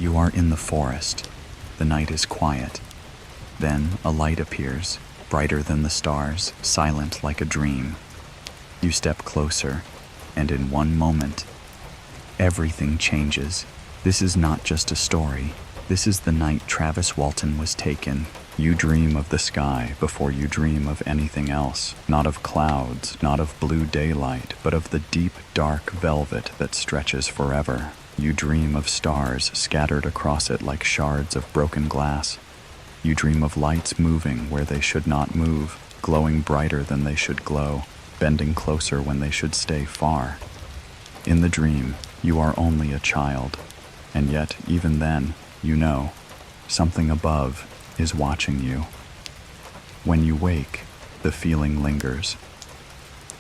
You are in the forest. The night is quiet. Then a light appears, brighter than the stars, silent like a dream. You step closer, and in one moment, everything changes. This is not just a story. This is the night Travis Walton was taken. You dream of the sky before you dream of anything else. Not of clouds, not of blue daylight, but of the deep, dark velvet that stretches forever. You dream of stars scattered across it like shards of broken glass. You dream of lights moving where they should not move, glowing brighter than they should glow, bending closer when they should stay far. In the dream, you are only a child, and yet, even then, you know, something above is watching you. When you wake, the feeling lingers.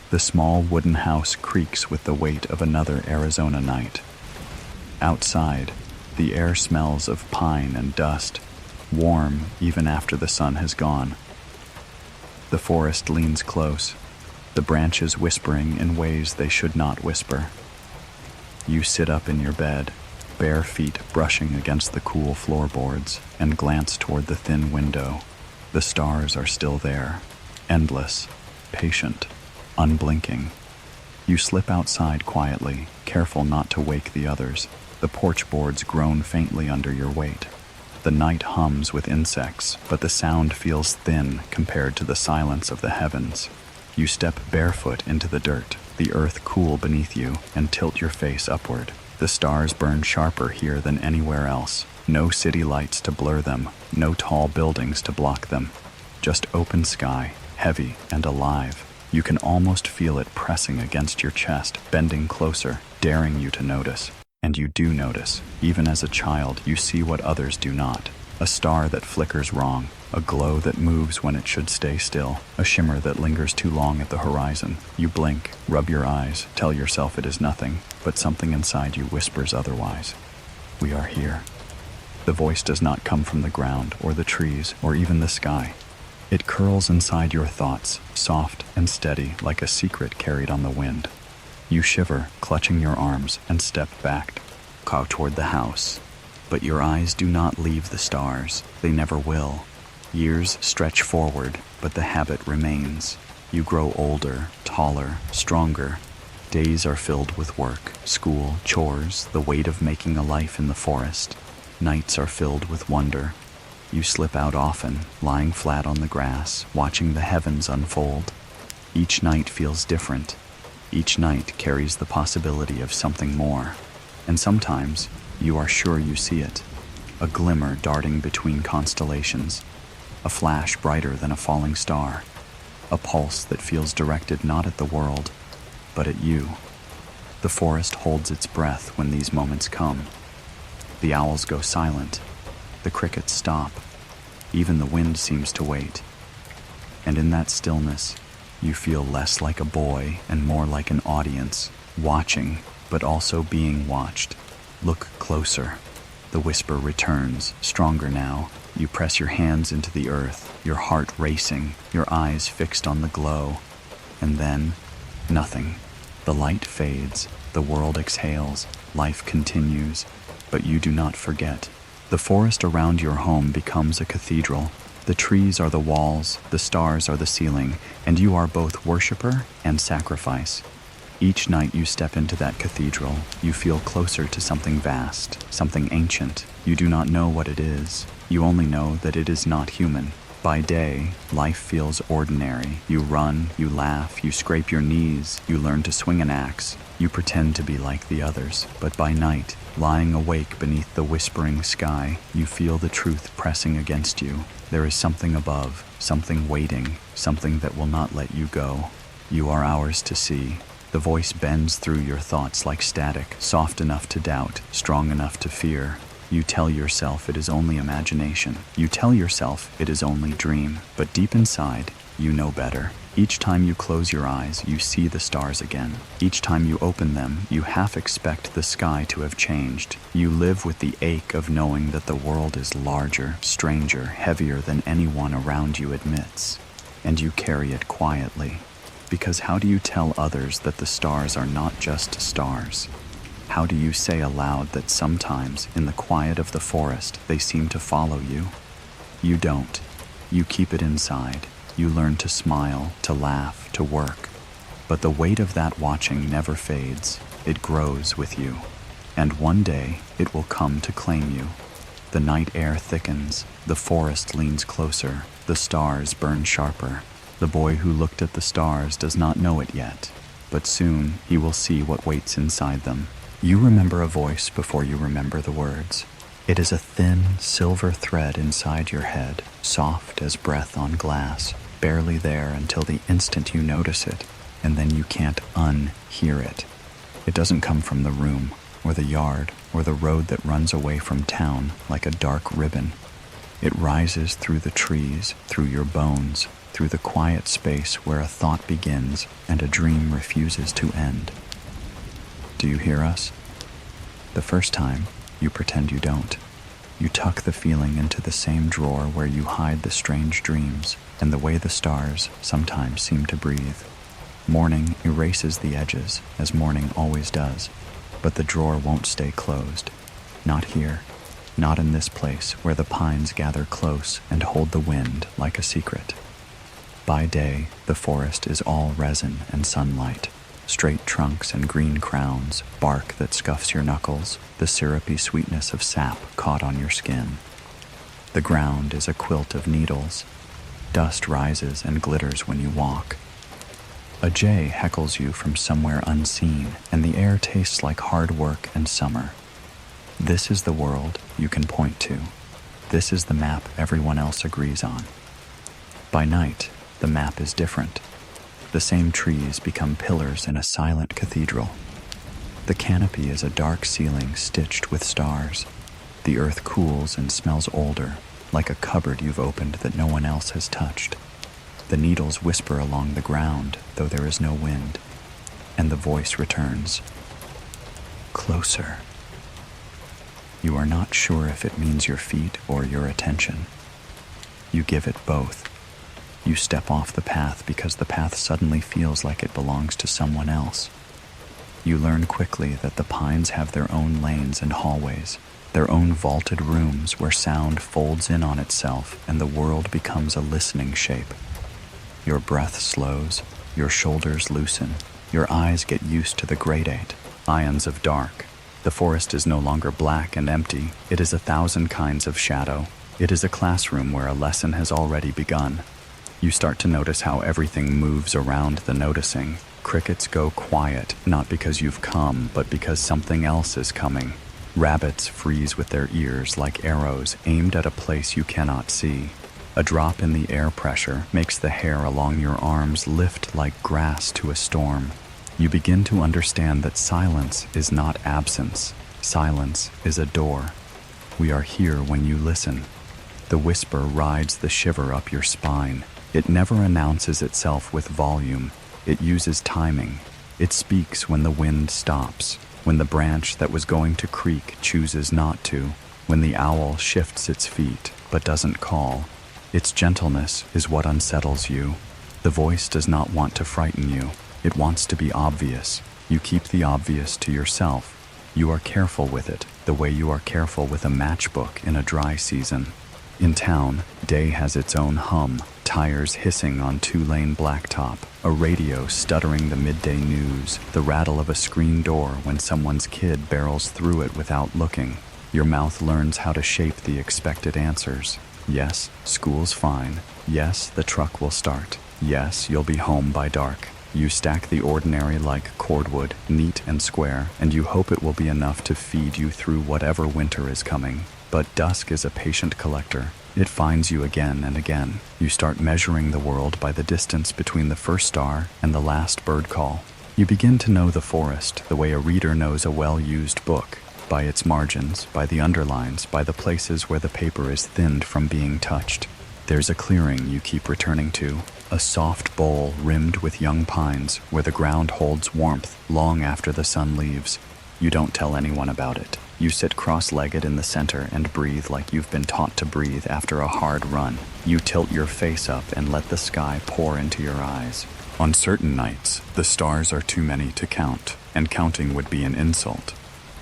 The small wooden house creaks with the weight of another Arizona night. Outside, the air smells of pine and dust, warm even after the sun has gone. The forest leans close, the branches whispering in ways they should not whisper. You sit up in your bed, bare feet brushing against the cool floorboards, and glance toward the thin window. The stars are still there, endless, patient, unblinking. You slip outside quietly, careful not to wake the others. The porch boards groan faintly under your weight. The night hums with insects, but the sound feels thin compared to the silence of the heavens. You step barefoot into the dirt, the earth cool beneath you, and tilt your face upward. The stars burn sharper here than anywhere else. No city lights to blur them, no tall buildings to block them. Just open sky, heavy and alive. You can almost feel it pressing against your chest, bending closer, daring you to notice. And you do notice. Even as a child, you see what others do not. A star that flickers wrong, a glow that moves when it should stay still, a shimmer that lingers too long at the horizon. You blink, rub your eyes, tell yourself it is nothing, but something inside you whispers otherwise. We are here. The voice does not come from the ground or the trees or even the sky. It curls inside your thoughts, soft and steady like a secret carried on the wind. You shiver, clutching your arms, and step back, toward the house. But your eyes do not leave the stars. They never will. Years stretch forward, but the habit remains. You grow older, taller, stronger. Days are filled with work, school, chores, the weight of making a life in the forest. Nights are filled with wonder. You slip out often, lying flat on the grass, watching the heavens unfold. Each night feels different. Each night carries the possibility of something more. And sometimes, you are sure you see it. A glimmer darting between constellations. A flash brighter than a falling star. A pulse that feels directed not at the world, but at you. The forest holds its breath when these moments come. The owls go silent. The crickets stop. Even the wind seems to wait. And in that stillness, you feel less like a boy and more like an audience, watching, but also being watched. Look closer. The whisper returns, stronger now. You press your hands into the earth, your heart racing, your eyes fixed on the glow. And then, nothing. The light fades, the world exhales, life continues, but you do not forget. The forest around your home becomes a cathedral. The trees are the walls, the stars are the ceiling, and you are both worshiper and sacrifice. Each night you step into that cathedral, you feel closer to something vast, something ancient. You do not know what it is. You only know that it is not human. By day, life feels ordinary. You run, you laugh, you scrape your knees, you learn to swing an axe. You pretend to be like the others. But by night, lying awake beneath the whispering sky, you feel the truth pressing against you. There is something above, something waiting, something that will not let you go. You are ours to see. The voice bends through your thoughts like static, soft enough to doubt, strong enough to fear. You tell yourself it is only imagination. You tell yourself it is only dream. But deep inside, you know better. Each time you close your eyes, you see the stars again. Each time you open them, you half expect the sky to have changed. You live with the ache of knowing that the world is larger, stranger, heavier than anyone around you admits. And you carry it quietly. Because how do you tell others that the stars are not just stars? How do you say aloud that sometimes, in the quiet of the forest, they seem to follow you? You don't. You keep it inside. You learn to smile, to laugh, to work. But the weight of that watching never fades. It grows with you. And one day, it will come to claim you. The night air thickens. The forest leans closer. The stars burn sharper. The boy who looked at the stars does not know it yet, but soon he will see what waits inside them. You remember a voice before you remember the words. It is a thin, silver thread inside your head, soft as breath on glass, barely there until the instant you notice it, and then you can't unhear it. It doesn't come from the room, or the yard, or the road that runs away from town like a dark ribbon. It rises through the trees, through your bones, through the quiet space where a thought begins and a dream refuses to end. Do you hear us? The first time, you pretend you don't. You tuck the feeling into the same drawer where you hide the strange dreams and the way the stars sometimes seem to breathe. Morning erases the edges, as morning always does, but the drawer won't stay closed. Not here. Not in this place where the pines gather close and hold the wind like a secret. By day, the forest is all resin and sunlight, straight trunks and green crowns, bark that scuffs your knuckles, the syrupy sweetness of sap caught on your skin. The ground is a quilt of needles. Dust rises and glitters when you walk. A jay heckles you from somewhere unseen, and the air tastes like hard work and summer. This is the world you can point to. This is the map everyone else agrees on. By night, the map is different. The same trees become pillars in a silent cathedral. The canopy is a dark ceiling stitched with stars. The earth cools and smells older, like a cupboard you've opened that no one else has touched. The needles whisper along the ground, though there is no wind. And the voice returns. Closer. You are not sure if it means your feet or your attention. You give it both. You step off the path because the path suddenly feels like it belongs to someone else. You learn quickly that the pines have their own lanes and hallways, their own vaulted rooms where sound folds in on itself and the world becomes a listening shape. Your breath slows, your shoulders loosen, your eyes get used to the gradate, ions of dark. The forest is no longer black and empty. It is 1,000 kinds of shadow. It is a classroom where a lesson has already begun. You start to notice how everything moves around the noticing. Crickets go quiet, not because you've come, but because something else is coming. Rabbits freeze with their ears like arrows aimed at a place you cannot see. A drop in the air pressure makes the hair along your arms lift like grass to a storm. You begin to understand that silence is not absence. Silence is a door. We are here when you listen. The whisper rides the shiver up your spine. It never announces itself with volume. It uses timing. It speaks when the wind stops, when the branch that was going to creak chooses not to, when the owl shifts its feet but doesn't call. Its gentleness is what unsettles you. The voice does not want to frighten you. It wants to be obvious. You keep the obvious to yourself. You are careful with it, the way you are careful with a matchbook in a dry season. In town, day has its own hum, tires hissing on two-lane blacktop, a radio stuttering the midday news, the rattle of a screen door when someone's kid barrels through it without looking. Your mouth learns how to shape the expected answers. Yes, school's fine. Yes, the truck will start. Yes, you'll be home by dark. You stack the ordinary like cordwood, neat and square, and you hope it will be enough to feed you through whatever winter is coming. But dusk is a patient collector. It finds you again and again. You start measuring the world by the distance between the first star and the last bird call. You begin to know the forest the way a reader knows a well-used book, by its margins, by the underlines, by the places where the paper is thinned from being touched. There's a clearing you keep returning to, a soft bowl rimmed with young pines where the ground holds warmth long after the sun leaves. You don't tell anyone about it. You sit cross-legged in the center and breathe like you've been taught to breathe after a hard run. You tilt your face up and let the sky pour into your eyes. On certain nights, the stars are too many to count, and counting would be an insult.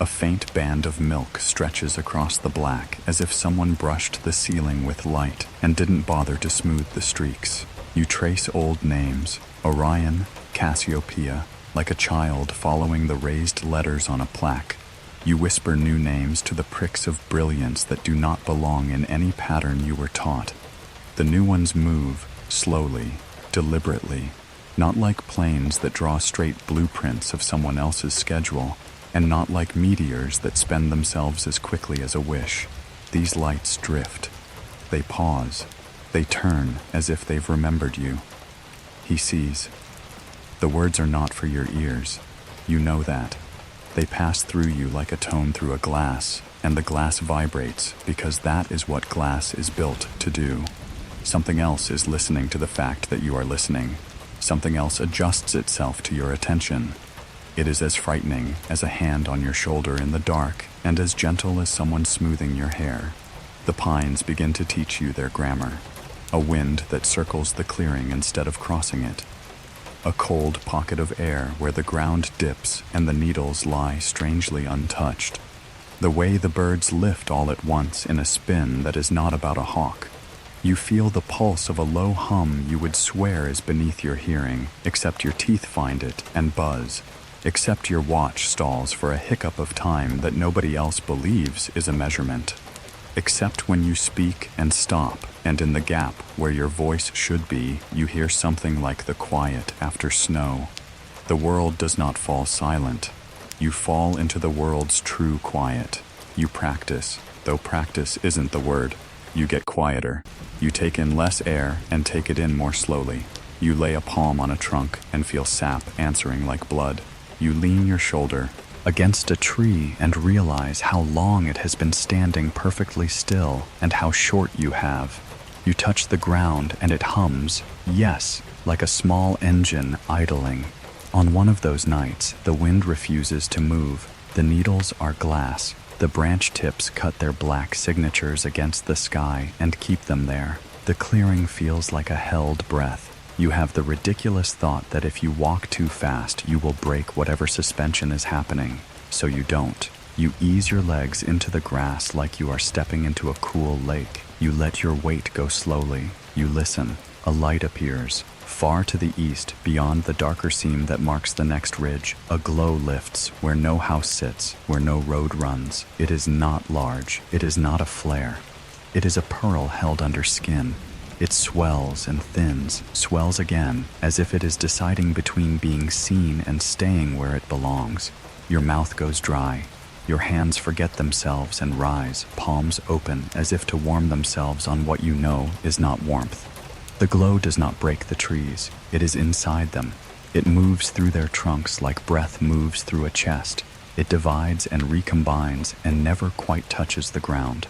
A faint band of milk stretches across the black as if someone brushed the ceiling with light and didn't bother to smooth the streaks. You trace old names, Orion, Cassiopeia, like a child following the raised letters on a plaque. You whisper new names to the pricks of brilliance that do not belong in any pattern you were taught. The new ones move, slowly, deliberately, not like planes that draw straight blueprints of someone else's schedule, and not like meteors that spend themselves as quickly as a wish. These lights drift. They pause. They turn as if they've remembered you. He sees. The words are not for your ears. You know that. They pass through you like a tone through a glass, and the glass vibrates because that is what glass is built to do. Something else is listening to the fact that you are listening. Something else adjusts itself to your attention. It is as frightening as a hand on your shoulder in the dark, and as gentle as someone smoothing your hair. The pines begin to teach you their grammar. A wind that circles the clearing instead of crossing it. A cold pocket of air where the ground dips and the needles lie strangely untouched. The way the birds lift all at once in a spin that is not about a hawk. You feel the pulse of a low hum you would swear is beneath your hearing, except your teeth find it and buzz. Except your watch stalls for a hiccup of time that nobody else believes is a measurement. Except when you speak and stop, and in the gap where your voice should be, you hear something like the quiet after snow. The world does not fall silent. You fall into the world's true quiet. You practice, though practice isn't the word. You get quieter. You take in less air and take it in more slowly. You lay a palm on a trunk and feel sap answering like blood. You lean your shoulder against a tree and realize how long it has been standing perfectly still and how short you have. You touch the ground and it hums, yes, like a small engine idling. On one of those nights, the wind refuses to move. The needles are glass. The branch tips cut their black signatures against the sky and keep them there. The clearing feels like a held breath. You have the ridiculous thought that if you walk too fast, you will break whatever suspension is happening. So you don't. You ease your legs into the grass like you are stepping into a cool lake. You let your weight go slowly. You listen. A light appears. Far to the east, beyond the darker seam that marks the next ridge, a glow lifts where no house sits, where no road runs. It is not large. It is not a flare. It is a pearl held under skin. It swells and thins, swells again, as if it is deciding between being seen and staying where it belongs. Your mouth goes dry. Your hands forget themselves and rise, palms open, as if to warm themselves on what you know is not warmth. The glow does not break the trees. It is inside them. It moves through their trunks like breath moves through a chest. It divides and recombines and never quite touches the ground.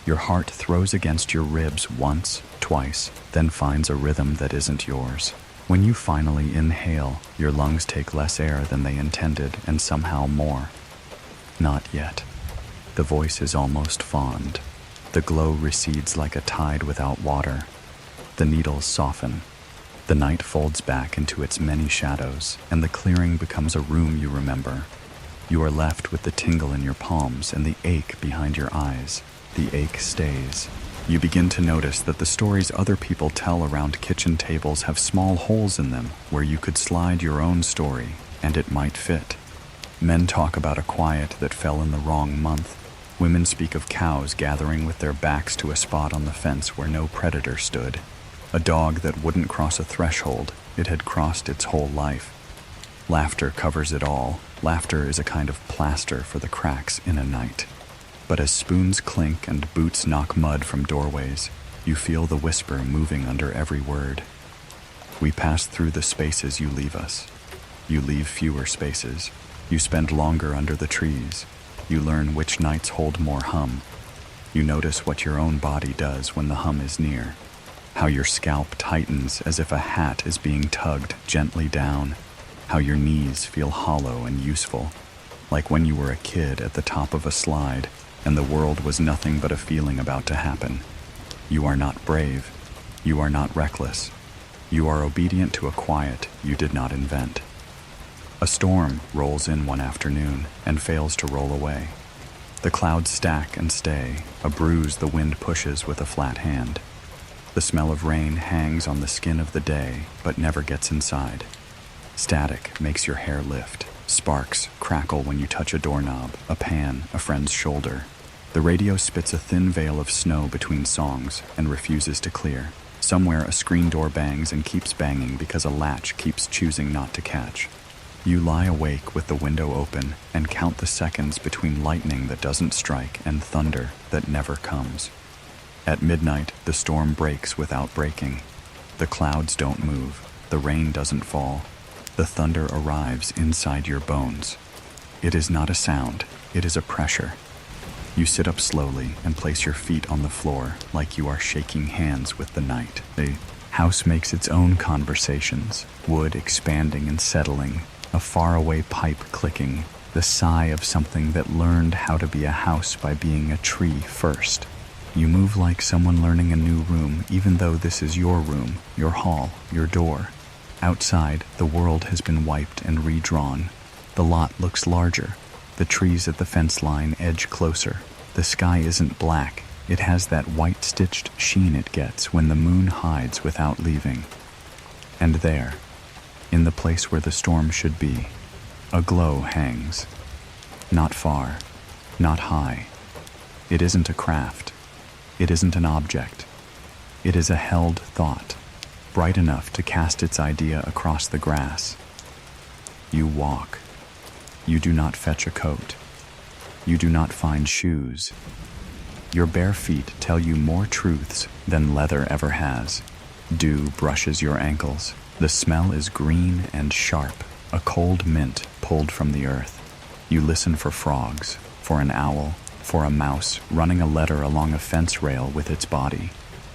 Your heart throws against your ribs once, twice, then finds a rhythm that isn't yours. When you finally inhale, your lungs take less air than they intended and somehow more. Not yet. The voice is almost fond. The glow recedes like a tide without water. The needles soften. The night folds back into its many shadows, and the clearing becomes a room you remember. You are left with the tingle in your palms and the ache behind your eyes. The ache stays. You begin to notice that the stories other people tell around kitchen tables have small holes in them where you could slide your own story, and it might fit. Men talk about a quiet that fell in the wrong month. Women speak of cows gathering with their backs to a spot on the fence where no predator stood. A dog that wouldn't cross a threshold, it had crossed its whole life. Laughter covers it all. Laughter is a kind of plaster for the cracks in a night. But as spoons clink and boots knock mud from doorways, you feel the whisper moving under every word. We pass through the spaces you leave us. You leave fewer spaces. You spend longer under the trees. You learn which nights hold more hum. You notice what your own body does when the hum is near. How your scalp tightens as if a hat is being tugged gently down. How your knees feel hollow and useful, like when you were a kid at the top of a slide and the world was nothing but a feeling about to happen. You are not brave. You are not reckless. You are obedient to a quiet you did not invent. A storm rolls in one afternoon and fails to roll away. The clouds stack and stay, a bruise the wind pushes with a flat hand. The smell of rain hangs on the skin of the day, but never gets inside. Static makes your hair lift. Sparks crackle when you touch a doorknob, a pan, a friend's shoulder. The radio spits a thin veil of snow between songs and refuses to clear. Somewhere a screen door bangs and keeps banging because a latch keeps choosing not to catch. You lie awake with the window open and count the seconds between lightning that doesn't strike and thunder that never comes. At midnight, the storm breaks without breaking. The clouds don't move. The rain doesn't fall. The thunder arrives inside your bones. It is not a sound. It is a pressure. You sit up slowly and place your feet on the floor like you are shaking hands with the night. The house makes its own conversations, wood expanding and settling, a faraway pipe clicking, the sigh of something that learned how to be a house by being a tree first. You move like someone learning a new room, even though this is your room, your hall, your door. Outside, the world has been wiped and redrawn. The lot looks larger. The trees at the fence line edge closer. The sky isn't black. It has that white-stitched sheen it gets when the moon hides without leaving. And there, in the place where the storm should be, a glow hangs. Not far, not high. It isn't a craft. It isn't an object. It is a held thought, bright enough to cast its idea across the grass. You walk. You do not fetch a coat. You do not find shoes. Your bare feet tell you more truths than leather ever has. Dew brushes your ankles. The smell is green and sharp, a cold mint pulled from the earth. You listen for frogs, for an owl, for a mouse running a letter along a fence rail with its body.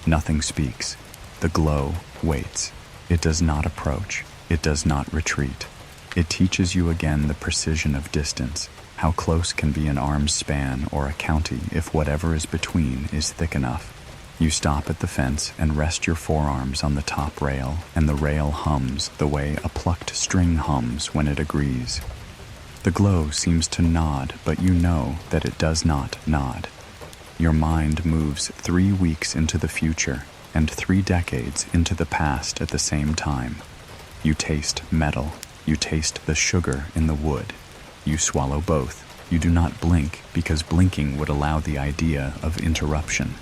Nothing speaks. The glow waits. It does not approach. It does not retreat. It teaches you again the precision of distance, how close can be an arm's span or a county if whatever is between is thick enough. You stop at the fence and rest your forearms on the top rail, and the rail hums the way a plucked string hums when it agrees. The glow seems to nod, but you know that it does not nod. Your mind moves 3 weeks into the future and 3 decades into the past at the same time. You taste metal. You taste the sugar in the wood. You swallow both. You do not blink because blinking would allow the idea of interruption.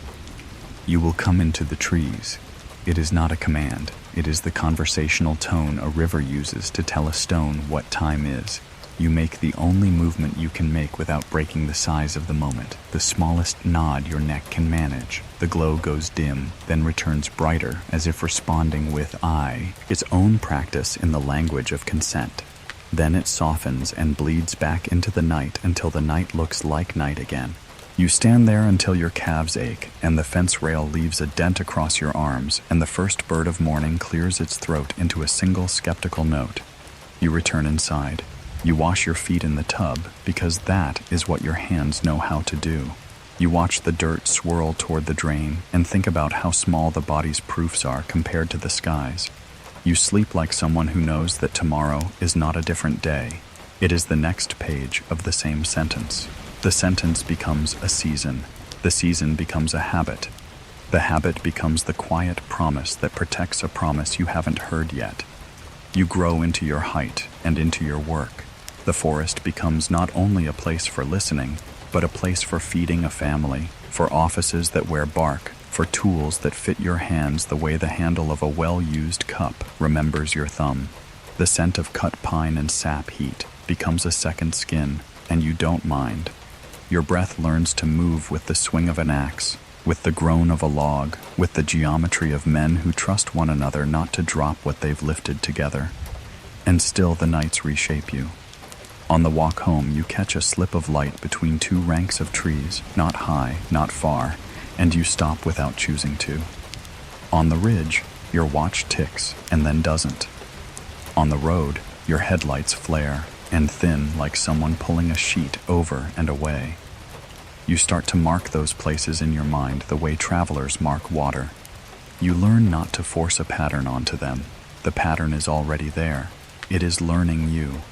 You will come into the trees. It is not a command. It is the conversational tone a river uses to tell a stone what time is. You make the only movement you can make without breaking the size of the moment, the smallest nod your neck can manage. The glow goes dim, then returns brighter, as if responding with I, its own practice in the language of consent. Then it softens and bleeds back into the night until the night looks like night again. You stand there until your calves ache, and the fence rail leaves a dent across your arms, and the first bird of morning clears its throat into a single skeptical note. You return inside. You wash your feet in the tub, because that is what your hands know how to do. You watch the dirt swirl toward the drain, and think about how small the body's proofs are compared to the skies. You sleep like someone who knows that tomorrow is not a different day. It is the next page of the same sentence. The sentence becomes a season. The season becomes a habit. The habit becomes the quiet promise that protects a promise you haven't heard yet. You grow into your height and into your work. The forest becomes not only a place for listening, but a place for feeding a family, for offices that wear bark, for tools that fit your hands the way the handle of a well-used cup remembers your thumb. The scent of cut pine and sap heat becomes a second skin, and you don't mind. Your breath learns to move with the swing of an axe, with the groan of a log, with the geometry of men who trust one another not to drop what they've lifted together. And still the nights reshape you. On the walk home, you catch a slip of light between 2 ranks of trees, not high, not far, and you stop without choosing to. On the ridge, your watch ticks and then doesn't. On the road, your headlights flare and thin like someone pulling a sheet over and away. You start to mark those places in your mind the way travelers mark water. You learn not to force a pattern onto them. The pattern is already there. It is learning you.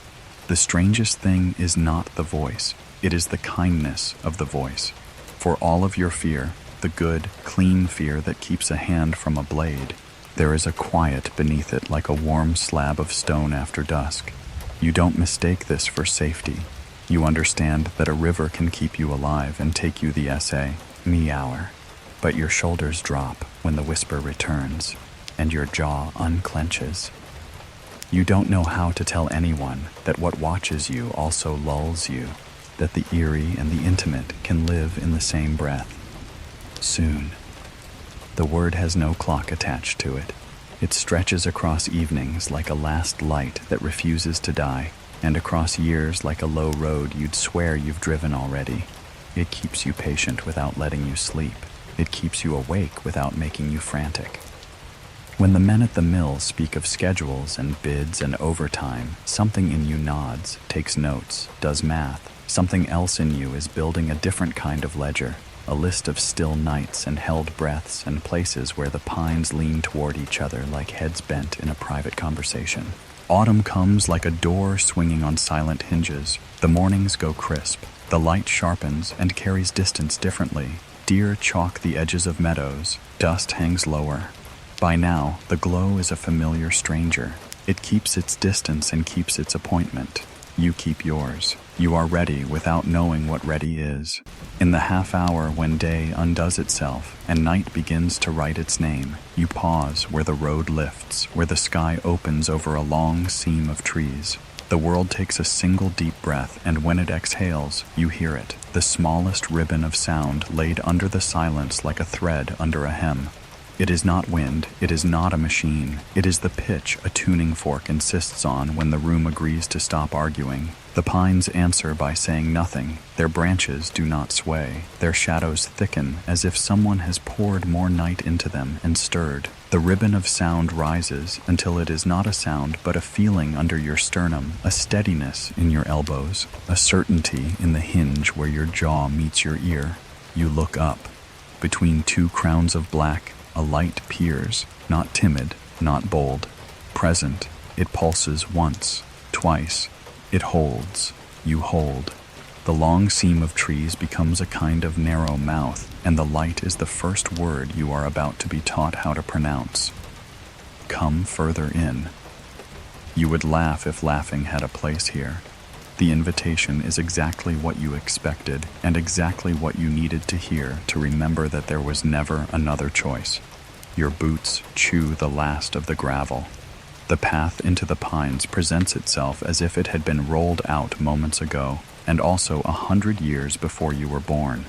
The strangest thing is not the voice, it is the kindness of the voice. For all of your fear, the good, clean fear that keeps a hand from a blade, there is a quiet beneath it like a warm slab of stone after dusk. You don't mistake this for safety. You understand that a river can keep you alive and take you the me-hour. But your shoulders drop when the whisper returns, and your jaw unclenches. You don't know how to tell anyone that what watches you also lulls you, that the eerie and the intimate can live in the same breath. Soon. The word has no clock attached to it. It stretches across evenings like a last light that refuses to die, and across years like a low road you'd swear you've driven already. It keeps you patient without letting you sleep. It keeps you awake without making you frantic. When the men at the mill speak of schedules and bids and overtime, something in you nods, takes notes, does math. Something else in you is building a different kind of ledger, a list of still nights and held breaths and places where the pines lean toward each other like heads bent in a private conversation. Autumn comes like a door swinging on silent hinges. The mornings go crisp. The light sharpens and carries distance differently. Deer chalk the edges of meadows. Dust hangs lower. By now, the glow is a familiar stranger. It keeps its distance and keeps its appointment. You keep yours. You are ready without knowing what ready is. In the half hour when day undoes itself and night begins to write its name, you pause where the road lifts, where the sky opens over a long seam of trees. The world takes a single deep breath, and when it exhales, you hear it, the smallest ribbon of sound laid under the silence like a thread under a hem. It is not wind, it is not a machine, it is the pitch a tuning fork insists on when the room agrees to stop arguing. The pines answer by saying nothing. Their branches do not sway. Their shadows thicken as if someone has poured more night into them and stirred. The ribbon of sound rises until it is not a sound but a feeling under your sternum, a steadiness in your elbows, a certainty in the hinge where your jaw meets your ear. You look up. Between two crowns of black, a light peers, not timid, not bold. Present, it pulses once, twice. It holds. You hold. The long seam of trees becomes a kind of narrow mouth, and the light is the first word you are about to be taught how to pronounce. Come further in. You would laugh if laughing had a place here. The invitation is exactly what you expected and exactly what you needed to hear to remember that there was never another choice. Your boots chew the last of the gravel. The path into the pines presents itself as if it had been rolled out moments ago, and also 100 years before you were born.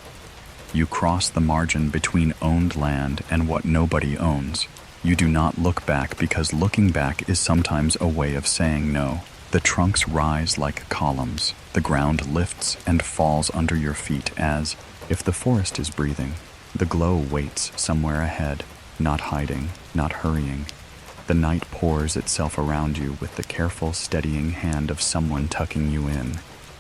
You cross the margin between owned land and what nobody owns. You do not look back because looking back is sometimes a way of saying no. The trunks rise like columns. The ground lifts and falls under your feet as, if the forest is breathing, the glow waits somewhere ahead, not hiding, not hurrying. The night pours itself around you with the careful, steadying hand of someone tucking you in.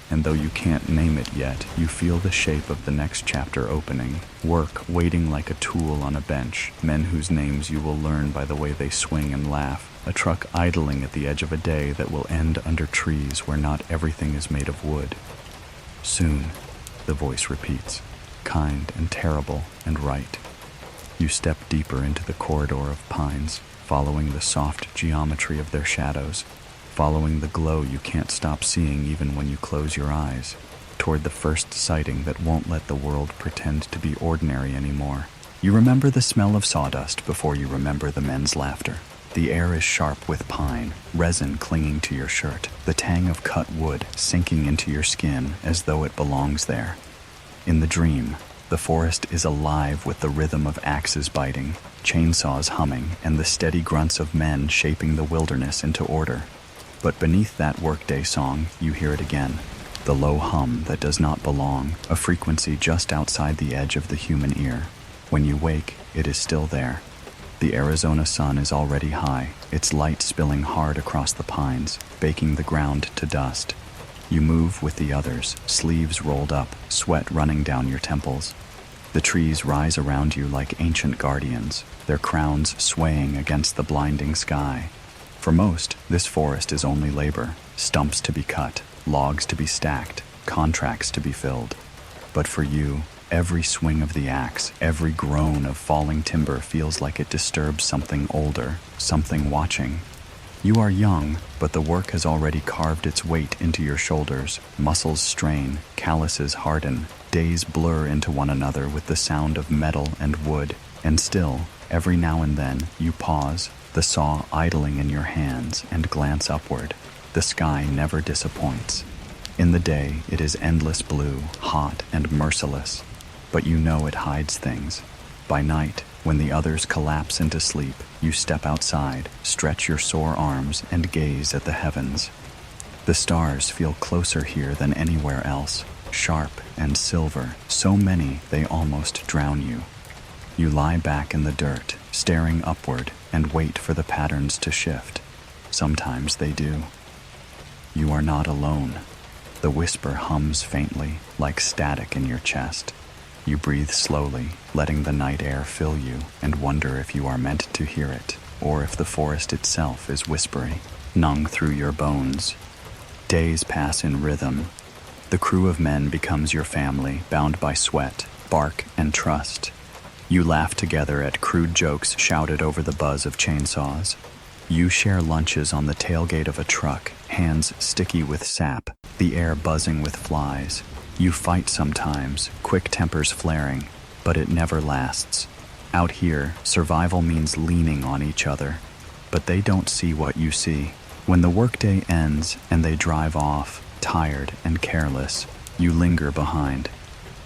And though you can't name it yet, you feel the shape of the next chapter opening. Work waiting like a tool on a bench, men whose names you will learn by the way they swing and laugh. A truck idling at the edge of a day that will end under trees where not everything is made of wood. Soon, the voice repeats, kind and terrible and right. You step deeper into the corridor of pines, following the soft geometry of their shadows, following the glow you can't stop seeing even when you close your eyes, toward the first sighting that won't let the world pretend to be ordinary anymore. You remember the smell of sawdust before you remember the men's laughter. The air is sharp with pine, resin clinging to your shirt, the tang of cut wood sinking into your skin as though it belongs there. In the dream, the forest is alive with the rhythm of axes biting, chainsaws humming, and the steady grunts of men shaping the wilderness into order. But beneath that workday song, you hear it again, the low hum that does not belong, a frequency just outside the edge of the human ear. When you wake, it is still there. The Arizona sun is already high, its light spilling hard across the pines, baking the ground to dust. You move with the others, sleeves rolled up, sweat running down your temples. The trees rise around you like ancient guardians, their crowns swaying against the blinding sky. For most, this forest is only labor, stumps to be cut, logs to be stacked, contracts to be filled. But for you, every swing of the axe, every groan of falling timber feels like it disturbs something older, something watching. You are young, but the work has already carved its weight into your shoulders. Muscles strain, calluses harden, days blur into one another with the sound of metal and wood. And still, every now and then, you pause, the saw idling in your hands, and glance upward. The sky never disappoints. In the day, it is endless blue, hot and merciless, but you know it hides things. By night, when the others collapse into sleep, you step outside, stretch your sore arms, and gaze at the heavens. The stars feel closer here than anywhere else, sharp and silver, so many they almost drown you. You lie back in the dirt, staring upward, and wait for the patterns to shift. Sometimes they do. You are not alone. The whisper hums faintly, like static in your chest. You breathe slowly, letting the night air fill you, and wonder if you are meant to hear it, or if the forest itself is whispering, numb through your bones. Days pass in rhythm. The crew of men becomes your family, bound by sweat, bark, and trust. You laugh together at crude jokes shouted over the buzz of chainsaws. You share lunches on the tailgate of a truck, hands sticky with sap, the air buzzing with flies. You fight sometimes, quick tempers flaring, but it never lasts. Out here, survival means leaning on each other, but they don't see what you see. When the workday ends and they drive off, tired and careless, you linger behind.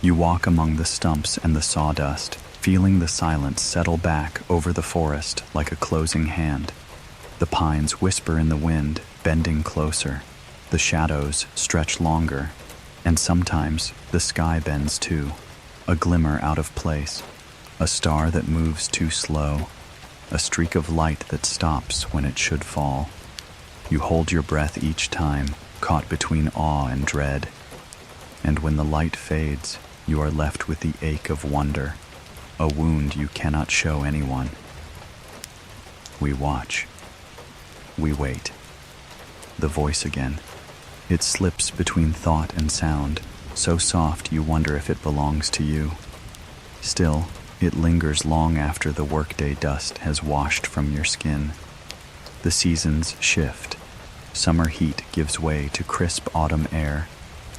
You walk among the stumps and the sawdust, feeling the silence settle back over the forest like a closing hand. The pines whisper in the wind, bending closer. The shadows stretch longer, and sometimes the sky bends too, a glimmer out of place, a star that moves too slow, a streak of light that stops when it should fall. You hold your breath each time, caught between awe and dread. And when the light fades, you are left with the ache of wonder, a wound you cannot show anyone. We watch. We wait. The voice again. It slips between thought and sound, so soft you wonder if it belongs to you. Still, it lingers long after the workday dust has washed from your skin. The seasons shift. Summer heat gives way to crisp autumn air,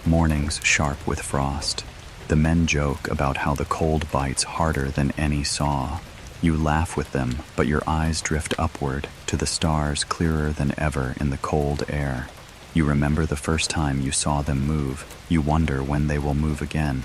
mornings sharp with frost. The men joke about how the cold bites harder than any saw. You laugh with them, but your eyes drift upward to the stars clearer than ever in the cold air. You remember the first time you saw them move. You wonder when they will move again.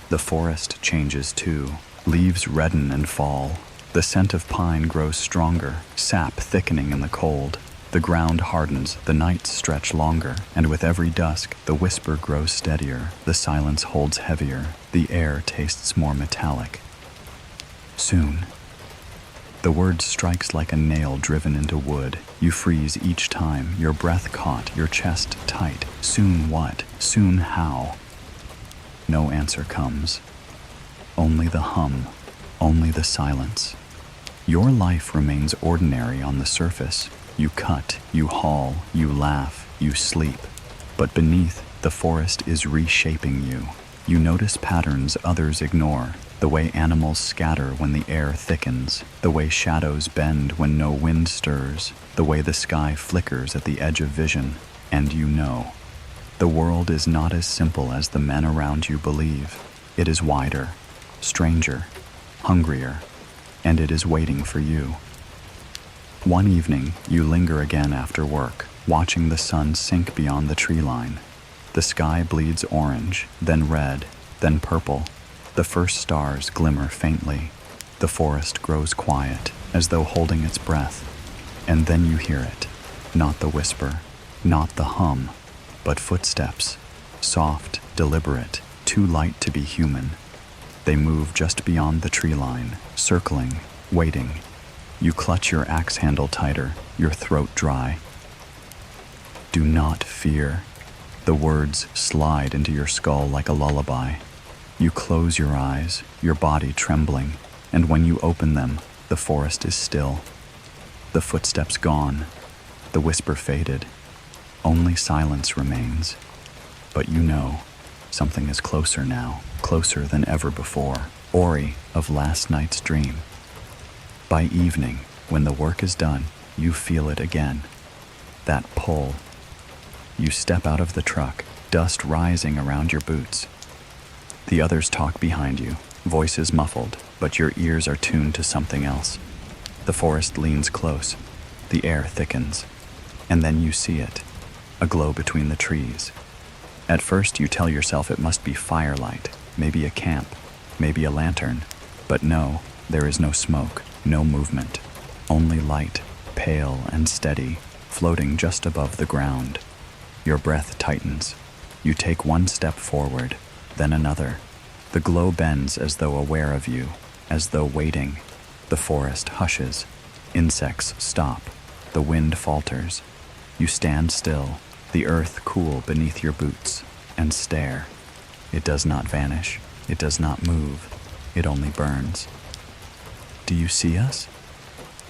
The forest changes too. Leaves redden and fall. The scent of pine grows stronger, sap thickening in the cold. The ground hardens, the nights stretch longer, and with every dusk, the whisper grows steadier. The silence holds heavier. The air tastes more metallic. Soon. The word strikes like a nail driven into wood. You freeze each time, your breath caught, your chest tight. Soon what? Soon how? No answer comes. Only the hum, only the silence. Your life remains ordinary on the surface. You cut, you haul, you laugh, you sleep. But beneath, the forest is reshaping you. You notice patterns others ignore. The way animals scatter when the air thickens, the way shadows bend when no wind stirs, the way the sky flickers at the edge of vision, and you know. The world is not as simple as the men around you believe. It is wider, stranger, hungrier, and it is waiting for you. One evening, you linger again after work, watching the sun sink beyond the tree line. The sky bleeds orange, then red, then purple. The first stars glimmer faintly. The forest grows quiet, as though holding its breath. And then you hear it. Not the whisper, not the hum, but footsteps. Soft, deliberate, too light to be human. They move just beyond the tree line, circling, waiting. You clutch your axe handle tighter, your throat dry. Do not fear. The words slide into your skull like a lullaby. You close your eyes, your body trembling, and when you open them, the forest is still. The footsteps gone, the whisper faded. Only silence remains, But you know, something is closer now, closer than ever before. Ori of last night's dream. By evening, when the work is done, you feel it again. That pull. You step out of the truck, dust rising around your boots. The others talk behind you, voices muffled, but your ears are tuned to something else. The forest leans close. The air thickens. And then you see it, a glow between the trees. At first you tell yourself it must be firelight, maybe a camp, maybe a lantern. But no, there is no smoke, no movement. Only light, pale and steady, floating just above the ground. Your breath tightens. You take one step forward, then another. The glow bends as though aware of you, as though waiting. The forest hushes. Insects stop. The wind falters. You stand still, the earth cool beneath your boots, and stare. It does not vanish. It does not move. It only burns. Do you see us?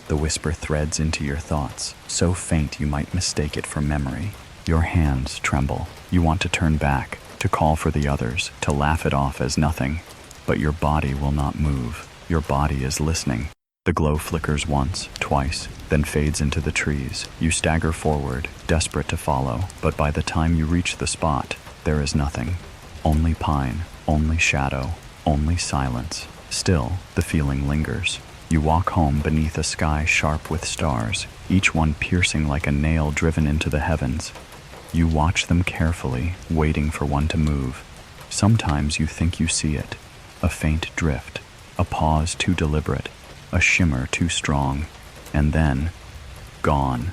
The whisper threads into your thoughts, so faint you might mistake it for memory. Your hands tremble. You want to turn back, to call for the others, to laugh it off as nothing. But your body will not move. Your body is listening. The glow flickers once, twice, then fades into the trees. You stagger forward, desperate to follow, but by the time you reach the spot, there is nothing. Only pine, only shadow, only silence. Still, the feeling lingers. You walk home beneath a sky sharp with stars, each one piercing like a nail driven into the heavens. You watch them carefully, waiting for one to move. Sometimes you think you see it, a faint drift, a pause too deliberate, a shimmer too strong, and then, gone.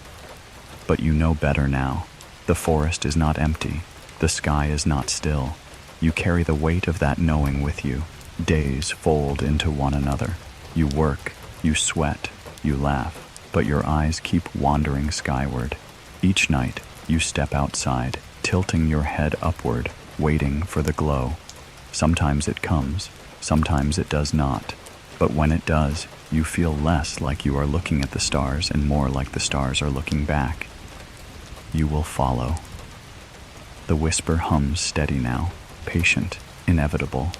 But you know better now. The forest is not empty. The sky is not still. You carry the weight of that knowing with you. Days fold into one another. You work, you sweat, you laugh, but your eyes keep wandering skyward. Each night, you step outside, tilting your head upward, waiting for the glow. Sometimes it comes, sometimes it does not. But when it does, you feel less like you are looking at the stars and more like the stars are looking back. You will follow. The whisper hums steady now, patient, inevitable.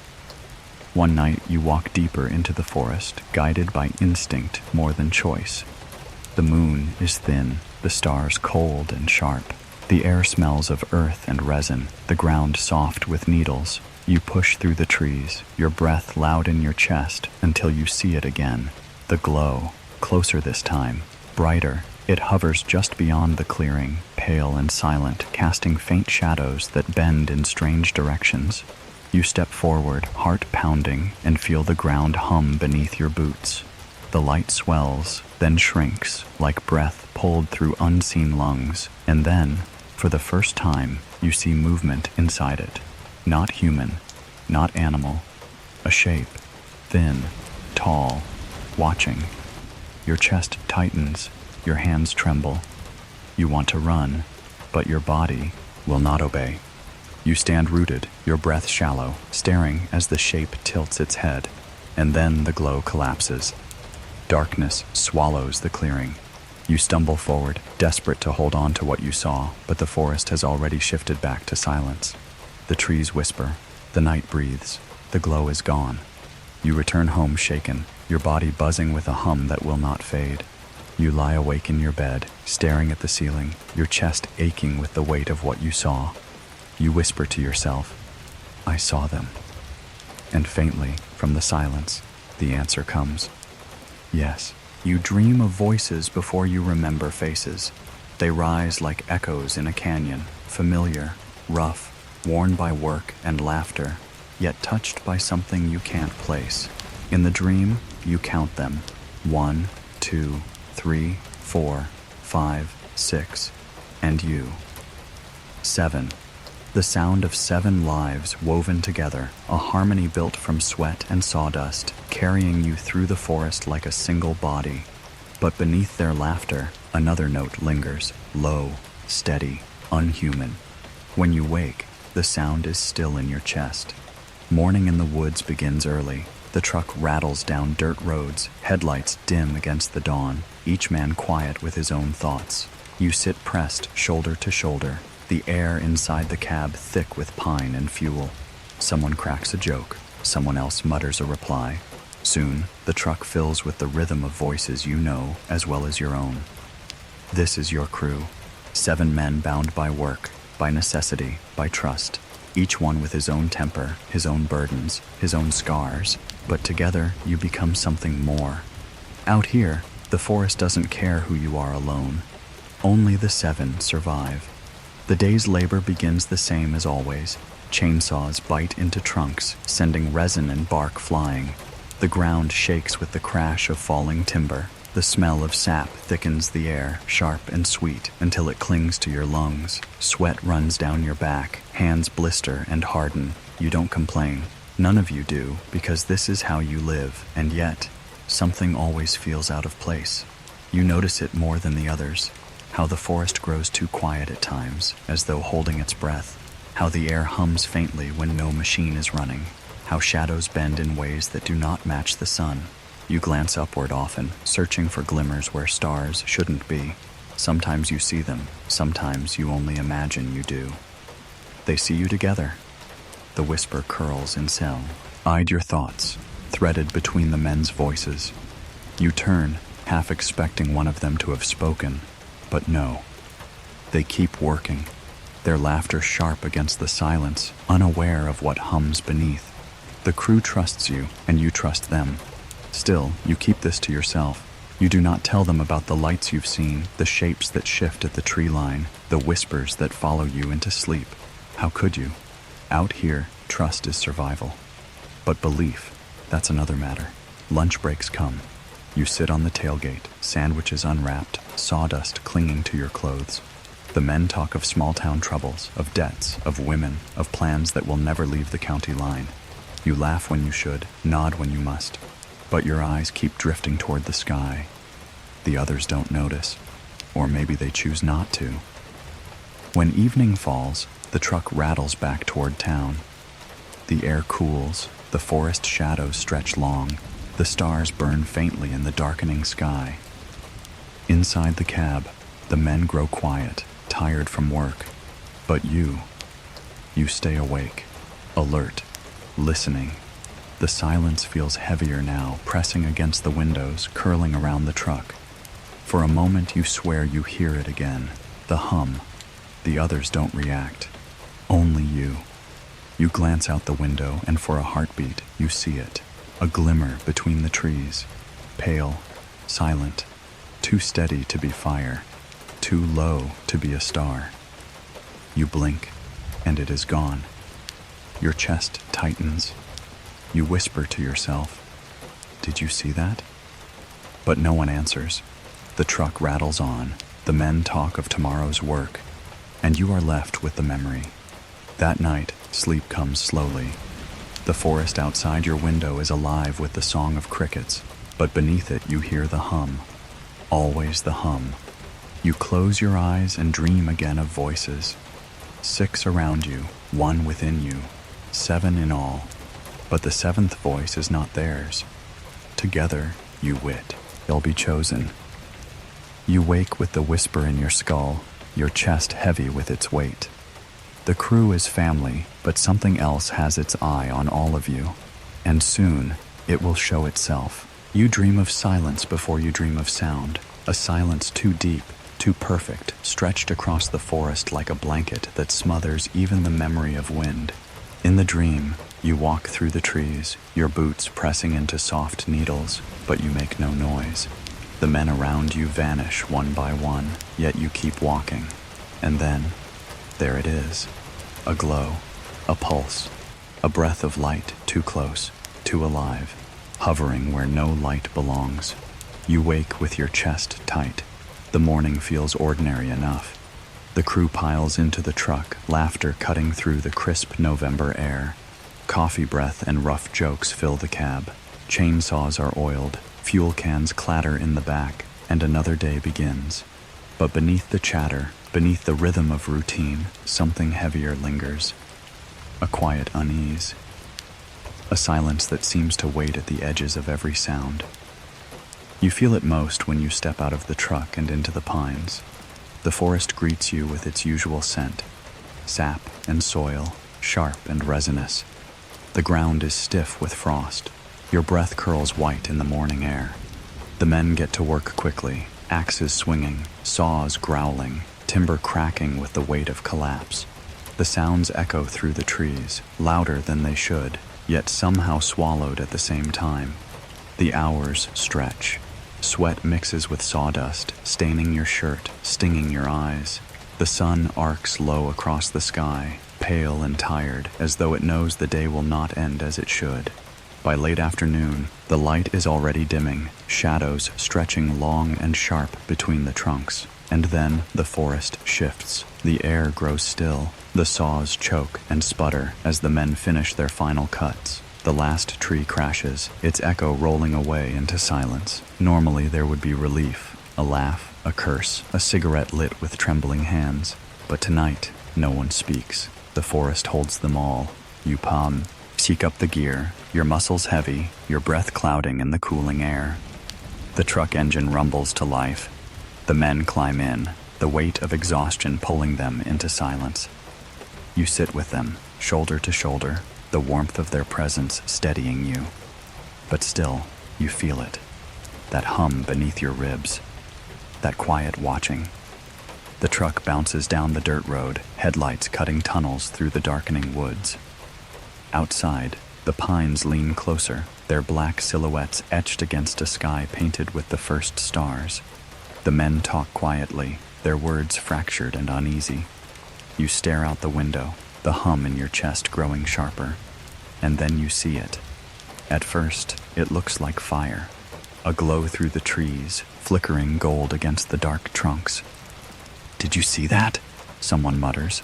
One night you walk deeper into the forest, guided by instinct more than choice. The moon is thin, the stars cold and sharp. The air smells of earth and resin, the ground soft with needles. You push through the trees, your breath loud in your chest, until you see it again. The glow, closer this time, brighter. It hovers just beyond the clearing, pale and silent, casting faint shadows that bend in strange directions. You step forward, heart pounding, and feel the ground hum beneath your boots. The light swells, then shrinks, like breath pulled through unseen lungs, and then, for the first time, you see movement inside it. Not human, not animal, a shape, thin, tall, watching. Your chest tightens, your hands tremble. You want to run, but your body will not obey. You stand rooted, your breath shallow, staring as the shape tilts its head, and then the glow collapses. Darkness swallows the clearing. You stumble forward, desperate to hold on to what you saw, but the forest has already shifted back to silence. The trees whisper, the night breathes, the glow is gone. You return home shaken, your body buzzing with a hum that will not fade. You lie awake in your bed, staring at the ceiling, your chest aching with the weight of what you saw. You whisper to yourself, I saw them. And faintly, from the silence, the answer comes. Yes, you dream of voices before you remember faces. They rise like echoes in a canyon, familiar, rough, worn by work and laughter, yet touched by something you can't place. In the dream, you count them. 1, 2, 3, 4, 5, 6, and you. 7. The sound of 7 lives woven together, a harmony built from sweat and sawdust, carrying you through the forest like a single body. But beneath their laughter, another note lingers, low, steady, unhuman. When you wake, the sound is still in your chest. Morning in the woods begins early. The truck rattles down dirt roads, headlights dim against the dawn, each man quiet with his own thoughts. You sit pressed shoulder to shoulder, the air inside the cab thick with pine and fuel. Someone cracks a joke, someone else mutters a reply. Soon, the truck fills with the rhythm of voices you know as well as your own. This is your crew, 7 men bound by work, by necessity, by trust, each one with his own temper, his own burdens, his own scars, but together you become something more. Out here, the forest doesn't care who you are alone. Only the 7 survive. The day's labor begins the same as always. Chainsaws bite into trunks, sending resin and bark flying. The ground shakes with the crash of falling timber. The smell of sap thickens the air, sharp and sweet, until it clings to your lungs. Sweat runs down your back, hands blister and harden. You don't complain. None of you do, because this is how you live, and yet, something always feels out of place. You notice it more than the others. How the forest grows too quiet at times, as though holding its breath. How the air hums faintly when no machine is running. How shadows bend in ways that do not match the sun. You glance upward often, searching for glimmers where stars shouldn't be. Sometimes you see them, sometimes you only imagine you do. They see you together. The whisper curls in cell. Eyed your thoughts, threaded between the men's voices. You turn, half expecting one of them to have spoken, but no. They keep working, their laughter sharp against the silence, unaware of what hums beneath. The crew trusts you, and you trust them. Still, you keep this to yourself. You do not tell them about the lights you've seen, the shapes that shift at the tree line, the whispers that follow you into sleep. How could you? Out here, trust is survival. But belief, that's another matter. Lunch breaks come. You sit on the tailgate, sandwiches unwrapped, sawdust clinging to your clothes. The men talk of small-town troubles, of debts, of women, of plans that will never leave the county line. You laugh when you should, nod when you must. But your eyes keep drifting toward the sky. The others don't notice, or maybe they choose not to. When evening falls, the truck rattles back toward town. The air cools, the forest shadows stretch long, the stars burn faintly in the darkening sky. Inside the cab, the men grow quiet, tired from work. But you stay awake, alert, listening. The silence feels heavier now, pressing against the windows, curling around the truck. For a moment you swear you hear it again, the hum. The others don't react. Only you. You glance out the window, and for a heartbeat, you see it. A glimmer between the trees. Pale, silent, too steady to be fire, too low to be a star. You blink, and it is gone. Your chest tightens. You whisper to yourself, "Did you see that?" But no one answers. The truck rattles on. The men talk of tomorrow's work, and you are left with the memory. That night, sleep comes slowly. The forest outside your window is alive with the song of crickets, but beneath it you hear the hum. Always the hum. You close your eyes and dream again of voices. 6 around you, 1 within you, 7 in all. But the 7th voice is not theirs. Together, you wit, they'll be chosen. You wake with the whisper in your skull, your chest heavy with its weight. The crew is family, but something else has its eye on all of you. And soon, it will show itself. You dream of silence before you dream of sound, a silence too deep, too perfect, stretched across the forest like a blanket that smothers even the memory of wind. In the dream, you walk through the trees, your boots pressing into soft needles, but you make no noise. The men around you vanish one by one, yet you keep walking. And then, there it is. A glow, a pulse, a breath of light too close, too alive, hovering where no light belongs. You wake with your chest tight. The morning feels ordinary enough. The crew piles into the truck, laughter cutting through the crisp November air. Coffee breath and rough jokes fill the cab. Chainsaws are oiled, fuel cans clatter in the back, and another day begins. But beneath the chatter, beneath the rhythm of routine, something heavier lingers. A quiet unease. A silence that seems to wait at the edges of every sound. You feel it most when you step out of the truck and into the pines. The forest greets you with its usual scent, sap and soil, sharp and resinous. The ground is stiff with frost. Your breath curls white in the morning air. The men get to work quickly, axes swinging, saws growling, timber cracking with the weight of collapse. The sounds echo through the trees, louder than they should, yet somehow swallowed at the same time. The hours stretch. Sweat mixes with sawdust, staining your shirt, stinging your eyes. The sun arcs low across the sky, pale and tired, as though it knows the day will not end as it should. By late afternoon, the light is already dimming, shadows stretching long and sharp between the trunks. And then the forest shifts. The air grows still. The saws choke and sputter as the men finish their final cuts. The last tree crashes, its echo rolling away into silence. Normally there would be relief, a laugh, a curse, a cigarette lit with trembling hands. But tonight, no one speaks. The forest holds them all. You seek up the gear, your muscles heavy, your breath clouding in the cooling air. The truck engine rumbles to life. The men climb in, the weight of exhaustion pulling them into silence. You sit with them, shoulder to shoulder, the warmth of their presence steadying you. But still, you feel it. That hum beneath your ribs. That quiet watching. The truck bounces down the dirt road, headlights cutting tunnels through the darkening woods. Outside, the pines lean closer, their black silhouettes etched against a sky painted with the first stars. The men talk quietly, their words fractured and uneasy. You stare out the window, the hum in your chest growing sharper. And then you see it. At first, it looks like fire. A glow through the trees, flickering gold against the dark trunks. "Did you see that?" someone mutters.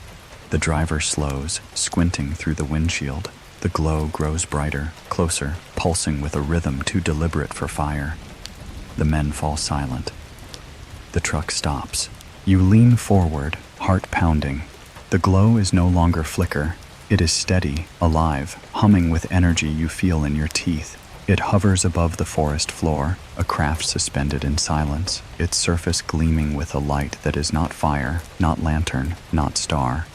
The driver slows, squinting through the windshield. The glow grows brighter, closer, pulsing with a rhythm too deliberate for fire. The men fall silent. The truck stops. You lean forward, heart pounding. The glow is no longer flicker. It is steady, alive, humming with energy you feel in your teeth. It hovers above the forest floor, a craft suspended in silence, its surface gleaming with a light that is not fire, not lantern, not star.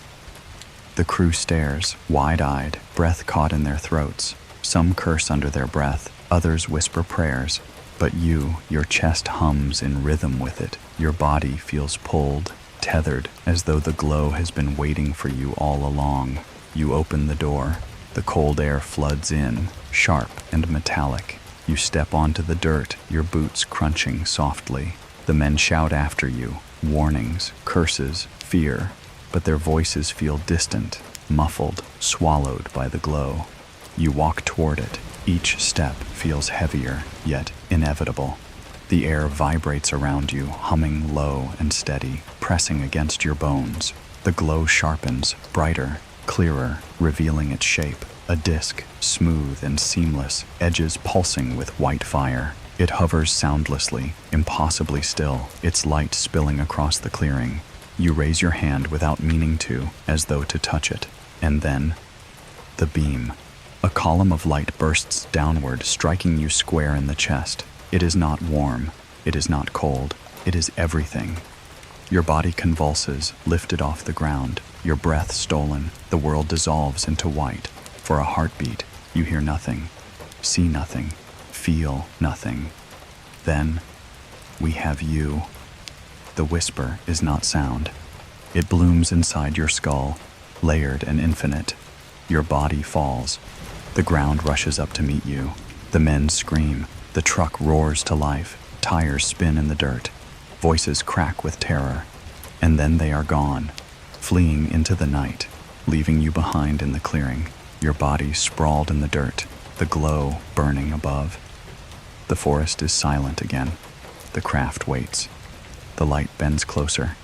The crew stares, wide-eyed, breath caught in their throats. Some curse under their breath, others whisper prayers. But you, your chest hums in rhythm with it. Your body feels pulled, tethered, as though the glow has been waiting for you all along. You open the door. The cold air floods in, sharp and metallic. You step onto the dirt, your boots crunching softly. The men shout after you, warnings, curses, fear. But their voices feel distant, muffled, swallowed by the glow. You walk toward it. Each step feels heavier, yet inevitable. The air vibrates around you, humming low and steady, pressing against your bones. The glow sharpens, brighter, clearer, revealing its shape. A disc, smooth and seamless, edges pulsing with white fire. It hovers soundlessly, impossibly still, its light spilling across the clearing. You raise your hand without meaning to, as though to touch it. And then, the beam. A column of light bursts downward, striking you square in the chest. It is not warm. It is not cold. It is everything. Your body convulses, lifted off the ground. Your breath stolen. The world dissolves into white. For a heartbeat, you hear nothing, see nothing, feel nothing. Then, we have you. The whisper is not sound. It blooms inside your skull, layered and infinite. Your body falls. The ground rushes up to meet you. The men scream. The truck roars to life. Tires spin in the dirt. Voices crack with terror. And then they are gone, fleeing into the night, leaving you behind in the clearing. Your body sprawled in the dirt, the glow burning above. The forest is silent again. The craft waits. The light bends closer.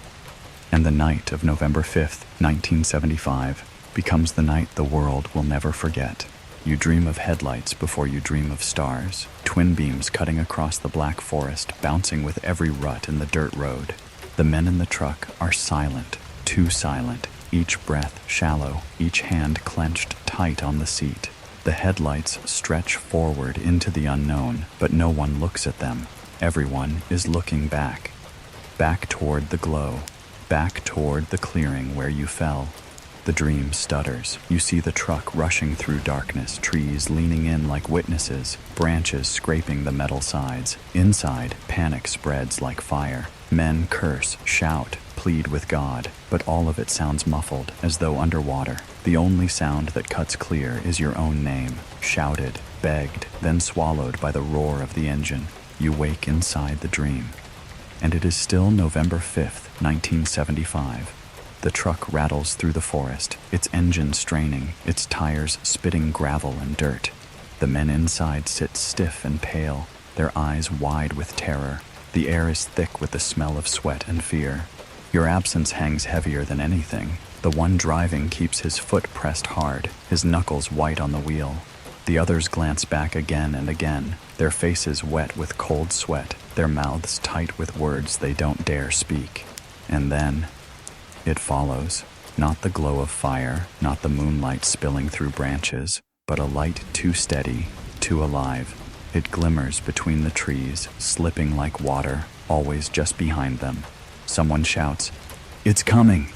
And the night of November 5th, 1975, becomes the night the world will never forget. You dream of headlights before you dream of stars, twin beams cutting across the black forest, bouncing with every rut in the dirt road. The men in the truck are silent, too silent, each breath shallow, each hand clenched tight on the seat. The headlights stretch forward into the unknown, but no one looks at them. Everyone is looking back. Back toward the glow, back toward the clearing where you fell. The dream stutters. You see the truck rushing through darkness, trees leaning in like witnesses, branches scraping the metal sides. Inside, panic spreads like fire. Men curse, shout, plead with God, but all of it sounds muffled, as though underwater. The only sound that cuts clear is your own name, shouted, begged, then swallowed by the roar of the engine. You wake inside the dream. And it is still November 5th, 1975. The truck rattles through the forest, its engine straining, its tires spitting gravel and dirt. The men inside sit stiff and pale, their eyes wide with terror. The air is thick with the smell of sweat and fear. Your absence hangs heavier than anything. The one driving keeps his foot pressed hard, his knuckles white on the wheel. The others glance back again and again, their faces wet with cold sweat, their mouths tight with words they don't dare speak. And then it follows. Not the glow of fire, not the moonlight spilling through branches, but a light too steady, too alive. It glimmers between the trees, slipping like water, always just behind them. Someone shouts, "It's coming!"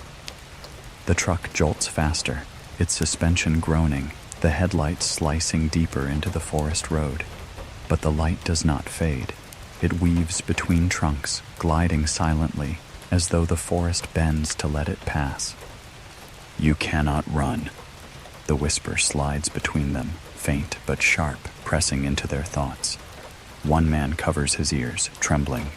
The truck jolts faster, its suspension groaning, the headlights slicing deeper into the forest road. But the light does not fade. It weaves between trunks, gliding silently, as though the forest bends to let it pass. "You cannot run." The whisper slides between them, faint but sharp, pressing into their thoughts. One man covers his ears, trembling.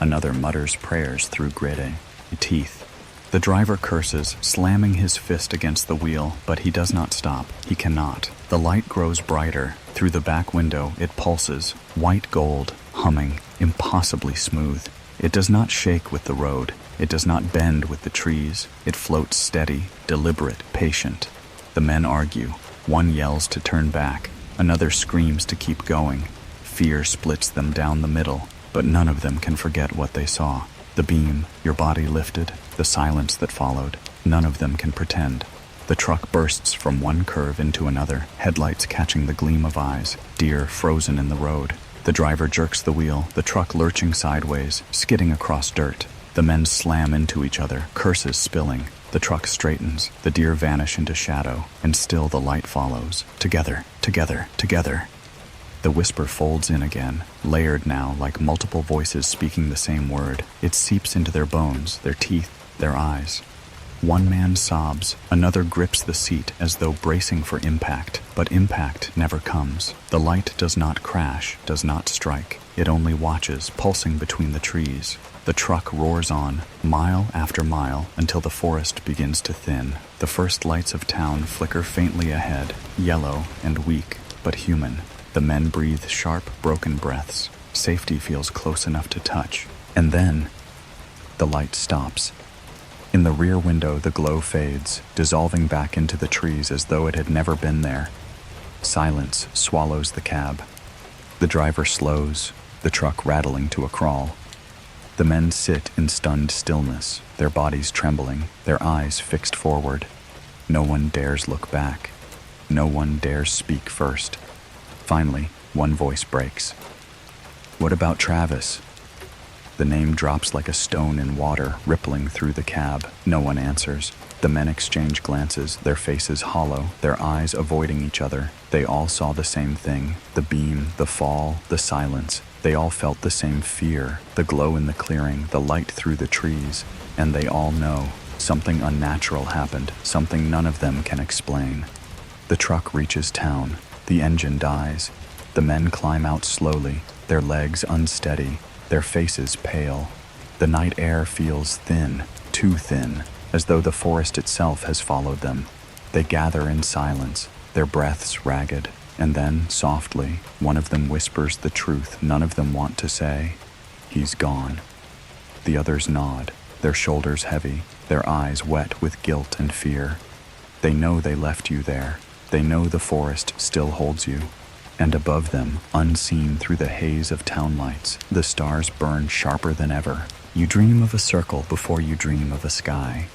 Another mutters prayers through gritted teeth. The driver curses, slamming his fist against the wheel, but he does not stop. He cannot. The light grows brighter. Through the back window, it pulses, white gold, humming, impossibly smooth. It does not shake with the road. It does not bend with the trees. It floats steady, deliberate, patient. The men argue. One yells to turn back. Another screams to keep going. Fear splits them down the middle, but none of them can forget what they saw. The beam, your body lifted, the silence that followed. None of them can pretend. The truck bursts from one curve into another, headlights catching the gleam of eyes, deer frozen in the road. The driver jerks the wheel, the truck lurching sideways, skidding across dirt. The men slam into each other, curses spilling. The truck straightens, the deer vanish into shadow, and still the light follows. Together, together, together. The whisper folds in again, layered now like multiple voices speaking the same word. It seeps into their bones, their teeth, their eyes. One man sobs, another grips the seat as though bracing for impact, but impact never comes. The light does not crash, does not strike. It only watches, pulsing between the trees. The truck roars on, mile after mile, until the forest begins to thin. The first lights of town flicker faintly ahead, yellow and weak, but human. The men breathe sharp, broken breaths. Safety feels close enough to touch. And then, the light stops. In the rear window, the glow fades, dissolving back into the trees as though it had never been there. Silence swallows the cab. The driver slows, the truck rattling to a crawl. The men sit in stunned stillness, their bodies trembling, their eyes fixed forward. No one dares look back. No one dares speak first. Finally, one voice breaks. "What about Travis?" The name drops like a stone in water, rippling through the cab. No one answers. The men exchange glances, their faces hollow, their eyes avoiding each other. They all saw the same thing, the beam, the fall, the silence. They all felt the same fear, the glow in the clearing, the light through the trees. And they all know something unnatural happened, something none of them can explain. The truck reaches town. The engine dies. The men climb out slowly, their legs unsteady, their faces pale. The night air feels thin, too thin, as though the forest itself has followed them. They gather in silence, their breaths ragged, and then, softly, one of them whispers the truth none of them want to say. "He's gone." The others nod, their shoulders heavy, their eyes wet with guilt and fear. They know they left you there. They know the forest still holds you. And above them, unseen through the haze of town lights, the stars burn sharper than ever. You dream of a circle before you dream of a sky.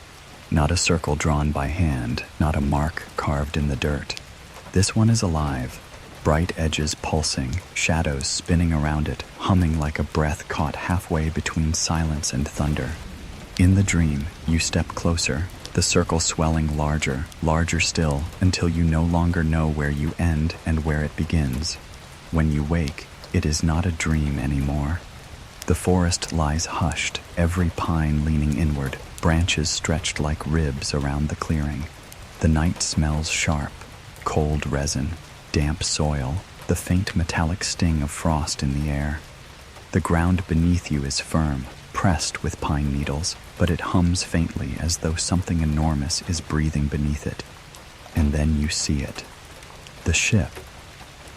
Not a circle drawn by hand, not a mark carved in the dirt. This one is alive, bright edges pulsing, shadows spinning around it, humming like a breath caught halfway between silence and thunder. In the dream, you step closer. the circle swelling larger, larger still, until you no longer know where you end and where it begins. When you wake, it is not a dream anymore. The forest lies hushed, every pine leaning inward, branches stretched like ribs around the clearing. The night smells sharp, cold resin, damp soil, the faint metallic sting of frost in the air. The ground beneath you is firm, pressed with pine needles, but it hums faintly as though something enormous is breathing beneath it. And then you see it. The ship.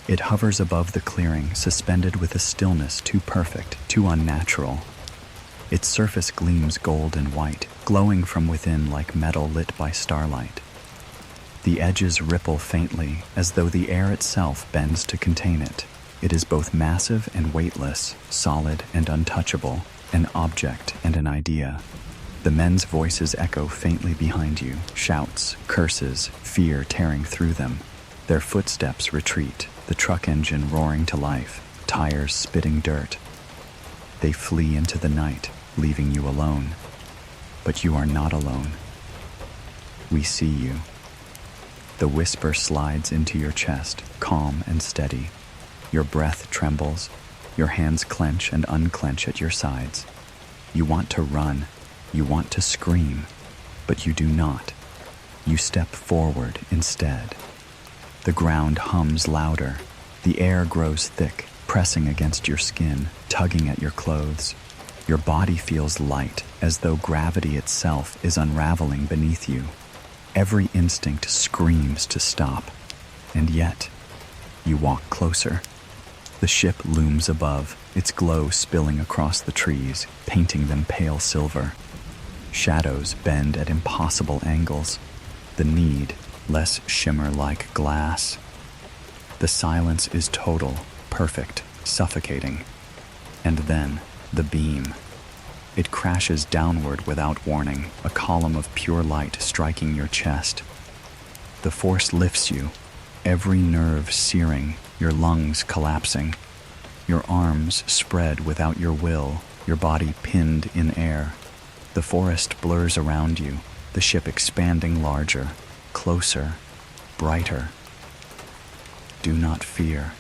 It hovers above the clearing, suspended with a stillness too perfect, too unnatural. Its surface gleams gold and white, glowing from within like metal lit by starlight. The edges ripple faintly, as though the air itself bends to contain it. It is both massive and weightless, solid and untouchable, an object and an idea. The men's voices echo faintly behind you, shouts, curses, fear tearing through them. Their footsteps retreat, the truck engine roaring to life, tires spitting dirt. They flee into the night, leaving you alone. But you are not alone. We see you. The whisper slides into your chest, calm and steady. Your breath trembles. Your hands clench and unclench at your sides. You want to run. You want to scream. But you do not. You step forward instead. The ground hums louder. The air grows thick, pressing against your skin, tugging at your clothes. Your body feels light, as though gravity itself is unraveling beneath you. Every instinct screams to stop. And yet, you walk closer. The ship looms above, its glow spilling across the trees, painting them pale silver. Shadows bend at impossible angles. The need, less shimmer like glass. The silence is total, perfect, suffocating. And then, the beam. It crashes downward without warning, a column of pure light striking your chest. The force lifts you, every nerve searing, your lungs collapsing. Your arms spread without your will, your body pinned in air. The forest blurs around you, the ship expanding larger, closer, brighter. Do not fear.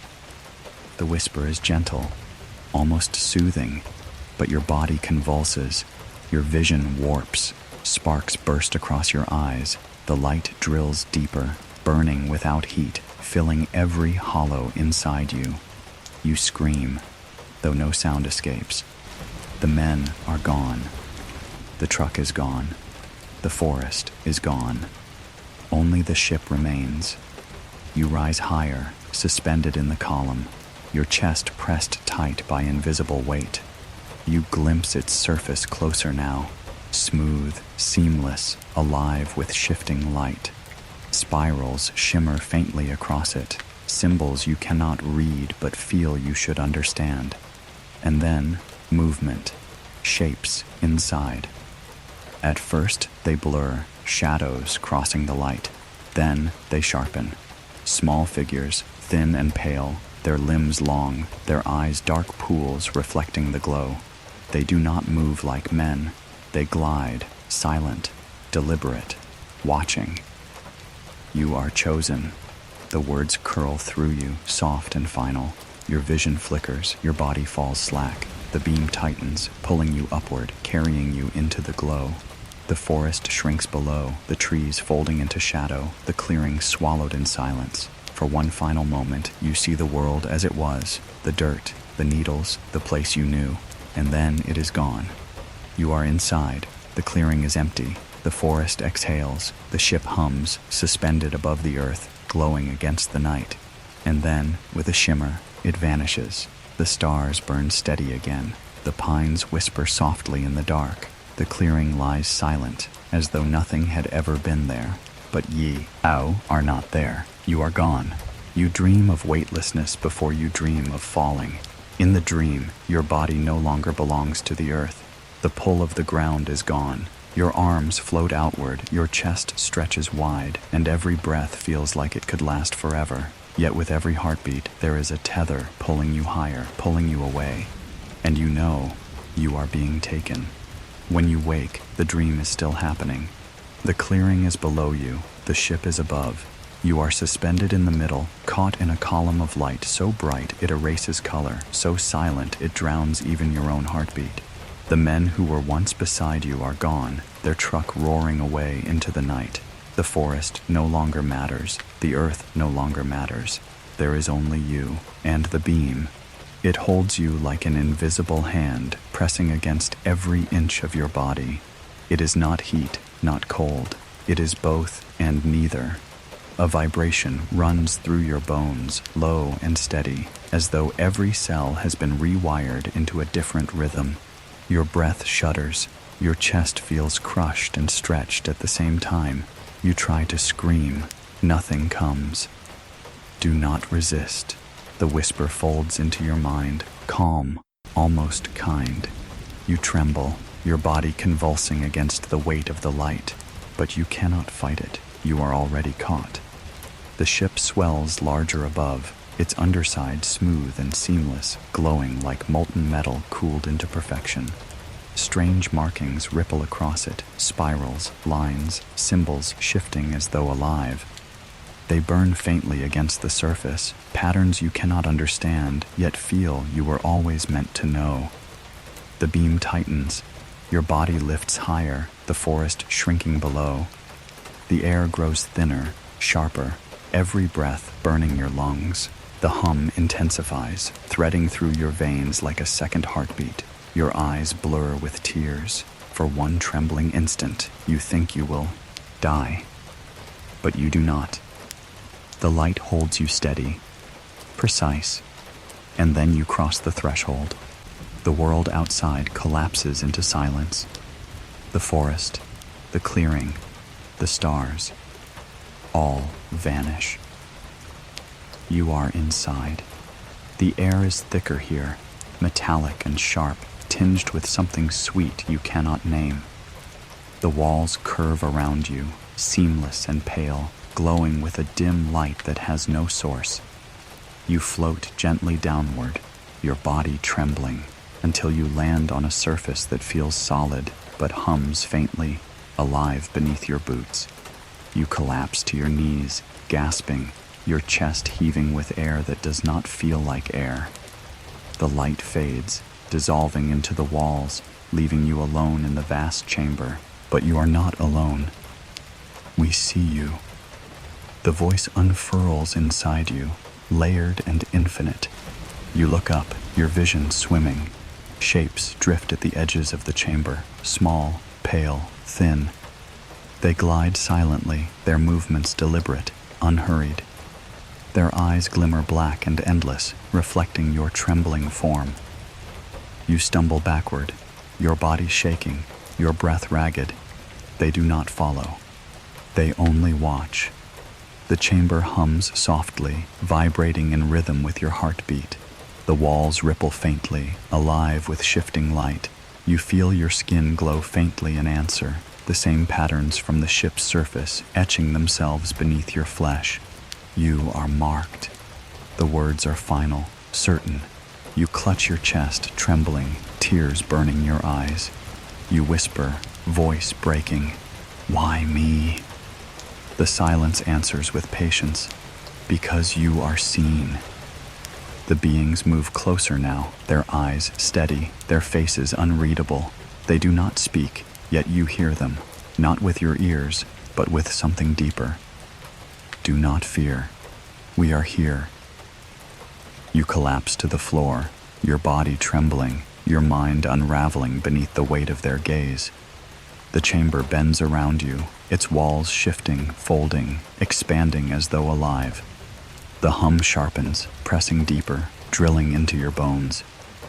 The whisper is gentle, almost soothing, but your body convulses, your vision warps, sparks burst across your eyes, the light drills deeper, burning without heat, filling every hollow inside you. You scream, though no sound escapes. The men are gone. The truck is gone. The forest is gone. Only the ship remains. You rise higher, suspended in the column, your chest pressed tight by invisible weight. You glimpse its surface closer now, smooth, seamless, alive with shifting light. Spirals shimmer faintly across it, symbols you cannot read but feel you should understand. And then, movement, shapes inside. At first, they blur, shadows crossing the light. Then, they sharpen. Small figures, thin and pale, their limbs long, their eyes dark pools reflecting the glow. They do not move like men. They glide, silent, deliberate, watching. You are chosen. The words curl through you, soft and final. Your vision flickers, your body falls slack. The beam tightens, pulling you upward, carrying you into the glow. The forest shrinks below, the trees folding into shadow, the clearing swallowed in silence. For one final moment, you see the world as it was, the dirt, the needles, the place you knew. And then it is gone. You are inside. The clearing is empty. The forest exhales. The ship hums, suspended above the earth, glowing against the night. And then, with a shimmer, it vanishes. The stars burn steady again. The pines whisper softly in the dark. The clearing lies silent, as though nothing had ever been there. But ye, are not there. You are gone. You dream of weightlessness before you dream of falling. In the dream, your body no longer belongs to the earth. The pull of the ground is gone. Your arms float outward, your chest stretches wide, and every breath feels like it could last forever. Yet with every heartbeat, there is a tether pulling you higher, pulling you away. And you know you are being taken. When you wake, the dream is still happening. The clearing is below you, the ship is above. You are suspended in the middle, caught in a column of light so bright it erases color, so silent it drowns even your own heartbeat. The men who were once beside you are gone, their truck roaring away into the night. The forest no longer matters, the earth no longer matters. There is only you and the beam. It holds you like an invisible hand, pressing against every inch of your body. It is not heat, not cold. It is both and neither. A vibration runs through your bones, low and steady, as though every cell has been rewired into a different rhythm. Your breath shudders. Your chest feels crushed and stretched at the same time. You try to scream. Nothing comes. Do not resist. The whisper folds into your mind, calm, almost kind. You tremble, your body convulsing against the weight of the light, but you cannot fight it. You are already caught. The ship swells larger above, its underside smooth and seamless, glowing like molten metal cooled into perfection. Strange markings ripple across it, spirals, lines, symbols shifting as though alive. They burn faintly against the surface, patterns you cannot understand, yet feel you were always meant to know. The beam tightens. Your body lifts higher, the forest shrinking below. The air grows thinner, sharper, every breath burning your lungs. The hum intensifies, threading through your veins like a second heartbeat. Your eyes blur with tears. For one trembling instant, you think you will die. But you do not. The light holds you steady, precise, and then you cross the threshold. The world outside collapses into silence. The forest, the clearing, the stars, all vanish. You are inside. The air is thicker here, metallic and sharp, tinged with something sweet you cannot name. The walls curve around you, seamless and pale, glowing with a dim light that has no source. You float gently downward, your body trembling, until you land on a surface that feels solid but hums faintly, alive beneath your boots. You collapse to your knees, gasping, your chest heaving with air that does not feel like air. The light fades, dissolving into the walls, leaving you alone in the vast chamber. But you are not alone. We see you. The voice unfurls inside you, layered and infinite. You look up, your vision swimming. Shapes drift at the edges of the chamber, small, pale, thin. They glide silently, their movements deliberate, unhurried. Their eyes glimmer black and endless, reflecting your trembling form. You stumble backward, your body shaking, your breath ragged. They do not follow. They only watch. The chamber hums softly, vibrating in rhythm with your heartbeat. The walls ripple faintly, alive with shifting light. You feel your skin glow faintly in answer, the same patterns from the ship's surface etching themselves beneath your flesh. You are marked. The words are final, certain. You clutch your chest, trembling, tears burning your eyes. You whisper, voice breaking, "Why me?" The silence answers with patience, "Because you are seen." The beings move closer now, their eyes steady, their faces unreadable. They do not speak, yet you hear them, not with your ears, but with something deeper. Do not fear. We are here. You collapse to the floor, your body trembling, your mind unraveling beneath the weight of their gaze. The chamber bends around you, its walls shifting, folding, expanding as though alive. The hum sharpens, pressing deeper, drilling into your bones.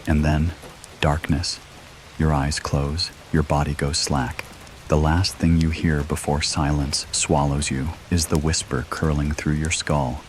And then, darkness. Your eyes close, your body goes slack. The last thing you hear before silence swallows you is the whisper curling through your skull.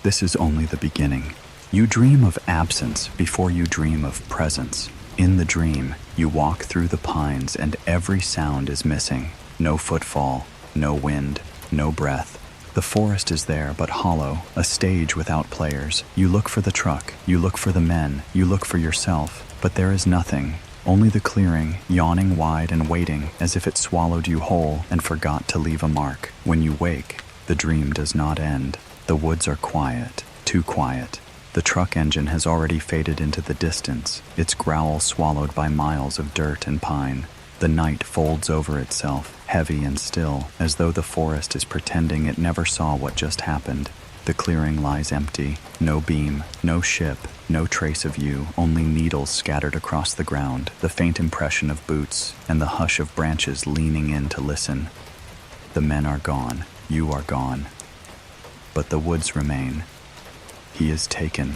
This is only the beginning. You dream of absence before you dream of presence. In the dream, you walk through the pines and every sound is missing. No footfall, no wind, no breath. The forest is there but hollow, a stage without players. You look for the truck, you look for the men, you look for yourself, but there is nothing. Only the clearing, yawning wide and waiting as if it swallowed you whole and forgot to leave a mark. When you wake, the dream does not end. The woods are quiet, too quiet. The truck engine has already faded into the distance, its growl swallowed by miles of dirt and pine. The night folds over itself, heavy and still, as though the forest is pretending it never saw what just happened. The clearing lies empty, no beam, no ship, no trace of you, only needles scattered across the ground, the faint impression of boots, and the hush of branches leaning in to listen. The men are gone, you are gone. But the woods remain. He is taken.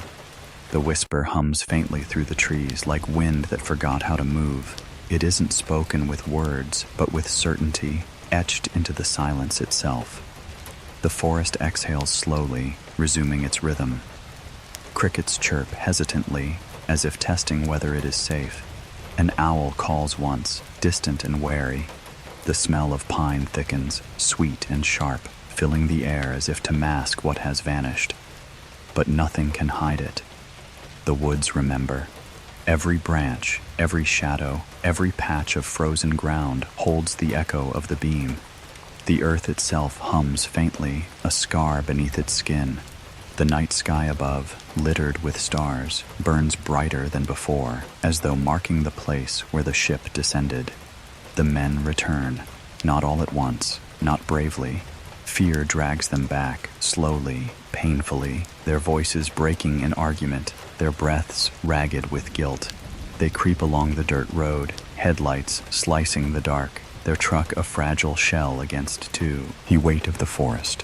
The whisper hums faintly through the trees like wind that forgot how to move. It isn't spoken with words, but with certainty, etched into the silence itself. The forest exhales slowly, resuming its rhythm. Crickets chirp hesitantly, as if testing whether it is safe. An owl calls once, distant and wary. The smell of pine thickens, sweet and sharp, filling the air as if to mask what has vanished. But nothing can hide it. The woods remember. Every branch, every shadow, every patch of frozen ground holds the echo of the beam. The earth itself hums faintly, a scar beneath its skin. The night sky above, littered with stars, burns brighter than before, as though marking the place where the ship descended. The men return, not all at once, not bravely. Fear drags them back, slowly, painfully, their voices breaking in argument, their breaths ragged with guilt. They creep along the dirt road, headlights slicing the dark, their truck a fragile shell against the weight of the forest.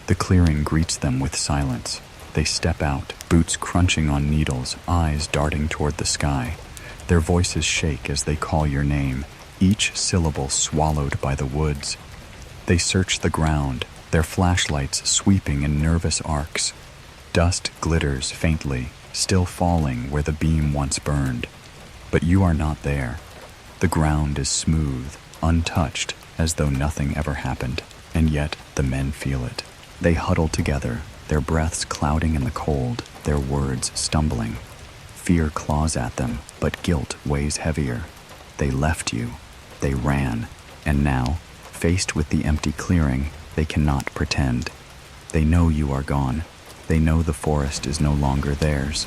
The clearing greets them with silence. They step out, boots crunching on needles, eyes darting toward the sky. Their voices shake as they call your name, each syllable swallowed by the woods. They search the ground, their flashlights sweeping in nervous arcs. Dust glitters faintly, still falling where the beam once burned. But you are not there. The ground is smooth, untouched, as though nothing ever happened, and yet the men feel it. They huddle together, their breaths clouding in the cold, their words stumbling. Fear claws at them, but guilt weighs heavier. They left you, they ran, and now, faced with the empty clearing, they cannot pretend. They know you are gone. They know the forest is no longer theirs.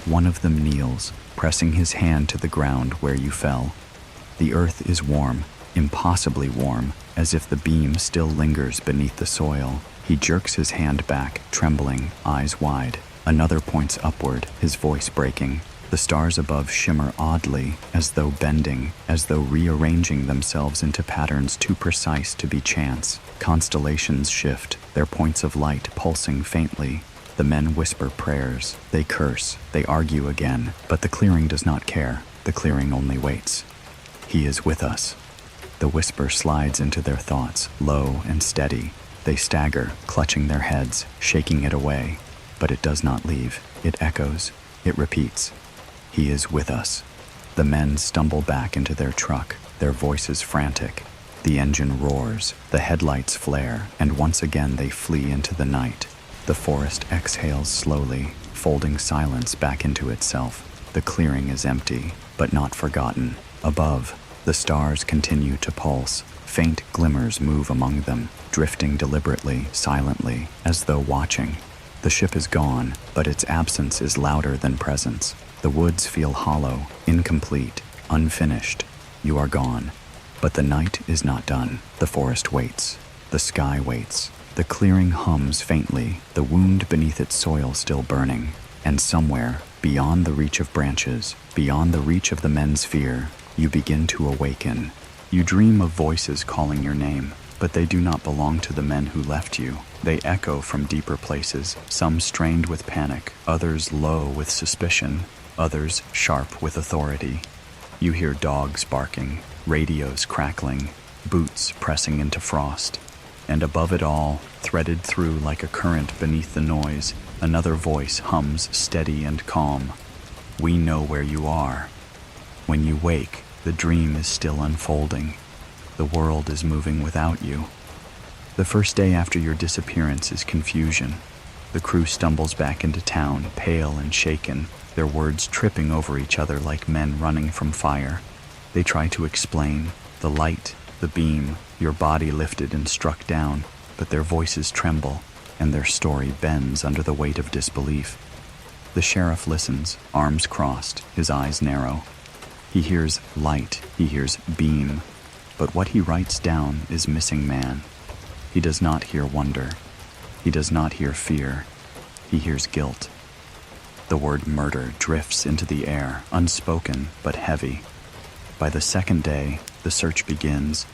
One of them kneels, pressing his hand to the ground where you fell. The earth is warm, impossibly warm, as if the beam still lingers beneath the soil. He jerks his hand back, trembling, eyes wide. Another points upward, his voice breaking. The stars above shimmer oddly, as though bending, as though rearranging themselves into patterns too precise to be chance. Constellations shift, their points of light pulsing faintly. The men whisper prayers, they curse, they argue again, but the clearing does not care. The clearing only waits. He is with us. The whisper slides into their thoughts, low and steady. They stagger, clutching their heads, shaking it away. But it does not leave. It echoes. It repeats. He is with us. The men stumble back into their truck, their voices frantic. The engine roars, the headlights flare, and once again they flee into the night. The forest exhales slowly, folding silence back into itself. The clearing is empty, but not forgotten. Above, the stars continue to pulse. Faint glimmers move among them, drifting deliberately, silently, as though watching. The ship is gone, but its absence is louder than presence. The woods feel hollow, incomplete, unfinished. You are gone. But the night is not done. The forest waits. The sky waits. The clearing hums faintly, the wound beneath its soil still burning. And somewhere, beyond the reach of branches, beyond the reach of the men's fear, you begin to awaken. You dream of voices calling your name, but they do not belong to the men who left you. They echo from deeper places, some strained with panic, others low with suspicion, others sharp with authority. You hear dogs barking, radios crackling, boots pressing into frost. And above it all, threaded through like a current beneath the noise, another voice hums steady and calm. We know where you are. When you wake, the dream is still unfolding. The world is moving without you. The first day after your disappearance is confusion. The crew stumbles back into town, pale and shaken. their words tripping over each other like men running from fire. They try to explain the light, the beam, your body lifted and struck down, but their voices tremble, and their story bends under the weight of disbelief. The sheriff listens, arms crossed, his eyes narrow. He hears light, he hears beam, but what he writes down is missing man. He does not hear wonder. He does not hear fear. He hears guilt. The word murder drifts into the air, unspoken but heavy. By the second day, the search begins.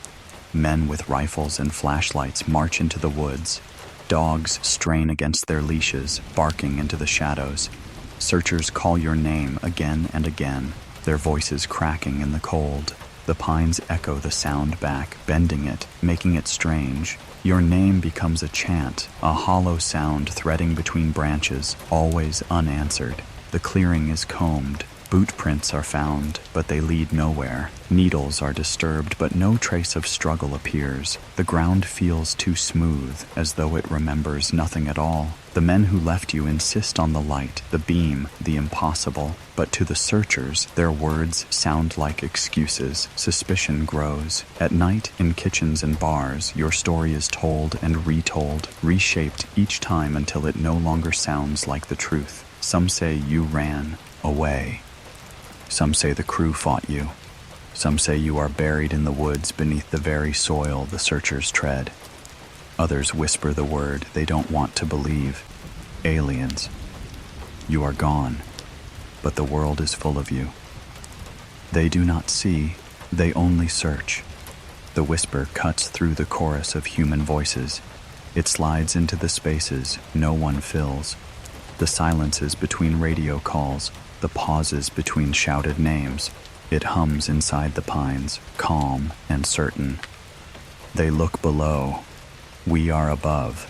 Men with rifles and flashlights march into the woods. Dogs strain against their leashes, barking into the shadows. Searchers call your name again and again, their voices cracking in the cold. The pines echo the sound back, bending it, making it strange. Your name becomes a chant, a hollow sound threading between branches, always unanswered. The clearing is combed. Boot prints are found, but they lead nowhere. Needles are disturbed, but no trace of struggle appears. The ground feels too smooth, as though it remembers nothing at all. The men who left you insist on the light, the beam, the impossible. But to the searchers, their words sound like excuses. Suspicion grows. At night, in kitchens and bars, your story is told and retold, reshaped each time until it no longer sounds like the truth. Some say you ran away. Some say the crew fought you. Some say you are buried in the woods beneath the very soil the searchers tread. Others whisper the word they don't want to believe. Aliens. You are gone, but the world is full of you. They do not see, they only search. The whisper cuts through the chorus of human voices. It slides into the spaces no one fills. The silences between radio calls, the pauses between shouted names. It hums inside the pines, calm and certain. They look below. We are above.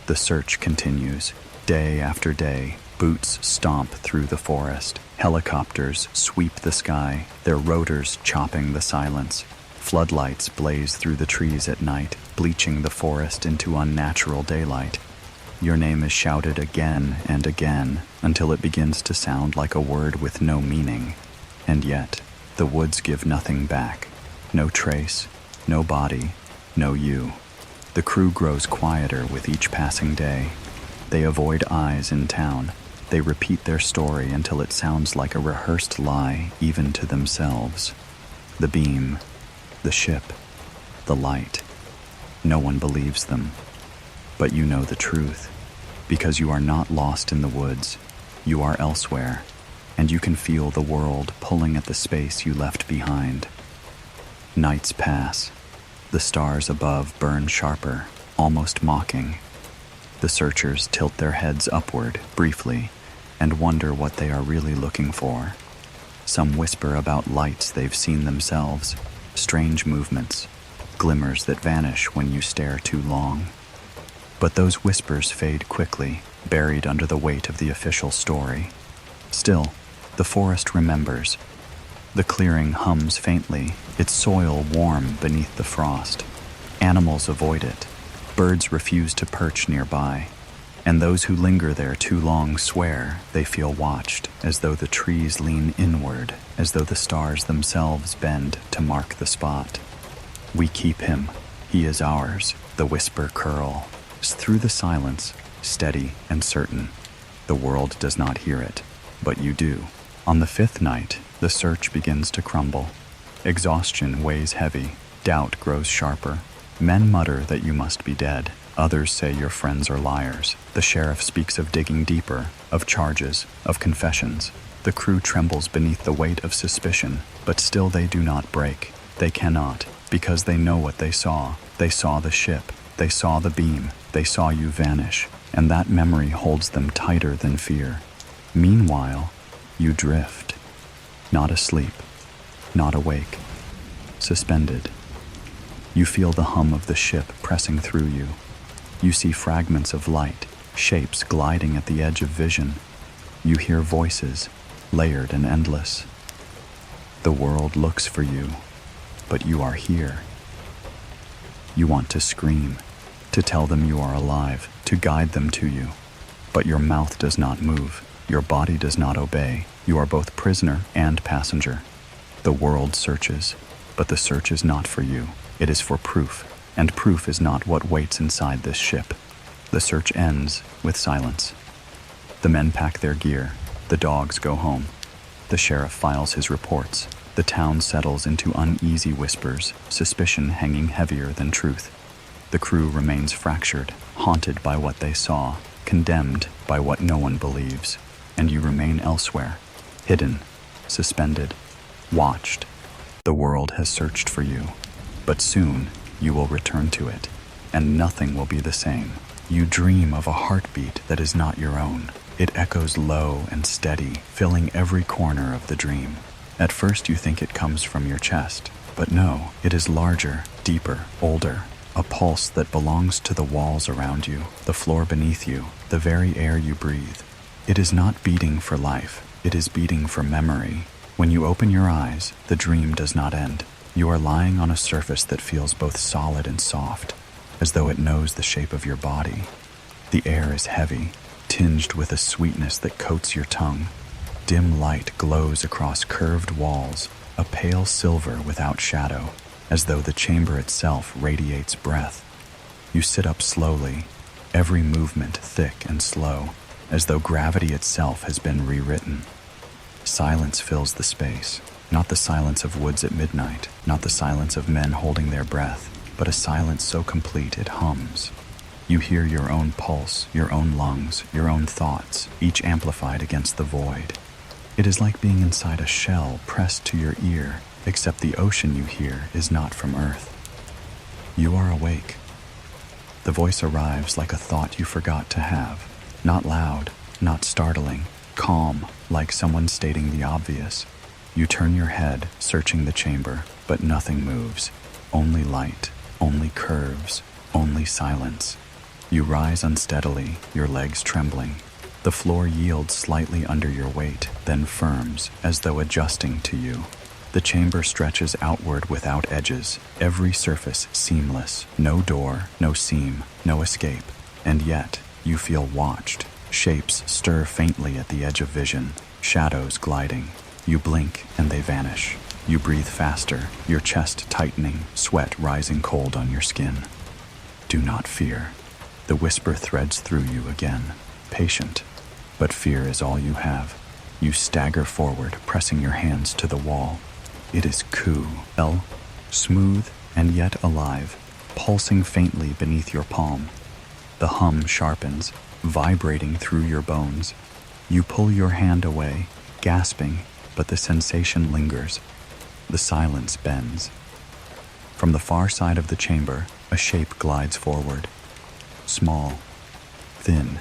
The search continues. Day after day, boots stomp through the forest. Helicopters sweep the sky, their rotors chopping the silence. Floodlights blaze through the trees at night, bleaching the forest into unnatural daylight. Your name is shouted again and again until it begins to sound like a word with no meaning. And yet, the woods give nothing back. No trace, no body, no you. The crew grows quieter with each passing day. They avoid eyes in town. They repeat their story until it sounds like a rehearsed lie even to themselves. The beam, the ship, the light. No one believes them. But you know the truth, because you are not lost in the woods. You are elsewhere, and you can feel the world pulling at the space you left behind. Nights pass. The stars above burn sharper, almost mocking. The searchers tilt their heads upward, briefly, and wonder what they are really looking for. Some whisper about lights they've seen themselves, strange movements, glimmers that vanish when you stare too long. But those whispers fade quickly, buried under the weight of the official story. Still, the forest remembers. The clearing hums faintly, its soil warm beneath the frost. Animals avoid it. Birds refuse to perch nearby. And those who linger there too long swear they feel watched, as though the trees lean inward, as though the stars themselves bend to mark the spot. We keep him. He is ours, the whisper curl. Through the silence, steady and certain. The world does not hear it, but you do. On the fifth night, the search begins to crumble. Exhaustion weighs heavy, doubt grows sharper. Men mutter that you must be dead. Others say your friends are liars. The sheriff speaks of digging deeper, of charges, of confessions. The crew trembles beneath the weight of suspicion, but still they do not break. They cannot, because they know what they saw. They saw the ship. They saw the beam. They saw you vanish, and that memory holds them tighter than fear. Meanwhile, you drift. Not asleep, not awake, suspended. You feel the hum of the ship pressing through you. You see fragments of light, shapes gliding at the edge of vision. You hear voices, layered and endless. The world looks for you, but you are here. You want to scream, to tell them you are alive, to guide them to you. But your mouth does not move. Your body does not obey. You are both prisoner and passenger. The world searches, but the search is not for you. It is for proof, and proof is not what waits inside this ship. The search ends with silence. The men pack their gear. The dogs go home. The sheriff files his reports. The town settles into uneasy whispers, suspicion hanging heavier than truth. The crew remains fractured, haunted by what they saw, condemned by what no one believes. And you remain elsewhere, hidden, suspended, watched. The world has searched for you, but soon you will return to it, and nothing will be the same. You dream of a heartbeat that is not your own. It echoes low and steady, filling every corner of the dream. At first you think it comes from your chest, but no, it is larger, deeper, older. A pulse that belongs to the walls around you, the floor beneath you, the very air you breathe. It is not beating for life, it is beating for memory. When you open your eyes, the dream does not end. You are lying on a surface that feels both solid and soft, as though it knows the shape of your body. The air is heavy, tinged with a sweetness that coats your tongue. Dim light glows across curved walls, a pale silver without shadow, as though the chamber itself radiates breath. You sit up slowly, every movement thick and slow, as though gravity itself has been rewritten. Silence fills the space, not the silence of woods at midnight, not the silence of men holding their breath, but a silence so complete it hums. You hear your own pulse, your own lungs, your own thoughts, each amplified against the void. It is like being inside a shell pressed to your ear, except the ocean you hear is not from Earth. You are awake. The voice arrives like a thought you forgot to have. Not loud, not startling, calm, like someone stating the obvious. You turn your head, searching the chamber, but nothing moves. Only light, only curves, only silence. You rise unsteadily, your legs trembling. The floor yields slightly under your weight, then firms, as though adjusting to you. The chamber stretches outward without edges, every surface seamless, no door, no seam, no escape. And yet, you feel watched. Shapes stir faintly at the edge of vision, shadows gliding. You blink and they vanish. You breathe faster, your chest tightening, sweat rising cold on your skin. Do not fear. The whisper threads through you again, patient. But fear is all you have. You stagger forward, pressing your hands to the wall. It is cool, smooth and yet alive, pulsing faintly beneath your palm. The hum sharpens, vibrating through your bones. You pull your hand away, gasping, but the sensation lingers. The silence bends. From the far side of the chamber, a shape glides forward. Small, thin,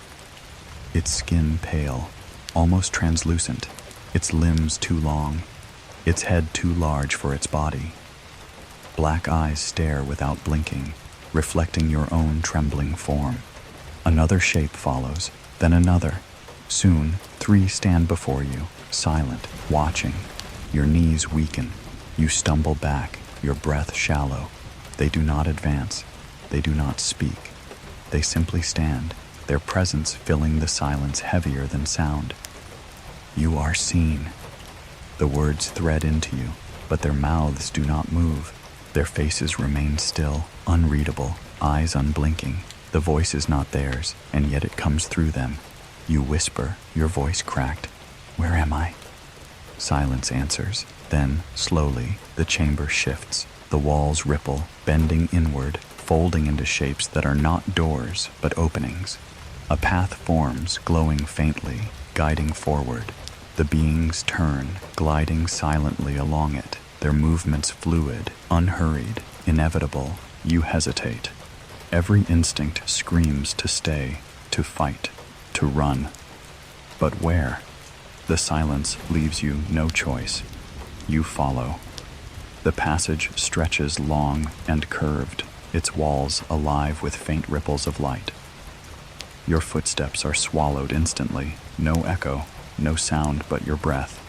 its skin pale, almost translucent, its limbs too long, its head too large for its body. Black eyes stare without blinking, reflecting your own trembling form. Another shape follows, then another. Soon, 3 stand before you, silent, watching. Your knees weaken. You stumble back, your breath shallow. They do not advance. They do not speak. They simply stand, their presence filling the silence heavier than sound. You are seen. The words thread into you, but their mouths do not move. Their faces remain still, unreadable, eyes unblinking. The voice is not theirs, and yet it comes through them. You whisper, your voice cracked. Where am I? Silence answers. Then, slowly, the chamber shifts. The walls ripple, bending inward, folding into shapes that are not doors, but openings. A path forms, glowing faintly, guiding forward. The beings turn, gliding silently along it, their movements fluid, unhurried, inevitable. You hesitate. Every instinct screams to stay, to fight, to run. But where? The silence leaves you no choice. You follow. The passage stretches long and curved, its walls alive with faint ripples of light. Your footsteps are swallowed instantly, no echo, no sound but your breath.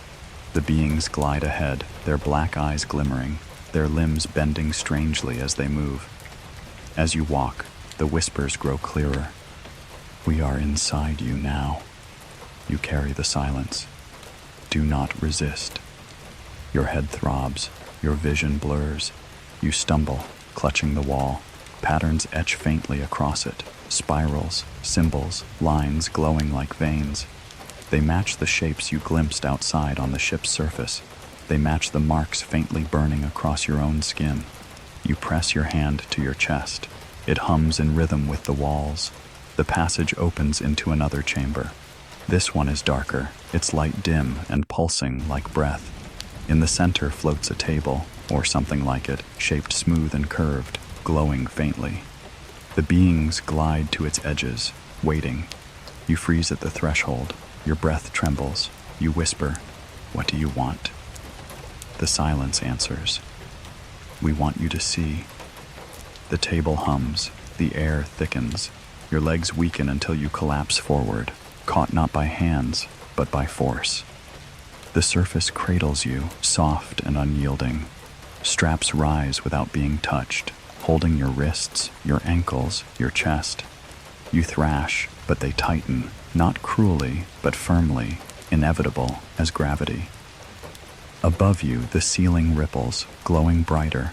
The beings glide ahead, their black eyes glimmering, their limbs bending strangely as they move. As you walk, the whispers grow clearer. We are inside you now. You carry the silence. Do not resist. Your head throbs, your vision blurs. You stumble, clutching the wall. Patterns etch faintly across it, spirals, symbols, lines glowing like veins. They match the shapes you glimpsed outside on the ship's surface. They match the marks faintly burning across your own skin. You press your hand to your chest. It hums in rhythm with the walls. The passage opens into another chamber. This one is darker, its light dim and pulsing like breath. In the center floats a table, or something like it, shaped smooth and curved, glowing faintly. The beings glide to its edges, waiting. You freeze at the threshold. Your breath trembles. You whisper, "What do you want?" The silence answers, "We want you to see." The table hums. The air thickens. Your legs weaken until you collapse forward, caught not by hands, but by force. The surface cradles you, soft and unyielding. Straps rise without being touched, holding your wrists, your ankles, your chest. You thrash, but they tighten, not cruelly, but firmly, inevitable as gravity. Above you, the ceiling ripples, glowing brighter.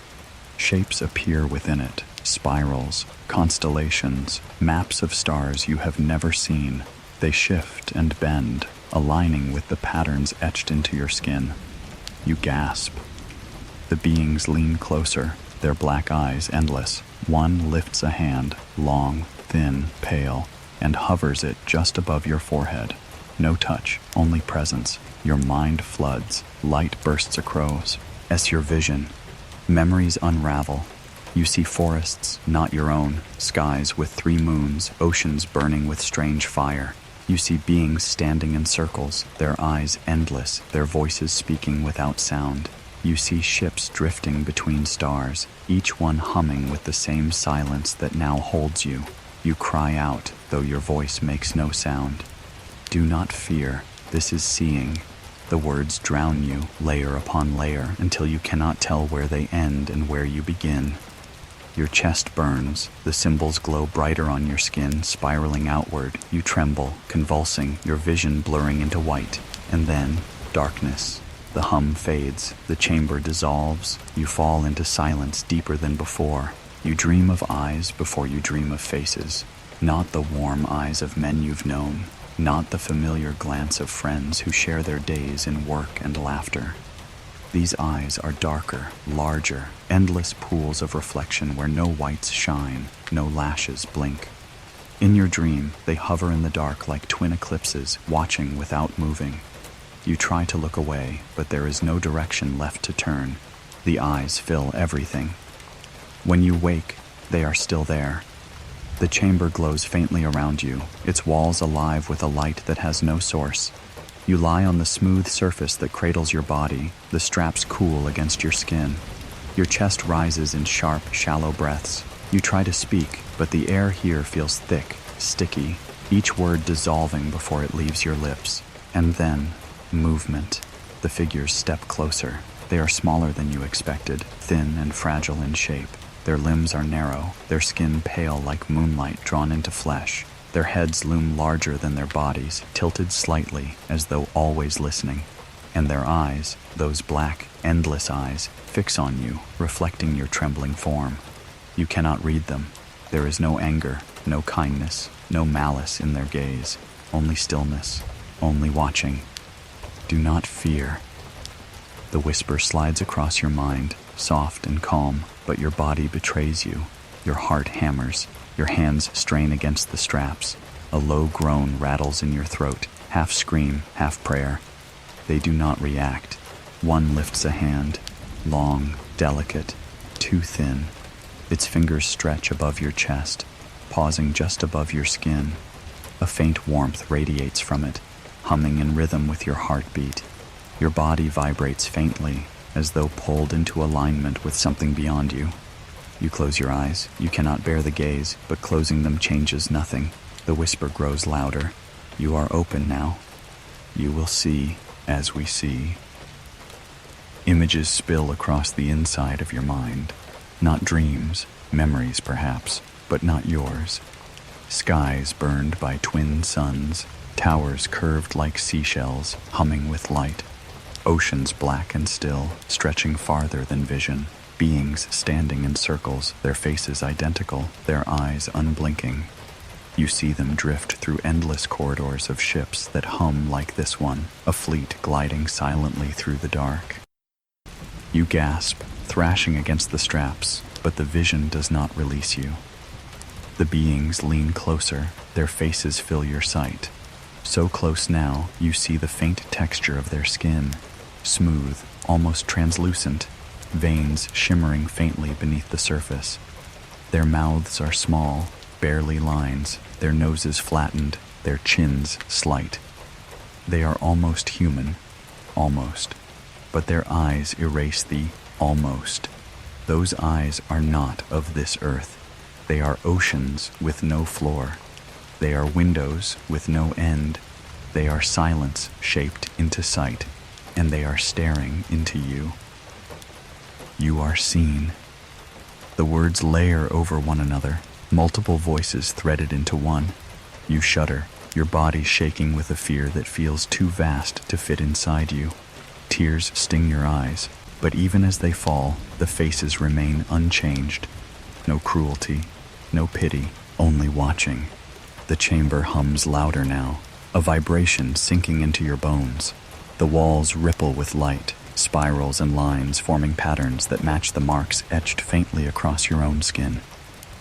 Shapes appear within it, spirals, constellations, maps of stars you have never seen. They shift and bend, aligning with the patterns etched into your skin. You gasp. The beings lean closer, their black eyes endless. One lifts a hand, long, thin, pale, and hovers it just above your forehead. No touch, only presence. Your mind floods, light bursts across. As your vision, memories unravel. You see forests not your own, skies with 3 moons, oceans burning with strange fire. You see beings standing in circles, their eyes endless, their voices speaking without sound. You see ships drifting between stars, each one humming with the same silence that now holds you. You cry out, though your voice makes no sound. Do not fear, this is seeing. The words drown you, layer upon layer, until you cannot tell where they end and where you begin. Your chest burns, the symbols glow brighter on your skin, spiraling outward. You tremble, convulsing, your vision blurring into white. And then, darkness. The hum fades, the chamber dissolves. You fall into silence deeper than before. You dream of eyes before you dream of faces. Not the warm eyes of men you've known. Not the familiar glance of friends who share their days in work and laughter. These eyes are darker, larger, endless pools of reflection where no whites shine, no lashes blink. In your dream, they hover in the dark like twin eclipses, watching without moving. You try to look away, but there is no direction left to turn. The eyes fill everything. When you wake, they are still there. The chamber glows faintly around you, its walls alive with a light that has no source. You lie on the smooth surface that cradles your body, the straps cool against your skin. Your chest rises in sharp, shallow breaths. You try to speak, but the air here feels thick, sticky, each word dissolving before it leaves your lips. And then, movement. The figures step closer. They are smaller than you expected, thin and fragile in shape. Their limbs are narrow, their skin pale like moonlight drawn into flesh. Their heads loom larger than their bodies, tilted slightly, as though always listening. And their eyes, those black, endless eyes, fix on you, reflecting your trembling form. You cannot read them. There is no anger, no kindness, no malice in their gaze. Only stillness, only watching. Do not fear. The whisper slides across your mind, soft and calm, but your body betrays you. Your heart hammers. Your hands strain against the straps. A low groan rattles in your throat, half scream, half prayer. They do not react. One lifts a hand, long, delicate, too thin. Its fingers stretch above your chest, pausing just above your skin. A faint warmth radiates from it, humming in rhythm with your heartbeat. Your body vibrates faintly, as though pulled into alignment with something beyond you. You close your eyes. You cannot bear the gaze, but closing them changes nothing. The whisper grows louder. You are open now. You will see as we see. Images spill across the inside of your mind. Not dreams, memories perhaps, but not yours. Skies burned by twin suns, Towers curved like seashells, humming with light. Oceans black and still, stretching farther than vision. Beings standing in circles, their faces identical, their eyes unblinking. You see them drift through endless corridors of ships that hum like this one, a fleet gliding silently through the dark. You gasp, thrashing against the straps, but the vision does not release you. The beings lean closer, their faces fill your sight. So close now, you see the faint texture of their skin, smooth, almost translucent, veins shimmering faintly beneath the surface. Their mouths are small, barely lines, their noses flattened, their chins slight. They are almost human, almost, but their eyes erase the almost. Those eyes are not of this earth. They are oceans with no floor. They are windows with no end. They are silence shaped into sight, and they are staring into you. You are seen. The words layer over one another, multiple voices threaded into one. You shudder, your body shaking with a fear that feels too vast to fit inside you. Tears sting your eyes, but even as they fall, the faces remain unchanged. No cruelty, no pity, only watching. The chamber hums louder now, a vibration sinking into your bones. The walls ripple with light, spirals and lines forming patterns that match the marks etched faintly across your own skin.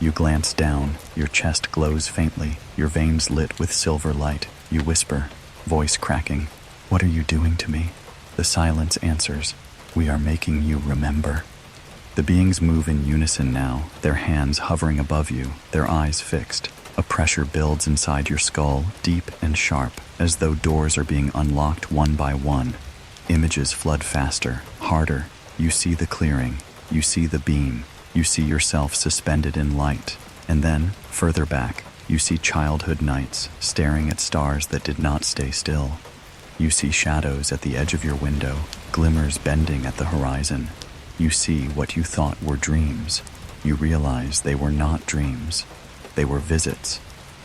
You glance down, your chest glows faintly, your veins lit with silver light. You whisper, voice cracking, "What are you doing to me?" The silence answers, "We are making you remember." The beings move in unison now, their hands hovering above you, their eyes fixed. A pressure builds inside your skull, deep and sharp, as though doors are being unlocked one by one. Images flood faster, harder. You see the clearing, you see the beam, you see yourself suspended in light. And then, further back, you see childhood nights, staring at stars that did not stay still. You see shadows at the edge of your window, glimmers bending at the horizon. You see what you thought were dreams. You realize they were not dreams. They were visits.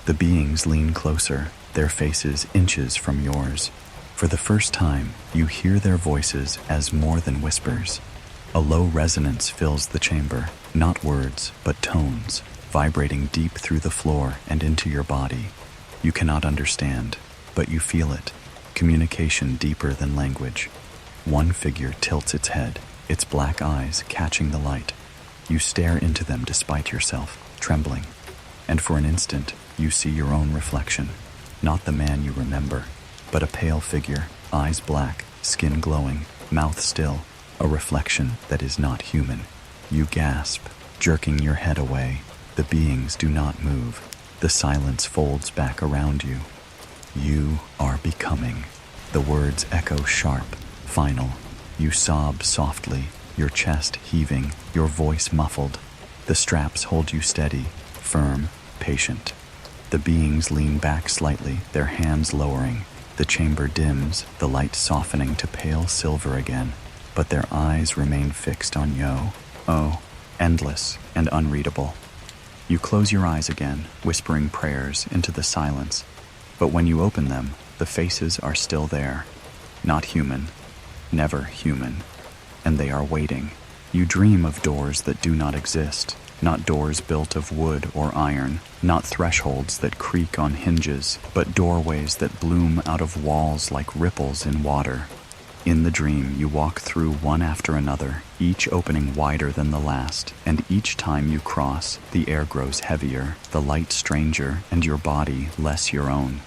The beings lean closer, their faces inches from yours. For the first time, you hear their voices as more than whispers. A low resonance fills the chamber, not words, but tones, vibrating deep through the floor and into your body. You cannot understand, but you feel it. Communication deeper than language. One figure tilts its head, its black eyes catching the light. You stare into them despite yourself, trembling. And for an instant, you see your own reflection. Not the man you remember, but a pale figure, eyes black, skin glowing, mouth still. A reflection that is not human. You gasp, jerking your head away. The beings do not move. The silence folds back around you. You are becoming. The words echo sharp, final. You sob softly, your chest heaving, your voice muffled. The straps hold you steady, firm, patient. The beings lean back slightly, their hands lowering. The chamber dims, the light softening to pale silver again. But their eyes remain fixed on you. Oh, endless and unreadable. You close your eyes again, whispering prayers into the silence. But when you open them, the faces are still there. Not human, never human. And they are waiting. You dream of doors that do not exist, not doors built of wood or iron, not thresholds that creak on hinges, but doorways that bloom out of walls like ripples in water. In the dream, you walk through one after another, each opening wider than the last, and each time you cross, the air grows heavier, the light stranger, and your body less your own.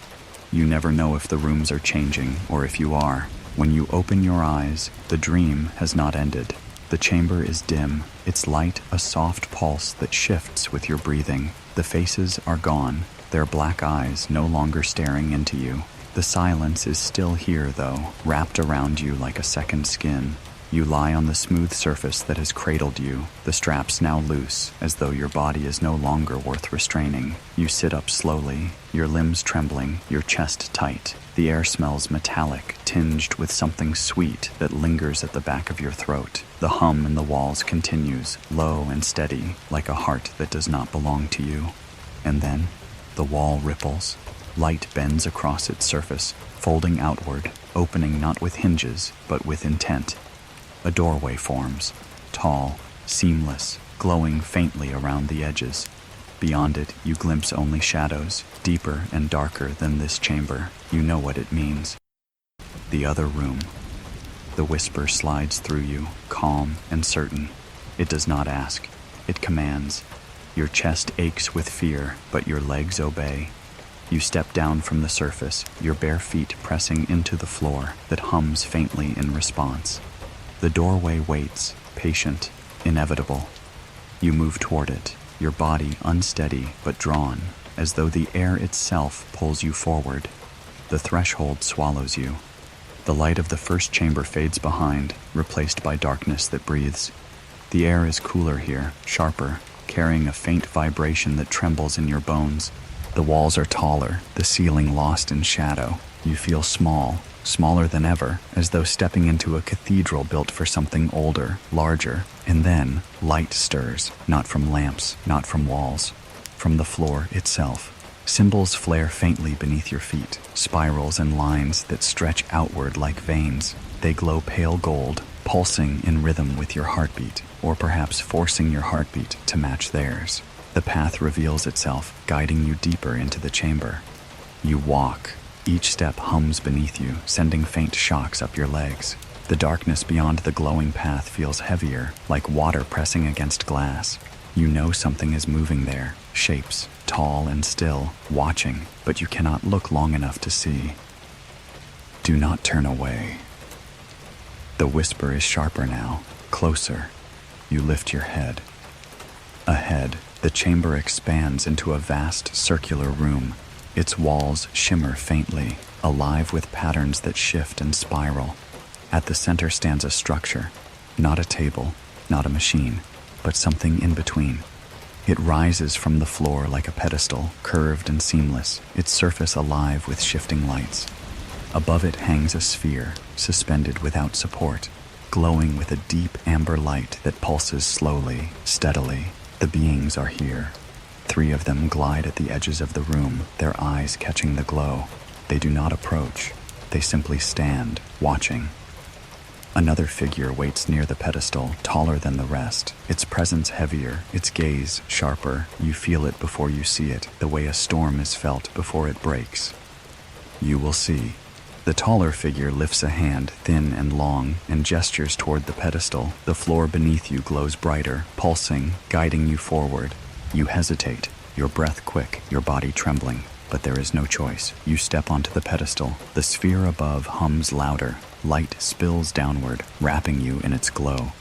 You never know if the rooms are changing or if you are. When you open your eyes, the dream has not ended. The chamber is dim, its light a soft pulse that shifts with your breathing. The faces are gone, their black eyes no longer staring into you. The silence is still here, though, wrapped around you like a second skin. You lie on the smooth surface that has cradled you, the straps now loose, as though your body is no longer worth restraining. You sit up slowly, your limbs trembling, your chest tight. The air smells metallic, tinged with something sweet that lingers at the back of your throat. The hum in the walls continues, low and steady, like a heart that does not belong to you. And then, the wall ripples. Light bends across its surface, folding outward, opening not with hinges, but with intent. A doorway forms, tall, seamless, glowing faintly around the edges. Beyond it, you glimpse only shadows, deeper and darker than this chamber. You know what it means. The other room. The whisper slides through you, calm and certain. It does not ask. It commands. Your chest aches with fear, but your legs obey. You step down from the surface, your bare feet pressing into the floor that hums faintly in response. The doorway waits, patient, inevitable. You move toward it, your body unsteady but drawn, as though the air itself pulls you forward. The threshold swallows you. The light of the first chamber fades behind, replaced by darkness that breathes. The air is cooler here, sharper, carrying a faint vibration that trembles in your bones. The walls are taller, the ceiling lost in shadow. You feel small, smaller than ever, as though stepping into a cathedral built for something older, larger. And then, light stirs, not from lamps, not from walls, from the floor itself. Symbols flare faintly beneath your feet, spirals and lines that stretch outward like veins. They glow pale gold, pulsing in rhythm with your heartbeat, or perhaps forcing your heartbeat to match theirs. The path reveals itself, guiding you deeper into the chamber. You walk. Each step hums beneath you, sending faint shocks up your legs. The darkness beyond the glowing path feels heavier, like water pressing against glass. You know something is moving there, shapes, tall and still, watching, but you cannot look long enough to see. Do not turn away. The whisper is sharper now, closer. You lift your head. Ahead, the chamber expands into a vast circular room. Its walls shimmer faintly, alive with patterns that shift and spiral. At the center stands a structure, not a table, not a machine, but something in between. It rises from the floor like a pedestal, curved and seamless, its surface alive with shifting lights. Above it hangs a sphere, suspended without support, glowing with a deep amber light that pulses slowly, steadily. The beings are here. 3 of them glide at the edges of the room, their eyes catching the glow. They do not approach. They simply stand, watching. Another figure waits near the pedestal, taller than the rest, its presence heavier, its gaze sharper. You feel it before you see it, the way a storm is felt before it breaks. You will see. The taller figure lifts a hand, thin and long, and gestures toward the pedestal. The floor beneath you glows brighter, pulsing, guiding you forward. You hesitate, your breath quick, your body trembling, but there is no choice. You step onto the pedestal. The sphere above hums louder. Light spills downward, wrapping you in its glow.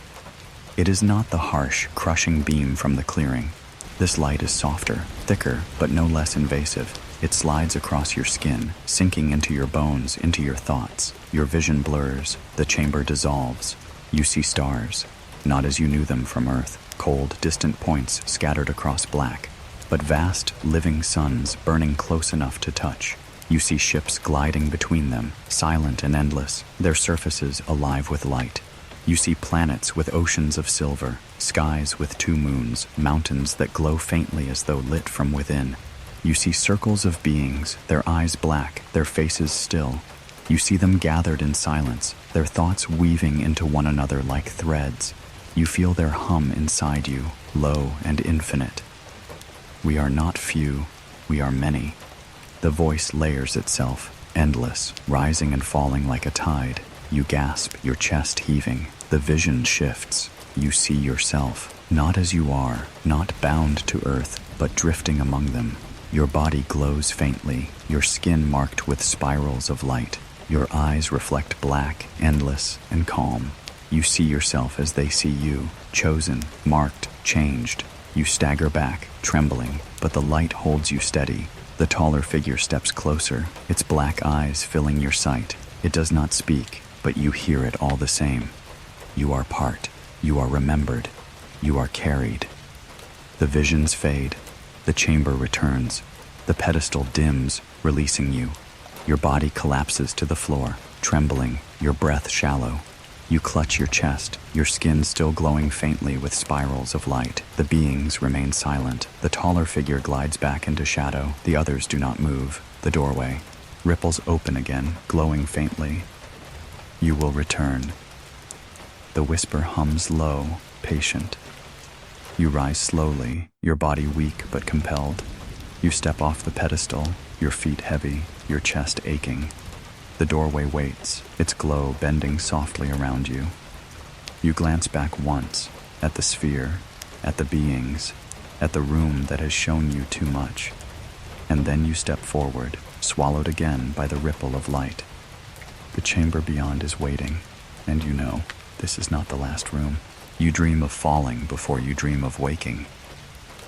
It is not the harsh, crushing beam from the clearing. This light is softer, thicker, but no less invasive. It slides across your skin, sinking into your bones, into your thoughts. Your vision blurs. The chamber dissolves. You see stars, not as you knew them from Earth, cold, distant points scattered across black, but vast, living suns burning close enough to touch. You see ships gliding between them, silent and endless, their surfaces alive with light. You see planets with oceans of silver, skies with 2 moons, mountains that glow faintly as though lit from within. You see circles of beings, their eyes black, their faces still. You see them gathered in silence, their thoughts weaving into one another like threads. You feel their hum inside you, low and infinite. We are not few, we are many. The voice layers itself, endless, rising and falling like a tide. You gasp, your chest heaving. The vision shifts. You see yourself, not as you are, not bound to earth, but drifting among them. Your body glows faintly, your skin marked with spirals of light. Your eyes reflect black, endless, and calm. You see yourself as they see you, chosen, marked, changed. You stagger back, trembling, but the light holds you steady. The taller figure steps closer, its black eyes filling your sight. It does not speak, but you hear it all the same. You are part. You are remembered. You are carried. The visions fade. The chamber returns. The pedestal dims, releasing you. Your body collapses to the floor, trembling, your breath shallow. You clutch your chest, your skin still glowing faintly with spirals of light. The beings remain silent. The taller figure glides back into shadow. The others do not move. The doorway. Ripples open again, glowing faintly. You will return. The whisper hums low, patient. You rise slowly, your body weak but compelled. You step off the pedestal, your feet heavy, your chest aching. The doorway waits, its glow bending softly around you. You glance back once, at the sphere, at the beings, at the room that has shown you too much. And then you step forward, swallowed again by the ripple of light. The chamber beyond is waiting, and you know, this is not the last room. You dream of falling before you dream of waking.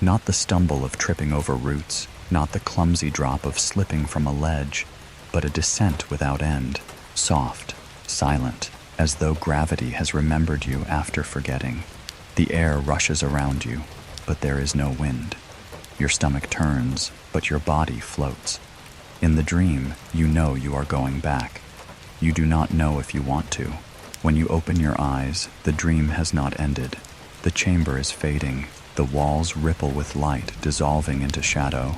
Not the stumble of tripping over roots, not the clumsy drop of slipping from a ledge, but a descent without end, soft, silent, as though gravity has remembered you after forgetting. The air rushes around you, but there is no wind. Your stomach turns, but your body floats. In the dream, you know you are going back. You do not know if you want to. When you open your eyes, the dream has not ended. The chamber is fading. The walls ripple with light, dissolving into shadow.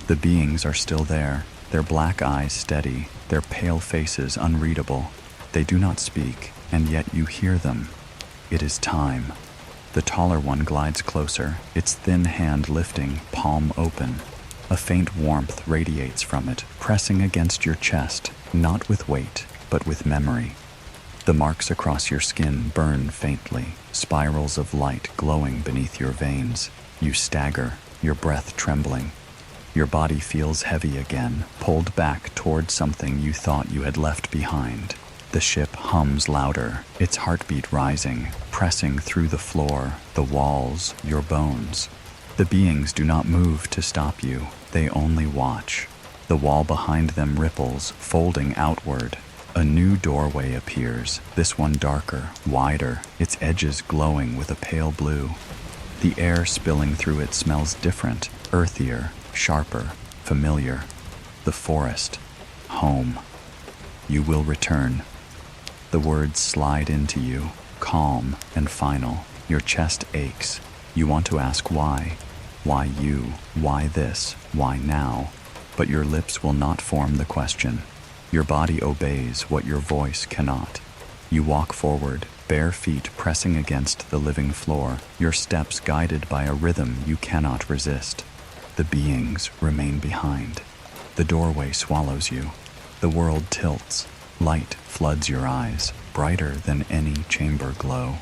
The beings are still there, their black eyes steady, their pale faces unreadable. They do not speak, and yet you hear them. It is time. The taller one glides closer, its thin hand lifting, palm open. A faint warmth radiates from it, pressing against your chest, not with weight, but with memory. The marks across your skin burn faintly, spirals of light glowing beneath your veins. You stagger, your breath trembling. Your body feels heavy again, pulled back toward something you thought you had left behind. The ship hums louder, its heartbeat rising, pressing through the floor, the walls, your bones. The beings do not move to stop you, they only watch. The wall behind them ripples, folding outward. A new doorway appears, this one darker, wider, its edges glowing with a pale blue. The air spilling through it smells different, earthier, sharper, familiar. The forest. Home. You will return. The words slide into you, calm and final. Your chest aches. You want to ask why. Why you? Why this? Why now? But your lips will not form the question. Your body obeys what your voice cannot. You walk forward, bare feet pressing against the living floor, your steps guided by a rhythm you cannot resist. The beings remain behind. The doorway swallows you. The world tilts. Light floods your eyes, brighter than any chamber glow.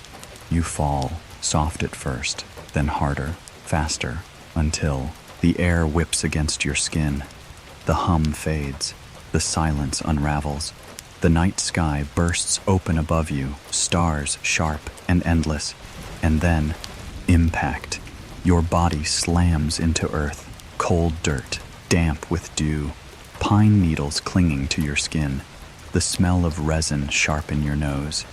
You fall, soft at first, then harder, faster, until the air whips against your skin. The hum fades. The silence unravels. The night sky bursts open above you, stars sharp and endless. And then, impact. Your body slams into earth, cold dirt, damp with dew, pine needles clinging to your skin, the smell of resin sharp in your nose.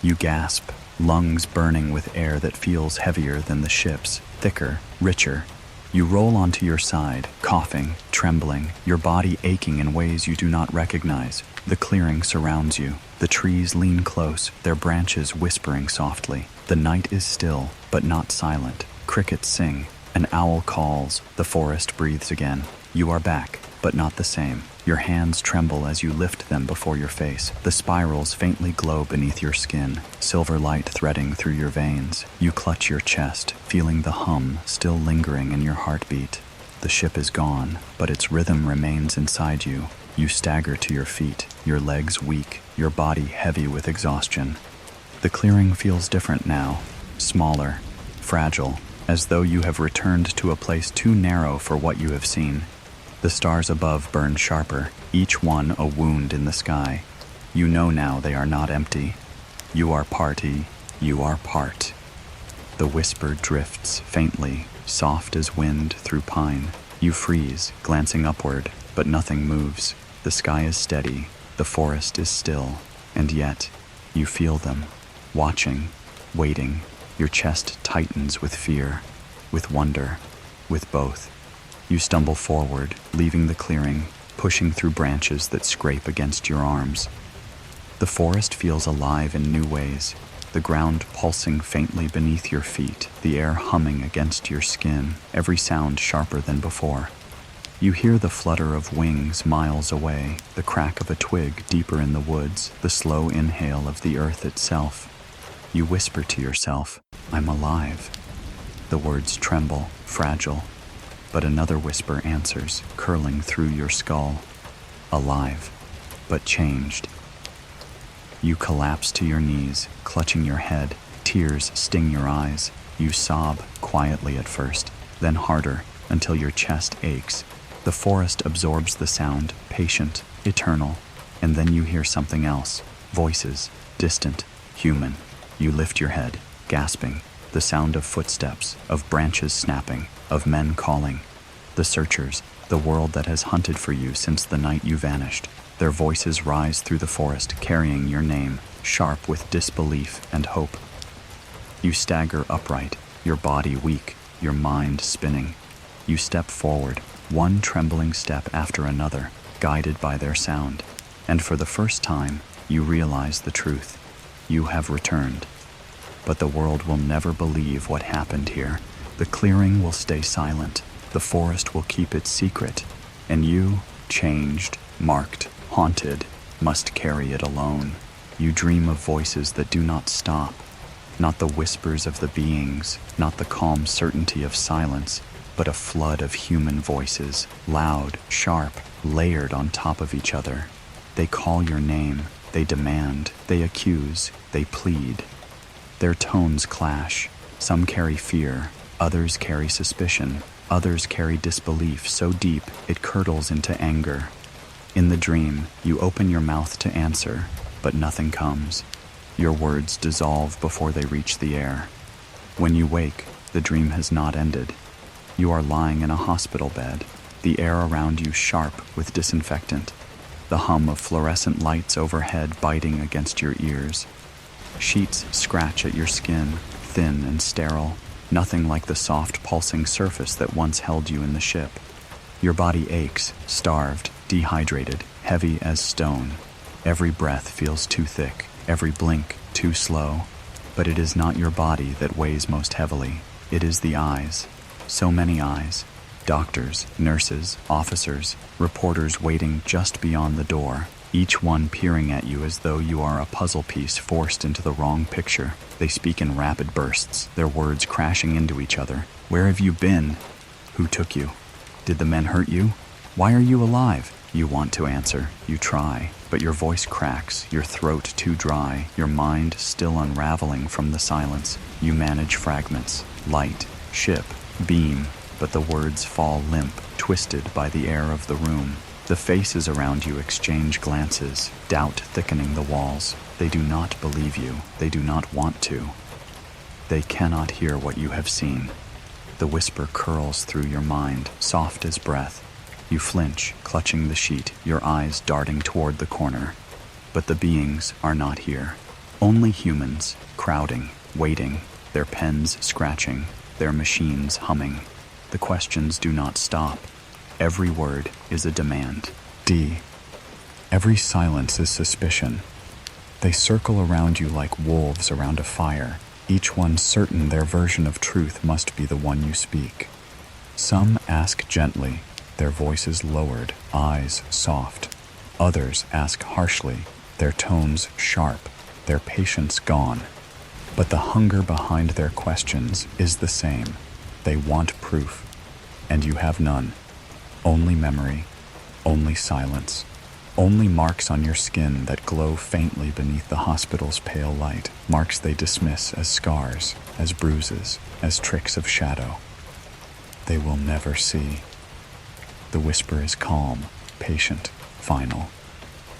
You gasp, lungs burning with air that feels heavier than the ship's, thicker, richer. You roll onto your side, coughing, trembling, your body aching in ways you do not recognize. The clearing surrounds you. The trees lean close, their branches whispering softly. The night is still, but not silent. Crickets sing. An owl calls. The forest breathes again. You are back, but not the same. Your hands tremble as you lift them before your face. The spirals faintly glow beneath your skin, silver light threading through your veins. You clutch your chest, feeling the hum still lingering in your heartbeat. The ship is gone, but its rhythm remains inside you. You stagger to your feet, your legs weak, your body heavy with exhaustion. The clearing feels different now, smaller, fragile, as though you have returned to a place too narrow for what you have seen. The stars above burn sharper, each one a wound in the sky. You know now they are not empty. You are party, you are part. The whisper drifts faintly, soft as wind through pine. You freeze, glancing upward, but nothing moves. The sky is steady, the forest is still, and yet you feel them, watching, waiting. Your chest tightens with fear, with wonder, with both. You stumble forward, leaving the clearing, pushing through branches that scrape against your arms. The forest feels alive in new ways, the ground pulsing faintly beneath your feet, the air humming against your skin, every sound sharper than before. You hear the flutter of wings miles away, the crack of a twig deeper in the woods, the slow inhale of the earth itself. You whisper to yourself, "I'm alive." The words tremble, fragile, but another whisper answers, curling through your skull. Alive, but changed. You collapse to your knees, clutching your head. Tears sting your eyes. You sob, quietly at first, then harder, until your chest aches. The forest absorbs the sound, patient, eternal, and then you hear something else. Voices, distant, human. You lift your head, gasping, the sound of footsteps, of branches snapping, of men calling. The searchers, the world that has hunted for you since the night you vanished. Their voices rise through the forest, carrying your name, sharp with disbelief and hope. You stagger upright, your body weak, your mind spinning. You step forward, one trembling step after another, guided by their sound. And for the first time, you realize the truth. You have returned. But the world will never believe what happened here. The clearing will stay silent. The forest will keep its secret. And you, changed, marked, haunted, must carry it alone. You dream of voices that do not stop. Not the whispers of the beings, not the calm certainty of silence, but a flood of human voices, loud, sharp, layered on top of each other. They call your name, they demand, they accuse, they plead. Their tones clash. Some carry fear, others carry suspicion, others carry disbelief so deep it curdles into anger. In the dream, you open your mouth to answer, but nothing comes. Your words dissolve before they reach the air. When you wake, the dream has not ended. You are lying in a hospital bed, the air around you sharp with disinfectant, the hum of fluorescent lights overhead biting against your ears. Sheets scratch at your skin, thin and sterile, nothing like the soft pulsing surface that once held you in the ship. Your body aches, starved, dehydrated, heavy as stone. Every breath feels too thick, every blink too slow. But it is not your body that weighs most heavily. It is the eyes. So many eyes. Doctors, nurses, officers, reporters waiting just beyond the door, each one peering at you as though you are a puzzle piece forced into the wrong picture. They speak in rapid bursts, their words crashing into each other. Where have you been? Who took you? Did the men hurt you? Why are you alive? You want to answer, you try, but your voice cracks, your throat too dry, your mind still unraveling from the silence. You manage fragments, light, ship, beam, but the words fall limp, twisted by the air of the room. The faces around you exchange glances, doubt thickening the walls. They do not believe you, they do not want to. They cannot hear what you have seen. The whisper curls through your mind, soft as breath. You flinch, clutching the sheet, your eyes darting toward the corner. But the beings are not here. Only humans, crowding, waiting, their pens scratching, their machines humming. The questions do not stop. Every word is a demand. D. Every silence is suspicion. They circle around you like wolves around a fire, each one certain their version of truth must be the one you speak. Some ask gently, their voices lowered, eyes soft. Others ask harshly, their tones sharp, their patience gone. But the hunger behind their questions is the same. They want proof, and you have none. Only memory, only silence, only marks on your skin that glow faintly beneath the hospital's pale light, marks they dismiss as scars, as bruises, as tricks of shadow. They will never see. The whisper is calm, patient, final.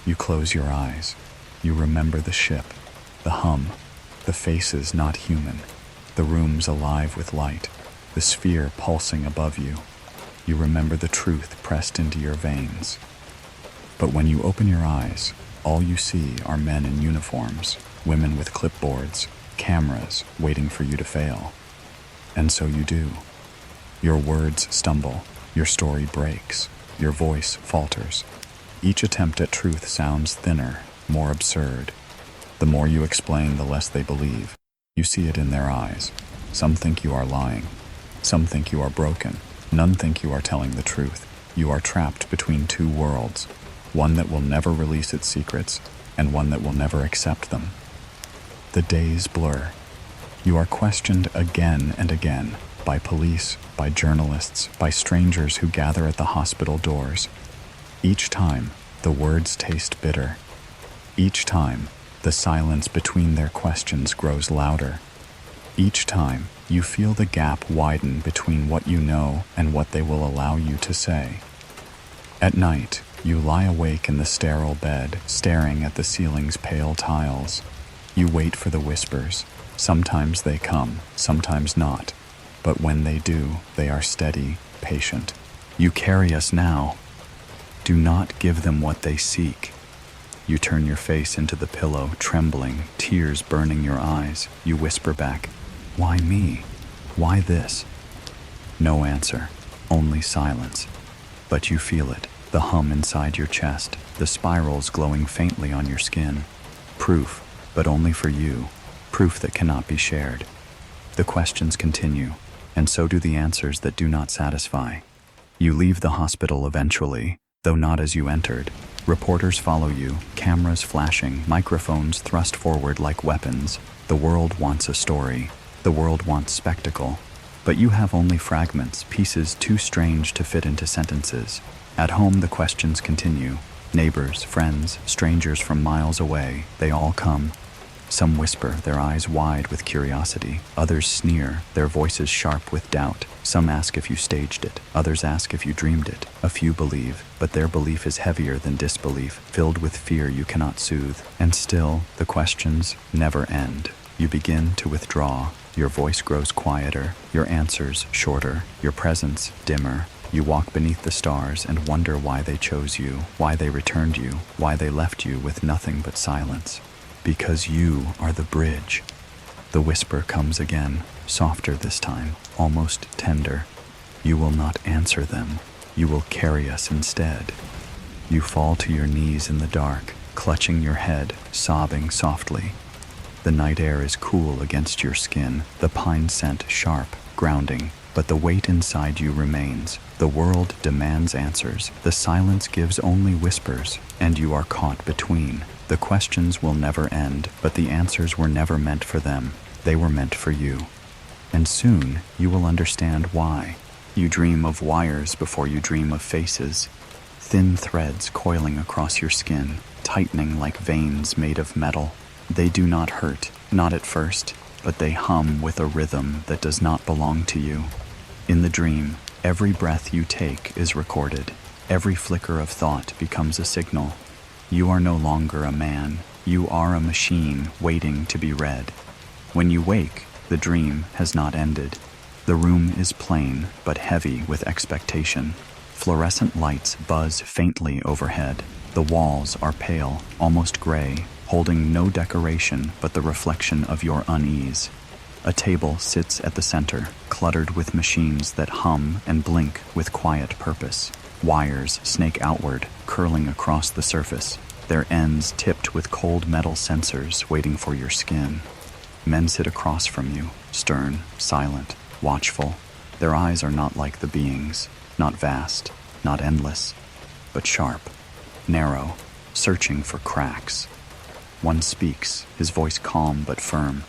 You close your eyes. You remember the ship, the hum, the faces not human, the rooms alive with light, the sphere pulsing above you. You remember the truth pressed into your veins. But when you open your eyes, all you see are men in uniforms, women with clipboards, cameras waiting for you to fail. And so you do. Your words stumble, your story breaks, your voice falters. Each attempt at truth sounds thinner, more absurd. The more you explain, the less they believe. You see it in their eyes. Some think you are lying. Some think you are broken. None think you are telling the truth. You are trapped between two worlds, one that will never release its secrets and one that will never accept them. The days blur. You are questioned again and again by police, by journalists, by strangers who gather at the hospital doors. Each time, the words taste bitter. Each time, the silence between their questions grows louder. Each time, you feel the gap widen between what you know and what they will allow you to say. At night, you lie awake in the sterile bed, staring at the ceiling's pale tiles. You wait for the whispers. Sometimes they come, sometimes not. But when they do, they are steady, patient. You carry us now. Do not give them what they seek. You turn your face into the pillow, trembling, tears burning your eyes. You whisper back, "Why me? Why this?" No answer, only silence. But you feel it, the hum inside your chest, the spirals glowing faintly on your skin. Proof, but only for you. Proof that cannot be shared. The questions continue, and so do the answers that do not satisfy. You leave the hospital eventually, though not as you entered. Reporters follow you, cameras flashing, microphones thrust forward like weapons. The world wants a story. The world wants spectacle. But you have only fragments, pieces too strange to fit into sentences. At home, the questions continue. Neighbors, friends, strangers from miles away, they all come. Some whisper, their eyes wide with curiosity. Others sneer, their voices sharp with doubt. Some ask if you staged it. Others ask if you dreamed it. A few believe, but their belief is heavier than disbelief, filled with fear you cannot soothe. And still, the questions never end. You begin to withdraw. Your voice grows quieter, your answers shorter, your presence dimmer. You walk beneath the stars and wonder why they chose you, why they returned you, why they left you with nothing but silence. Because you are the bridge. The whisper comes again, softer this time, almost tender. You will not answer them. You will carry us instead. You fall to your knees in the dark, clutching your head, sobbing softly. The night air is cool against your skin, the pine scent sharp, grounding, but the weight inside you remains. The world demands answers. The silence gives only whispers, and you are caught between. The questions will never end, but the answers were never meant for them. They were meant for you. And soon, you will understand why. You dream of wires before you dream of faces. Thin threads coiling across your skin, tightening like veins made of metal. They do not hurt, not at first, but they hum with a rhythm that does not belong to you. In the dream, every breath you take is recorded. Every flicker of thought becomes a signal. You are no longer a man. You are a machine waiting to be read. When you wake, the dream has not ended. The room is plain, but heavy with expectation. Fluorescent lights buzz faintly overhead. The walls are pale, almost gray, holding no decoration but the reflection of your unease. A table sits at the center, cluttered with machines that hum and blink with quiet purpose. Wires snake outward, curling across the surface, their ends tipped with cold metal sensors waiting for your skin. Men sit across from you, stern, silent, watchful. Their eyes are not like the beings, not vast, not endless, but sharp, narrow, searching for cracks. One speaks, his voice calm but firm.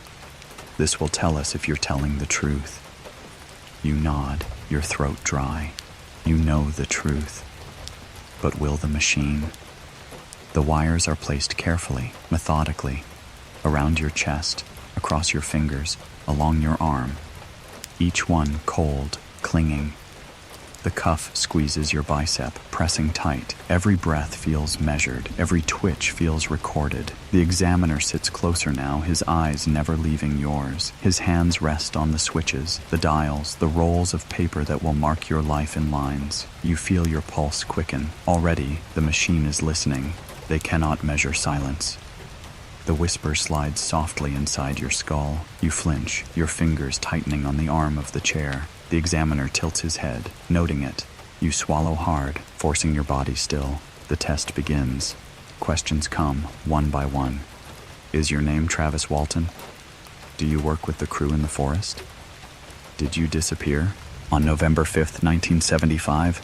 This will tell us if you're telling the truth. You nod, your throat dry. You know the truth. But will the machine? The wires are placed carefully, methodically, around your chest, across your fingers, along your arm. Each one cold, clinging. The cuff squeezes your bicep, pressing tight. Every breath feels measured. Every twitch feels recorded. The examiner sits closer now, his eyes never leaving yours. His hands rest on the switches, the dials, the rolls of paper that will mark your life in lines. You feel your pulse quicken. Already, the machine is listening. They cannot measure silence. The whisper slides softly inside your skull. You flinch, your fingers tightening on the arm of the chair. The examiner tilts his head, noting it. You swallow hard, forcing your body still. The test begins. Questions come, one by one. Is your name Travis Walton? Do you work with the crew in the forest? Did you disappear on November 5th, 1975?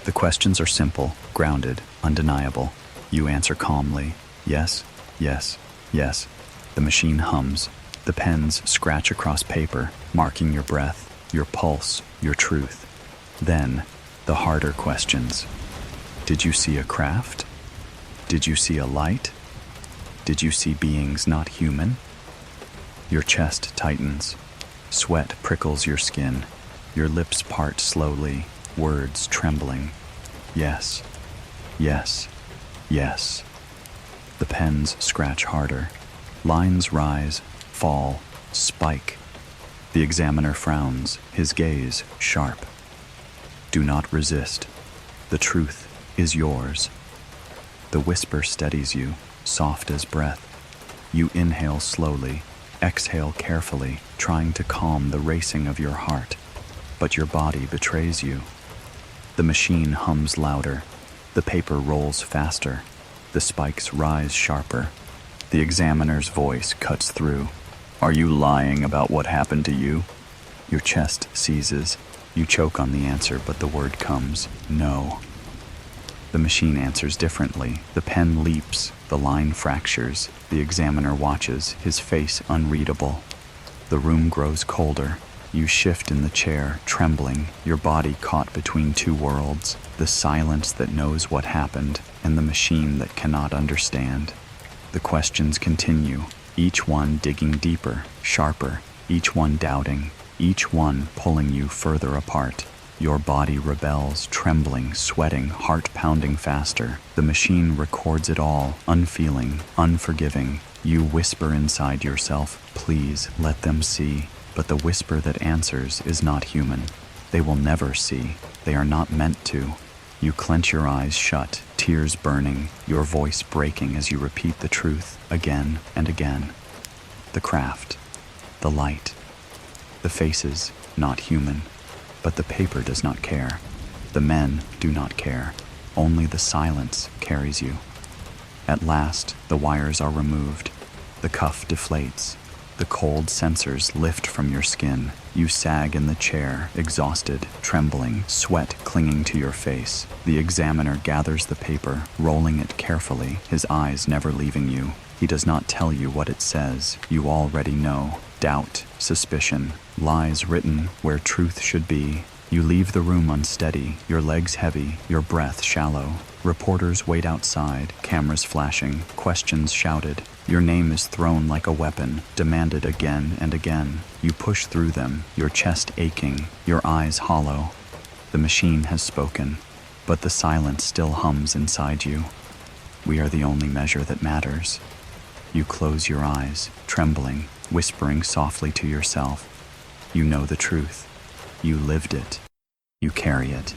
The questions are simple, grounded, undeniable. You answer calmly, yes, yes, yes. The machine hums. The pens scratch across paper, marking your breath, your pulse, your truth. Then, the harder questions. Did you see a craft? Did you see a light? Did you see beings not human? Your chest tightens. Sweat prickles your skin. Your lips part slowly, words trembling. Yes, yes, yes. The pens scratch harder. Lines rise, fall, spike. The examiner frowns, his gaze sharp. Do not resist. The truth is yours. The whisper steadies you, soft as breath. You inhale slowly, exhale carefully, trying to calm the racing of your heart. But your body betrays you. The machine hums louder. The paper rolls faster. The spikes rise sharper. The examiner's voice cuts through. Are you lying about what happened to you? Your chest seizes. You choke on the answer, but the word comes, no. The machine answers differently. The pen leaps. The line fractures. The examiner watches, his face unreadable. The room grows colder. You shift in the chair, trembling, your body caught between two worlds, the silence that knows what happened and the machine that cannot understand. The questions continue, each one digging deeper, sharper, each one doubting, each one pulling you further apart. Your body rebels, trembling, sweating, heart pounding faster. The machine records it all, unfeeling, unforgiving. You whisper inside yourself, please let them see. But the whisper that answers is not human. They will never see. They are not meant to. You clench your eyes shut, tears burning, your voice breaking as you repeat the truth again and again. The craft, the light, the faces, not human. But the paper does not care. The men do not care. Only the silence carries you. At last, the wires are removed. The cuff deflates. The cold sensors lift from your skin. You sag in the chair, exhausted, trembling, sweat clinging to your face. The examiner gathers the paper, rolling it carefully, his eyes never leaving you. He does not tell you what it says. You already know. Doubt, suspicion, lies written where truth should be. You leave the room unsteady, your legs heavy, your breath shallow. Reporters wait outside, cameras flashing, questions shouted. Your name is thrown like a weapon, demanded again and again. You push through them, your chest aching, your eyes hollow. The machine has spoken, but the silence still hums inside you. We are the only measure that matters. You close your eyes, trembling, whispering softly to yourself. You know the truth. You lived it. You carry it.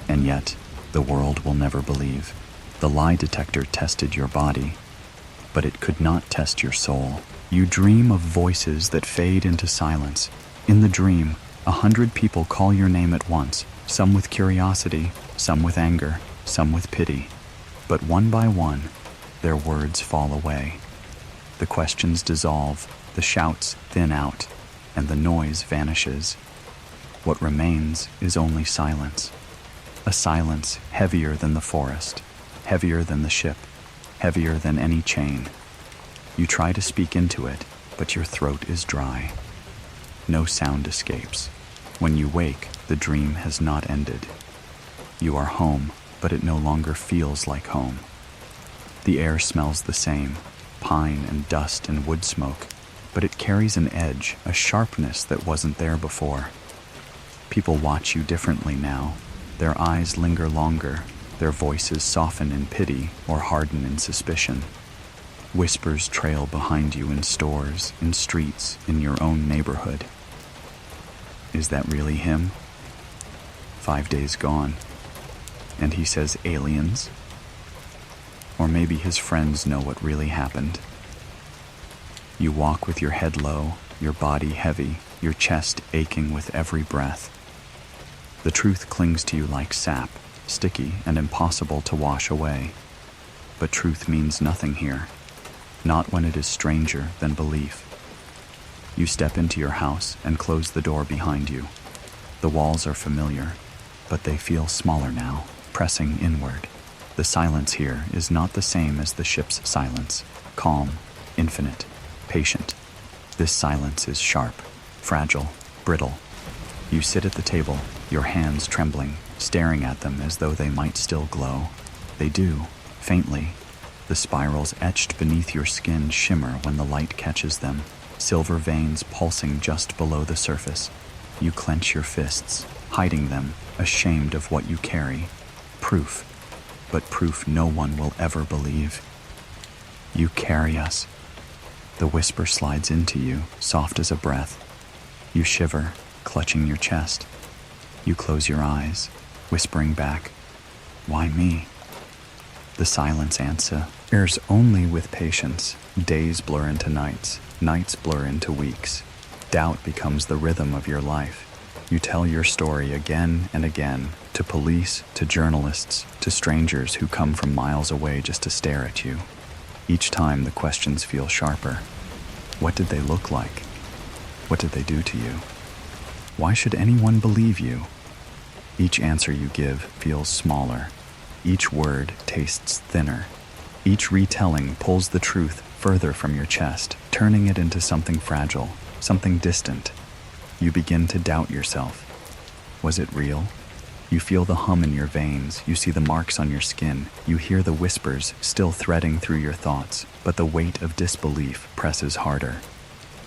And yet, the world will never believe. The lie detector tested your body, but it could not test your soul. You dream of voices that fade into silence. In the dream, 100 people call your name at once, some with curiosity, some with anger, some with pity. But one by one, their words fall away. The questions dissolve, the shouts thin out, and the noise vanishes. What remains is only silence. A silence heavier than the forest, heavier than the ship, heavier than any chain. You try to speak into it, but your throat is dry. No sound escapes. When you wake, the dream has not ended. You are home, but it no longer feels like home. The air smells the same, pine and dust and wood smoke, but it carries an edge, a sharpness that wasn't there before. People watch you differently now. Their eyes linger longer, their voices soften in pity or harden in suspicion. Whispers trail behind you in stores, in streets, in your own neighborhood. Is that really him? 5 days gone, and he says aliens? Or maybe his friends know what really happened. You walk with your head low, your body heavy, your chest aching with every breath. The truth clings to you like sap, sticky and impossible to wash away. But truth means nothing here, not when it is stranger than belief. You step into your house and close the door behind you. The walls are familiar, but they feel smaller now, pressing inward. The silence here is not the same as the ship's silence. Calm, infinite, patient. This silence is sharp, fragile, brittle. You sit at the table, your hands trembling, staring at them as though they might still glow. They do, faintly. The spirals etched beneath your skin shimmer when the light catches them, silver veins pulsing just below the surface. You clench your fists, hiding them, ashamed of what you carry. Proof, but proof no one will ever believe. You carry us. The whisper slides into you, soft as a breath. You shiver, clutching your chest. You close your eyes, whispering back, "Why me?" The silence answers only with patience. Days blur into nights, nights blur into weeks. Doubt becomes the rhythm of your life. You tell your story again and again, to police, to journalists, to strangers who come from miles away just to stare at you. Each time the questions feel sharper. What did they look like? What did they do to you? Why should anyone believe you? Each answer you give feels smaller. Each word tastes thinner. Each retelling pulls the truth further from your chest, turning it into something fragile, something distant. You begin to doubt yourself. Was it real? You feel the hum in your veins, you see the marks on your skin, you hear the whispers still threading through your thoughts, but the weight of disbelief presses harder.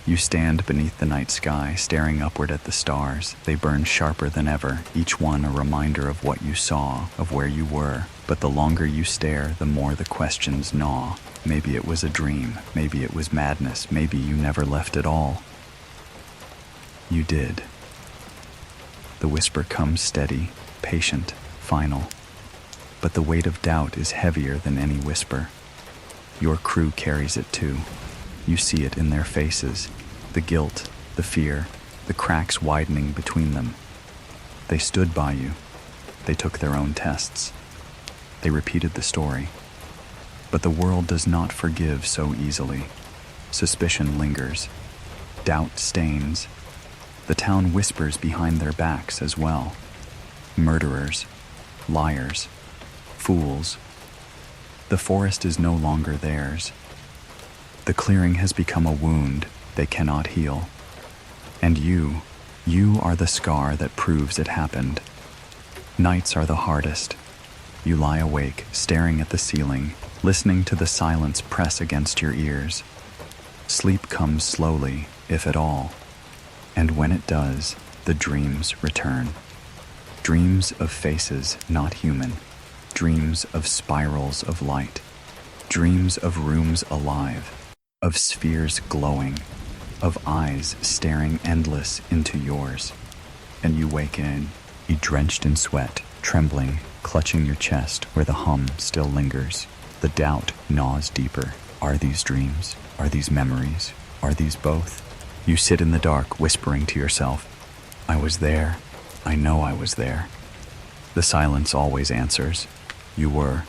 You stand beneath the night sky, staring upward at the stars. They burn sharper than ever, each one a reminder of what you saw, of where you were. But the longer you stare, the more the questions gnaw. Maybe it was a dream, maybe it was madness, maybe you never left at all. You did. The whisper comes steady, patient, final. But the weight of doubt is heavier than any whisper. Your crew carries it too. You see it in their faces, the guilt, the fear, the cracks widening between them. They stood by you. They took their own tests. They repeated the story. But the world does not forgive so easily. Suspicion lingers. Doubt stains. The town whispers behind their backs as well. Murderers, liars, fools. The forest is no longer theirs. The clearing has become a wound they cannot heal. And you are the scar that proves it happened. Nights are the hardest. You lie awake, staring at the ceiling, listening to the silence press against your ears. Sleep comes slowly, if at all. And when it does, the dreams return. Dreams of faces not human. Dreams of spirals of light. Dreams of rooms alive. Of spheres glowing, of eyes staring endless into yours. And you wake in, you drenched in sweat, trembling, clutching your chest where the hum still lingers. The doubt gnaws deeper. Are these dreams? Are these memories? Are these both? You sit in the dark, whispering to yourself, "I was there. I know I was there." The silence always answers, "You were,"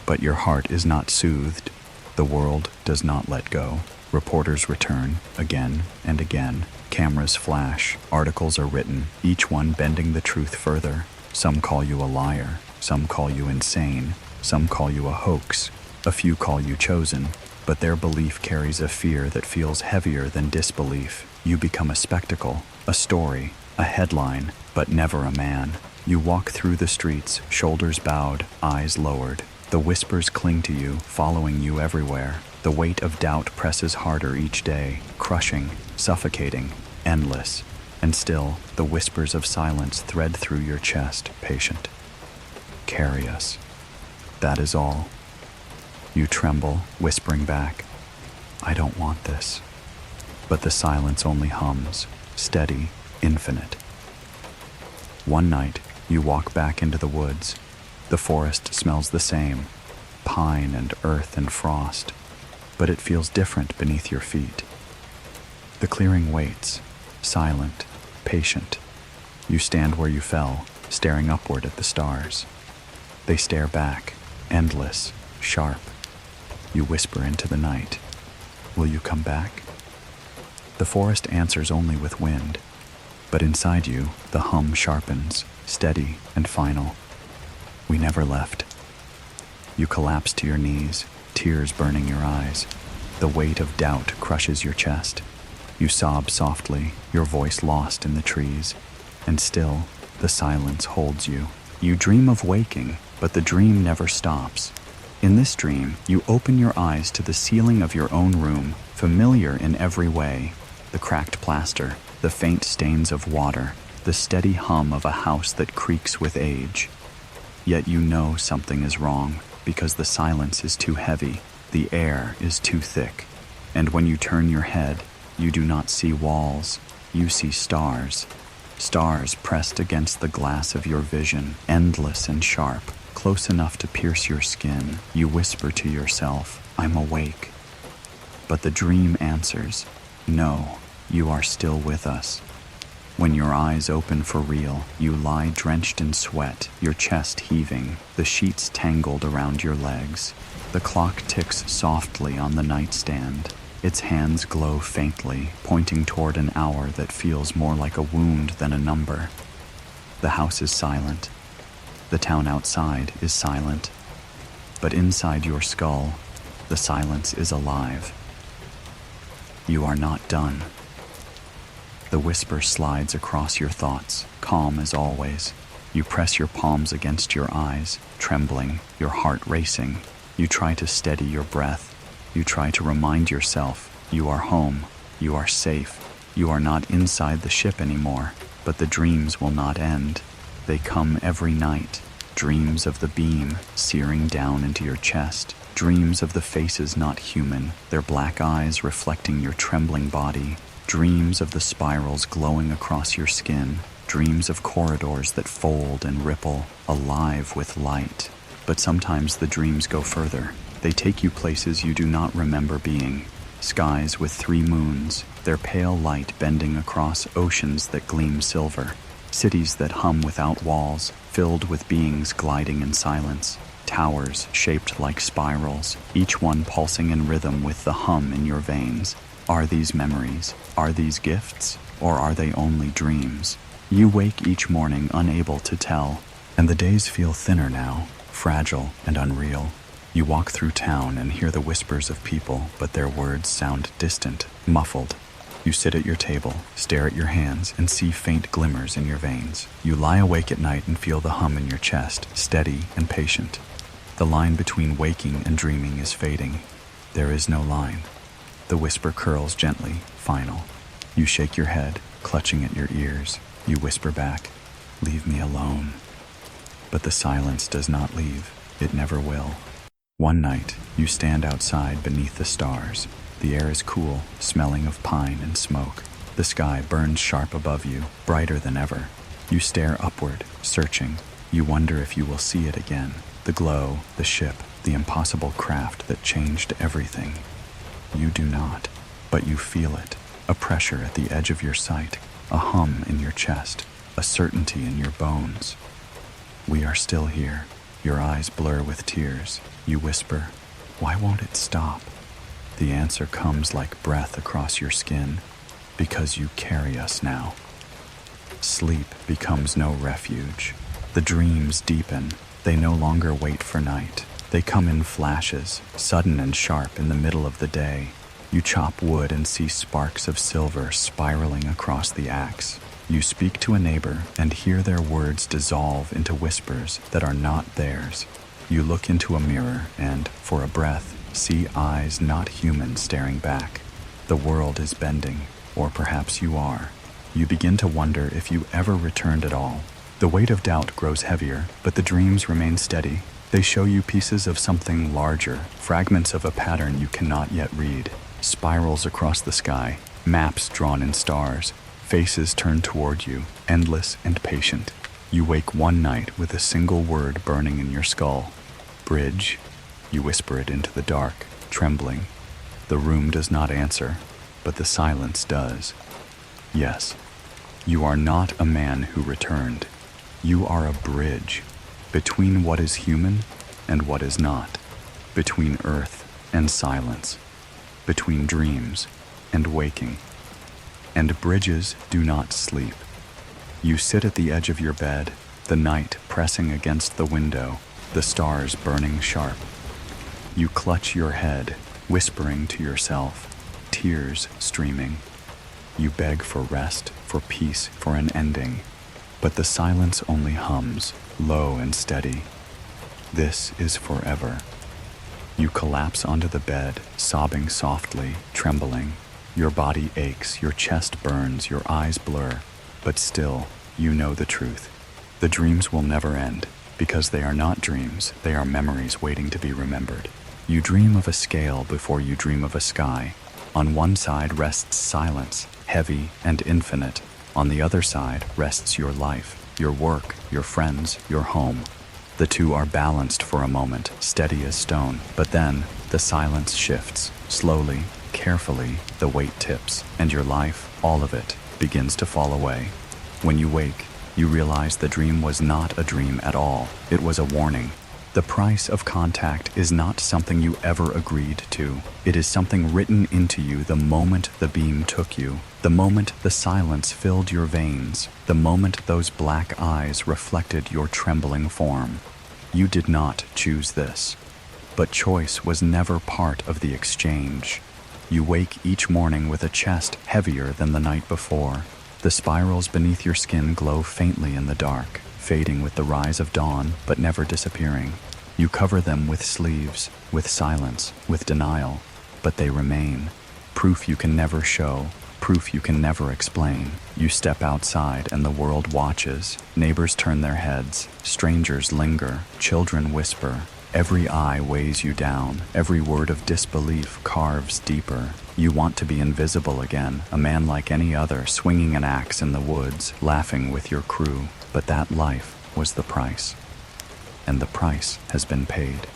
but your heart is not soothed. The world does not let go. Reporters return, again and again. Cameras flash, articles are written, each one bending the truth further. Some call you a liar, some call you insane, some call you a hoax, a few call you chosen, but their belief carries a fear that feels heavier than disbelief. You become a spectacle, a story, a headline, but never a man. You walk through the streets, shoulders bowed, eyes lowered. The whispers cling to you, following you everywhere. The weight of doubt presses harder each day, crushing, suffocating, endless. And still, the whispers of silence thread through your chest, patient. Carry us. That is all. You tremble, whispering back, "I don't want this." But the silence only hums, steady, infinite. One night, you walk back into the woods. The forest smells the same, pine and earth and frost, but it feels different beneath your feet. The clearing waits, silent, patient. You stand where you fell, staring upward at the stars. They stare back, endless, sharp. You whisper into the night, "Will you come back?" The forest answers only with wind, but inside you, the hum sharpens, steady and final. We never left. You collapse to your knees, tears burning your eyes. The weight of doubt crushes your chest. You sob softly, your voice lost in the trees. And still, the silence holds you. You dream of waking, but the dream never stops. In this dream, you open your eyes to the ceiling of your own room, familiar in every way. The cracked plaster, the faint stains of water, the steady hum of a house that creaks with age. Yet you know something is wrong, because the silence is too heavy, the air is too thick. And when you turn your head, you do not see walls, you see stars. Stars pressed against the glass of your vision, endless and sharp, close enough to pierce your skin. You whisper to yourself, "I'm awake." But the dream answers, "No, you are still with us." When your eyes open for real, you lie drenched in sweat, your chest heaving, the sheets tangled around your legs. The clock ticks softly on the nightstand. Its hands glow faintly, pointing toward an hour that feels more like a wound than a number. The house is silent. The town outside is silent. But inside your skull, the silence is alive. You are not done. The whisper slides across your thoughts, calm as always. You press your palms against your eyes, trembling, your heart racing. You try to steady your breath. You try to remind yourself, you are home, you are safe, you are not inside the ship anymore. But the dreams will not end. They come every night. Dreams of the beam searing down into your chest. Dreams of the faces not human, their black eyes reflecting your trembling body. Dreams of the spirals glowing across your skin. Dreams of corridors that fold and ripple, alive with light. But sometimes the dreams go further. They take you places you do not remember being. Skies with 3 moons, their pale light bending across oceans that gleam silver. Cities that hum without walls, filled with beings gliding in silence. Towers shaped like spirals, each one pulsing in rhythm with the hum in your veins. Are these memories? Are these gifts? Or are they only dreams? You wake each morning unable to tell, and the days feel thinner now, fragile and unreal. You walk through town and hear the whispers of people, but their words sound distant, muffled. You sit at your table, stare at your hands, and see faint glimmers in your veins. You lie awake at night and feel the hum in your chest, steady and patient. The line between waking and dreaming is fading. There is no line. The whisper curls gently, final. You shake your head, clutching at your ears. You whisper back, "Leave me alone." But the silence does not leave. It never will. One night, you stand outside beneath the stars. The air is cool, smelling of pine and smoke. The sky burns sharp above you, brighter than ever. You stare upward, searching. You wonder if you will see it again. The glow, the ship, the impossible craft that changed everything. You do not, but you feel it. A pressure at the edge of your sight, a hum in your chest, a certainty in your bones. We are still here. Your eyes blur with tears. You whisper, "Why won't it stop?" The answer comes like breath across your skin, because you carry us now. Sleep becomes no refuge. The dreams deepen. They no longer wait for night. They come in flashes, sudden and sharp in the middle of the day. You chop wood and see sparks of silver spiraling across the axe. You speak to a neighbor and hear their words dissolve into whispers that are not theirs. You look into a mirror and, for a breath, see eyes not human staring back. The world is bending, or perhaps you are. You begin to wonder if you ever returned at all. The weight of doubt grows heavier, but the dreams remain steady. They show you pieces of something larger, fragments of a pattern you cannot yet read. Spirals across the sky, maps drawn in stars, faces turned toward you, endless and patient. You wake one night with a single word burning in your skull. Bridge. You whisper it into the dark, trembling. The room does not answer, but the silence does. Yes, you are not a man who returned. You are a bridge between what is human and what is not, between earth and silence, between dreams and waking. And bridges do not sleep. You sit at the edge of your bed, the night pressing against the window, the stars burning sharp. You clutch your head, whispering to yourself, tears streaming. You beg for rest, for peace, for an ending, but the silence only hums, low and steady. This is forever. You collapse onto the bed, sobbing softly, trembling. Your body aches, your chest burns, your eyes blur, but still, you know the truth. The dreams will never end, because they are not dreams, they are memories waiting to be remembered. You dream of a scale before you dream of a sky. On one side rests silence, heavy and infinite. On the other side rests your life, your work, your friends, your home. The two are balanced for a moment, steady as stone, but then the silence shifts. Slowly, carefully, the weight tips, and your life, all of it, begins to fall away. When you wake, you realize the dream was not a dream at all. It was a warning. The price of contact is not something you ever agreed to. It is something written into you the moment the beam took you, the moment the silence filled your veins, the moment those black eyes reflected your trembling form. You did not choose this, but choice was never part of the exchange. You wake each morning with a chest heavier than the night before. The spirals beneath your skin glow faintly in the dark, fading with the rise of dawn, but never disappearing. You cover them with sleeves, with silence, with denial, but they remain. Proof you can never show, proof you can never explain. You step outside and the world watches. Neighbors turn their heads, strangers linger, children whisper. Every eye weighs you down, every word of disbelief carves deeper. You want to be invisible again, a man like any other, swinging an axe in the woods, laughing with your crew. But that life was the price, and the price has been paid.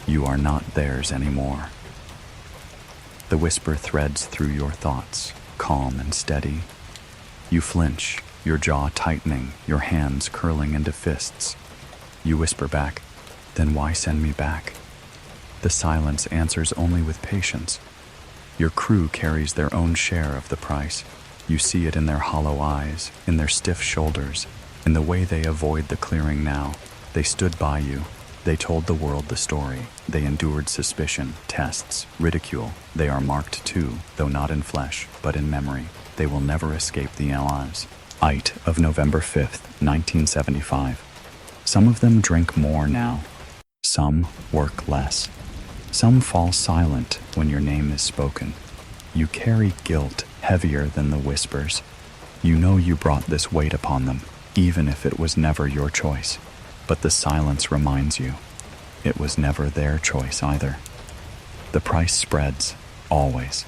You are not theirs anymore. The whisper threads through your thoughts, calm and steady. You flinch, your jaw tightening, your hands curling into fists. You whisper back, "Then why send me back?" The silence answers only with patience. Your crew carries their own share of the price. You see it in their hollow eyes, in their stiff shoulders, in the way they avoid the clearing now. They stood by you. They told the world the story. They endured suspicion, tests, ridicule. They are marked too, though not in flesh, but in memory. They will never escape the lives. Ite of November 5th, 1975. Some of them drink more now. Some work less. Some fall silent when your name is spoken. You carry guilt heavier than the whispers. You know you brought this weight upon them, even if it was never your choice. But the silence reminds you, it was never their choice either. The price spreads, always.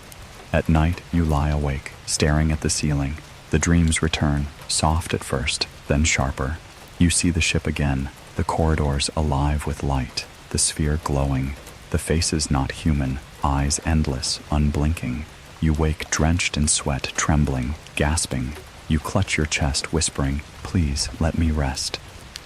At night, you lie awake, staring at the ceiling. The dreams return, soft at first, then sharper. You see the ship again, the corridors alive with light, the sphere glowing, the faces not human, eyes endless, unblinking. You wake drenched in sweat, trembling, gasping. You clutch your chest, whispering, "Please, let me rest."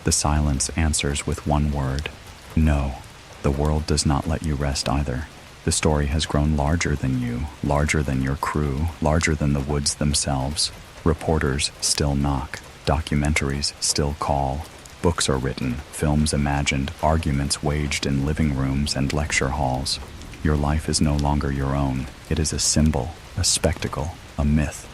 The silence answers with one word, no. The world does not let you rest either. The story has grown larger than you, larger than your crew, larger than the woods themselves. Reporters still knock, documentaries still call. Books are written, films imagined, arguments waged in living rooms and lecture halls. Your life is no longer your own. It is a symbol, a spectacle, a myth.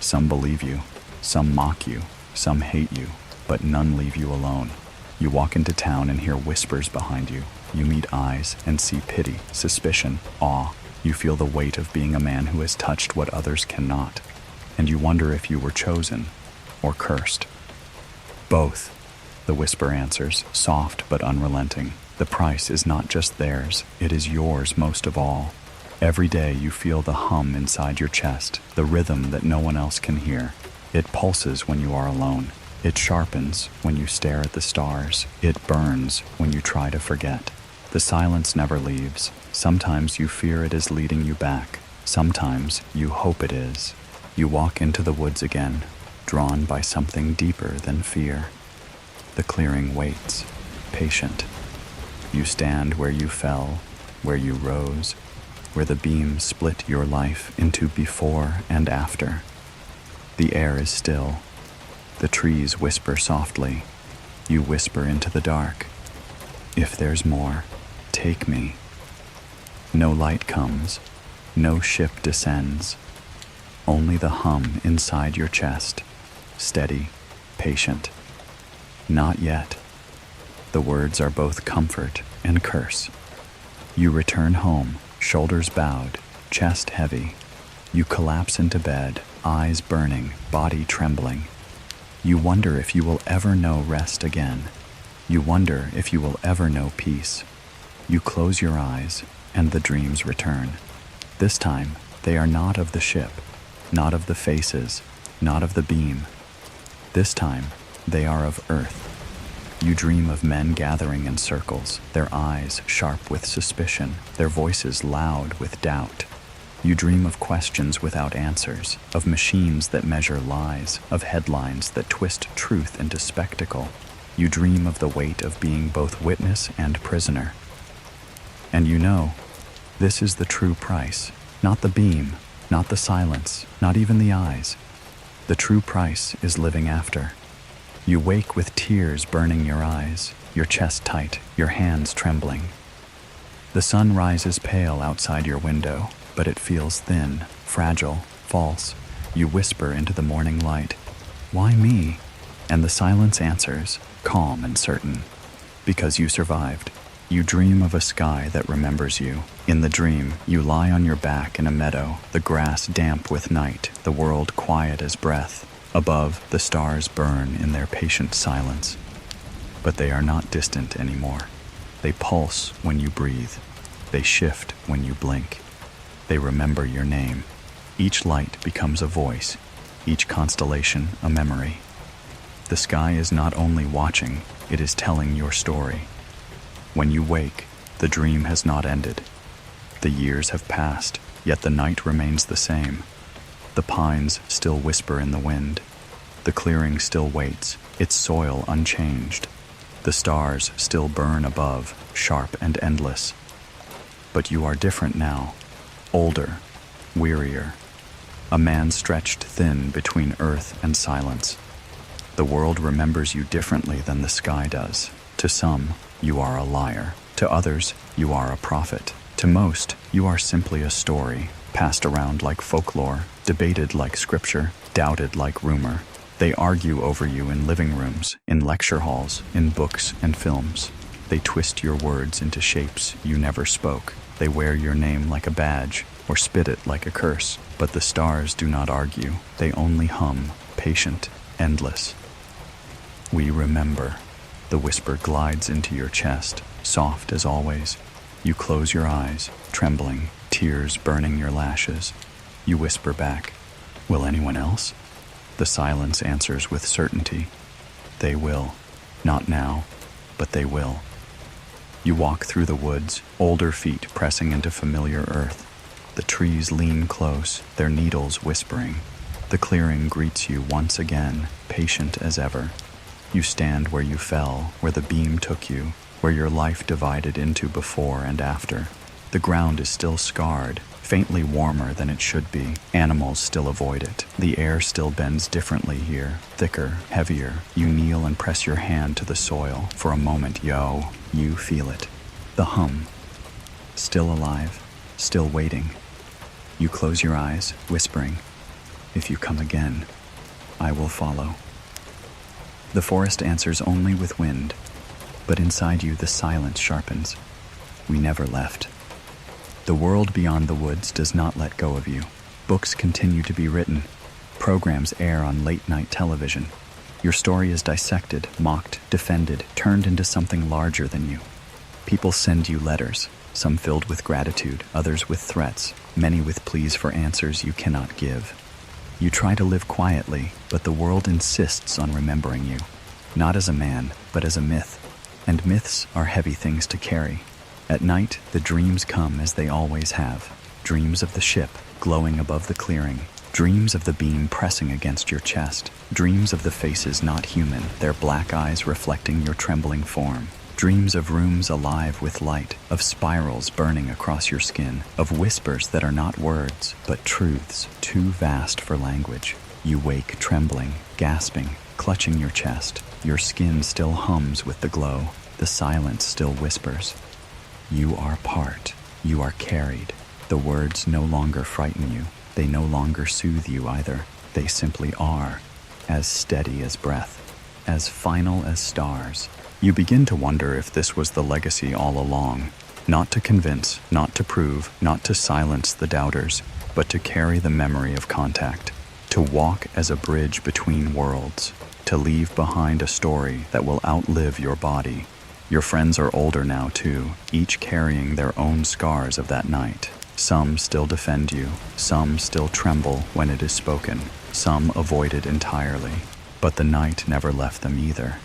Some believe you, some mock you, some hate you, but none leave you alone. You walk into town and hear whispers behind you. You meet eyes and see pity, suspicion, awe. You feel the weight of being a man who has touched what others cannot. And you wonder if you were chosen or cursed. Both, the whisper answers, soft but unrelenting. The price is not just theirs, it is yours most of all. Every day you feel the hum inside your chest, the rhythm that no one else can hear. It pulses when you are alone. It sharpens when you stare at the stars. It burns when you try to forget. The silence never leaves. Sometimes you fear it is leading you back. Sometimes you hope it is. You walk into the woods again, drawn by something deeper than fear. The clearing waits, patient. You stand where you fell, where you rose, where the beam split your life into before and after. The air is still. The trees whisper softly. You whisper into the dark. If there's more, take me. No light comes. No ship descends. Only the hum inside your chest. Steady, patient. Not yet. The words are both comfort and curse. You return home, shoulders bowed, chest heavy. You collapse into bed, eyes burning, body trembling. You wonder if you will ever know rest again. You wonder if you will ever know peace. You close your eyes, and the dreams return. This time, they are not of the ship, not of the faces, not of the beam. This time, they are of Earth. You dream of men gathering in circles, their eyes sharp with suspicion, their voices loud with doubt. You dream of questions without answers, of machines that measure lies, of headlines that twist truth into spectacle. You dream of the weight of being both witness and prisoner. And you know, this is the true price. Not the beam, not the silence, not even the eyes. The true price is living after. You wake with tears burning your eyes, your chest tight, your hands trembling. The sun rises pale outside your window, but it feels thin, fragile, false. You whisper into the morning light, "Why me?" And the silence answers, calm and certain, "Because you survived." You dream of a sky that remembers you. In the dream, you lie on your back in a meadow, the grass damp with night, the world quiet as breath. Above, the stars burn in their patient silence. But they are not distant anymore. They pulse when you breathe. They shift when you blink. They remember your name. Each light becomes a voice, each constellation a memory. The sky is not only watching, it is telling your story. When you wake, the dream has not ended. The years have passed, yet the night remains the same. The pines still whisper in the wind. The clearing still waits, its soil unchanged. The stars still burn above, sharp and endless. But you are different now, older, wearier. A man stretched thin between earth and silence. The world remembers you differently than the sky does. To some, you are a liar. To others, you are a prophet. To most, you are simply a story, passed around like folklore, debated like scripture, doubted like rumor. They argue over you in living rooms, in lecture halls, in books and films. They twist your words into shapes you never spoke. They wear your name like a badge, or spit it like a curse. But the stars do not argue. They only hum, patient, endless. We remember. The whisper glides into your chest, soft as always. You close your eyes, trembling, tears burning your lashes. You whisper back, "Will anyone else?" The silence answers with certainty. They will. Not now, but they will. You walk through the woods, older feet pressing into familiar earth. The trees lean close, their needles whispering. The clearing greets you once again, patient as ever. You stand where you fell, where the beam took you, where your life divided into before and after. The ground is still scarred, faintly warmer than it should be. Animals still avoid it. The air still bends differently here, thicker, heavier. You kneel and press your hand to the soil. For a moment, you feel it. The hum. Still alive, still waiting. You close your eyes, whispering, "If you come again, I will follow." The forest answers only with wind, but inside you the silence sharpens. We never left. The world beyond the woods does not let go of you. Books continue to be written. Programs air on late-night television. Your story is dissected, mocked, defended, turned into something larger than you. People send you letters, some filled with gratitude, others with threats, many with pleas for answers you cannot give. You try to live quietly, but the world insists on remembering you, not as a man, but as a myth. And myths are heavy things to carry. At night, the dreams come as they always have. Dreams of the ship, glowing above the clearing. Dreams of the beam pressing against your chest. Dreams of the faces not human, their black eyes reflecting your trembling form. Dreams of rooms alive with light, of spirals burning across your skin, of whispers that are not words, but truths too vast for language. You wake trembling, gasping. clutching your chest. Your skin still hums with the glow. The silence still whispers. You are part. You are carried. The words no longer frighten you. They no longer soothe you either. They simply are, as steady as breath, as final as stars. You begin to wonder if this was the legacy all along. Not to convince, not to prove, not to silence the doubters, but to carry the memory of contact. To walk as a bridge between worlds. To leave behind a story that will outlive your body. Your friends are older now too, each carrying their own scars of that night. Some still defend you, some still tremble when it is spoken, some avoid it entirely. But the night never left them either.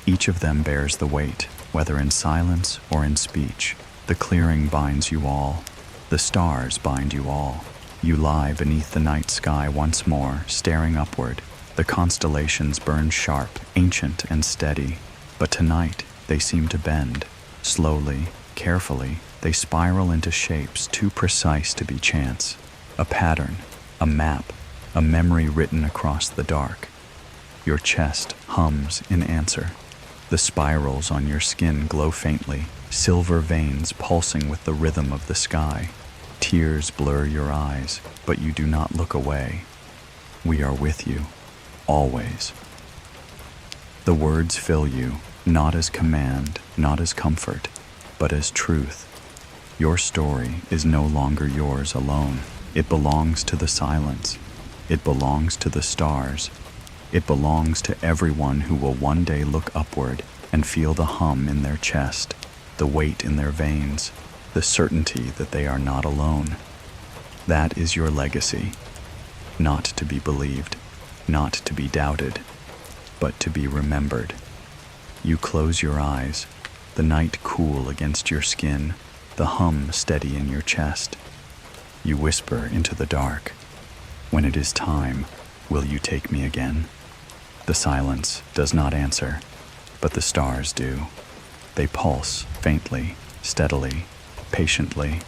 Each of them bears the weight, whether in silence or in speech. The clearing binds you all. The stars bind you all. You lie beneath the night sky once more, staring upward. The constellations burn sharp, ancient and steady. But tonight, they seem to bend. Slowly, carefully, they spiral into shapes too precise to be chance. A pattern, a map, a memory written across the dark. Your chest hums in answer. The spirals on your skin glow faintly, silver veins pulsing with the rhythm of the sky. Tears blur your eyes, but you do not look away. We are with you, always. The words fill you, not as command, not as comfort, but as truth. Your story is no longer yours alone. It belongs to the silence. It belongs to the stars. It belongs to everyone who will one day look upward and feel the hum in their chest, the weight in their veins, the certainty that they are not alone. That is your legacy. Not to be believed, not to be doubted, but to be remembered. You close your eyes, the night cool against your skin, the hum steady in your chest. You whisper into the dark, "When it is time, will you take me again?" The silence does not answer, but the stars do. They pulse faintly, steadily, patiently.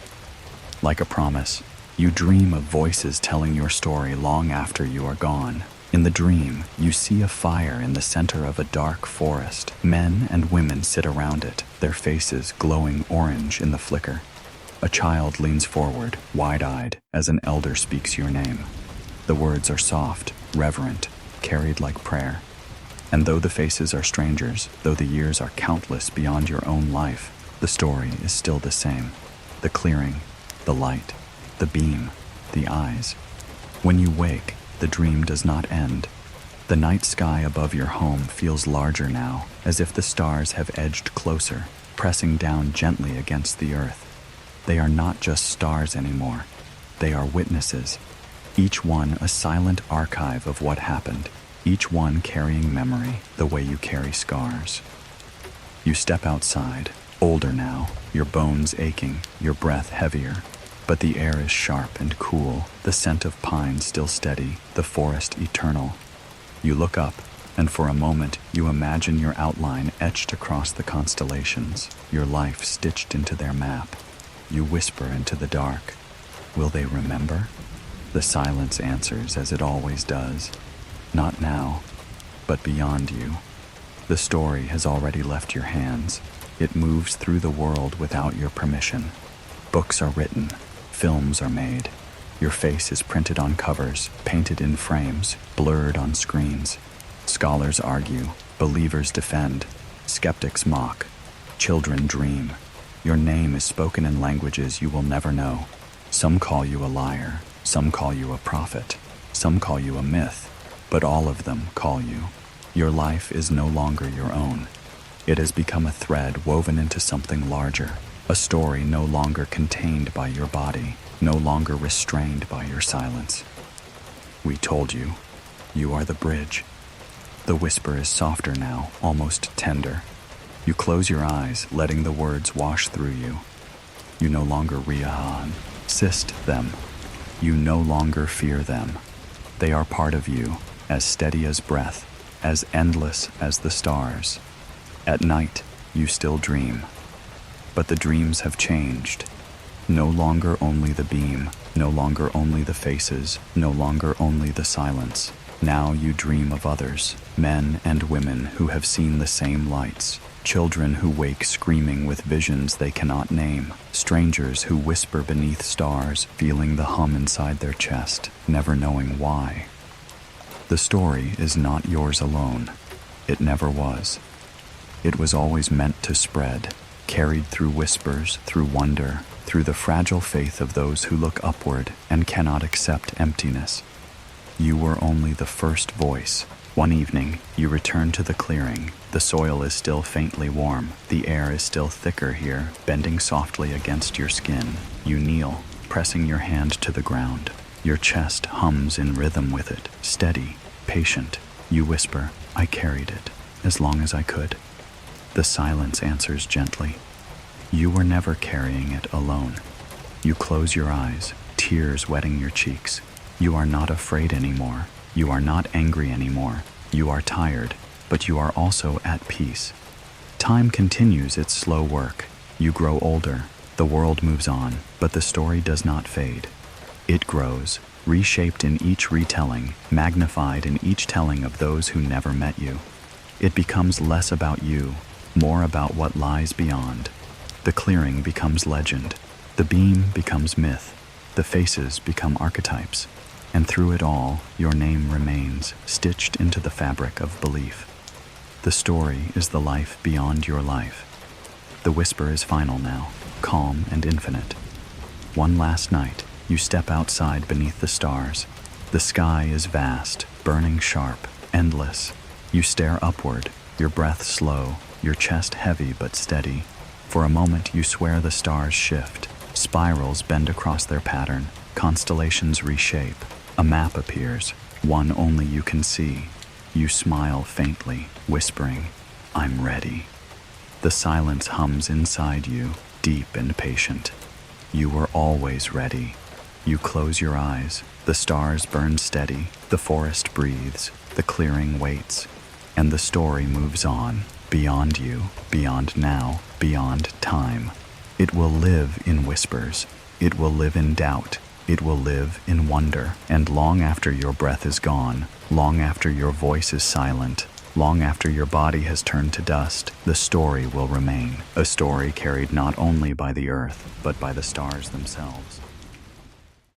Like a promise, you dream of voices telling your story long after you are gone. In the dream, you see a fire in the center of a dark forest. Men and women sit around it, their faces glowing orange in the flicker. A child leans forward, wide-eyed, as an elder speaks your name. The words are soft, reverent, carried like prayer. And though the faces are strangers, though the years are countless beyond your own life, the story is still the same. The clearing, the light, the beam, the eyes. When you wake, the dream does not end. The night sky above your home feels larger now, as if the stars have edged closer, pressing down gently against the earth. They are not just stars anymore. They are witnesses, each one a silent archive of what happened, each one carrying memory the way you carry scars. You step outside, older now, your bones aching, your breath heavier. But the air is sharp and cool, the scent of pine still steady, the forest eternal. You look up, and for a moment you imagine your outline etched across the constellations, your life stitched into their map. You whisper into the dark, "Will they remember?" The silence answers as it always does. Not now, but beyond you. The story has already left your hands. It moves through the world without your permission. Books are written. Films are made. Your face is printed on covers, painted in frames, blurred on screens. Scholars argue, believers defend, skeptics mock, children dream. Your name is spoken in languages you will never know. Some call you a liar, some call you a prophet, some call you a myth, but all of them call you. Your life is no longer your own. It has become a thread woven into something larger. A story no longer contained by your body, no longer restrained by your silence. We told you, you are the bridge. The whisper is softer now, almost tender. You close your eyes, letting the words wash through you. You no longer resist them. You no longer fear them. They are part of you, as steady as breath, as endless as the stars. At night, you still dream. But the dreams have changed. No longer only the beam, no longer only the faces, no longer only the silence. Now you dream of others, men and women who have seen the same lights, children who wake screaming with visions they cannot name, strangers who whisper beneath stars, feeling the hum inside their chest, never knowing why. The story is not yours alone. It never was. It was always meant to spread, carried through whispers, through wonder, through the fragile faith of those who look upward and cannot accept emptiness. You were only the first voice. One evening, you return to the clearing. The soil is still faintly warm. The air is still thicker here, bending softly against your skin. You kneel, pressing your hand to the ground. Your chest hums in rhythm with it, steady, patient. You whisper, "I carried it, as long as I could." The silence answers gently. You were never carrying it alone. You close your eyes, tears wetting your cheeks. You are not afraid anymore. You are not angry anymore. You are tired, but you are also at peace. Time continues its slow work. You grow older. The world moves on, but the story does not fade. It grows, reshaped in each retelling, magnified in each telling of those who never met you. It becomes less about you, more about what lies beyond. The clearing becomes legend. The beam becomes myth. The faces become archetypes. And through it all, your name remains, stitched into the fabric of belief. The story is the life beyond your life. The whisper is final now, calm and infinite. One last night, you step outside beneath the stars. The sky is vast, burning sharp, endless. You stare upward, your breath slow, your chest heavy but steady. For a moment, you swear the stars shift. Spirals bend across their pattern. Constellations reshape. A map appears, one only you can see. You smile faintly, whispering, "I'm ready." The silence hums inside you, deep and patient. You were always ready. You close your eyes. The stars burn steady. The forest breathes. The clearing waits. And the story moves on, beyond you, beyond now, beyond time. It will live in whispers. It will live in doubt. It will live in wonder. And long after your breath is gone, long after your voice is silent, long after your body has turned to dust, the story will remain. A story carried not only by the earth, but by the stars themselves.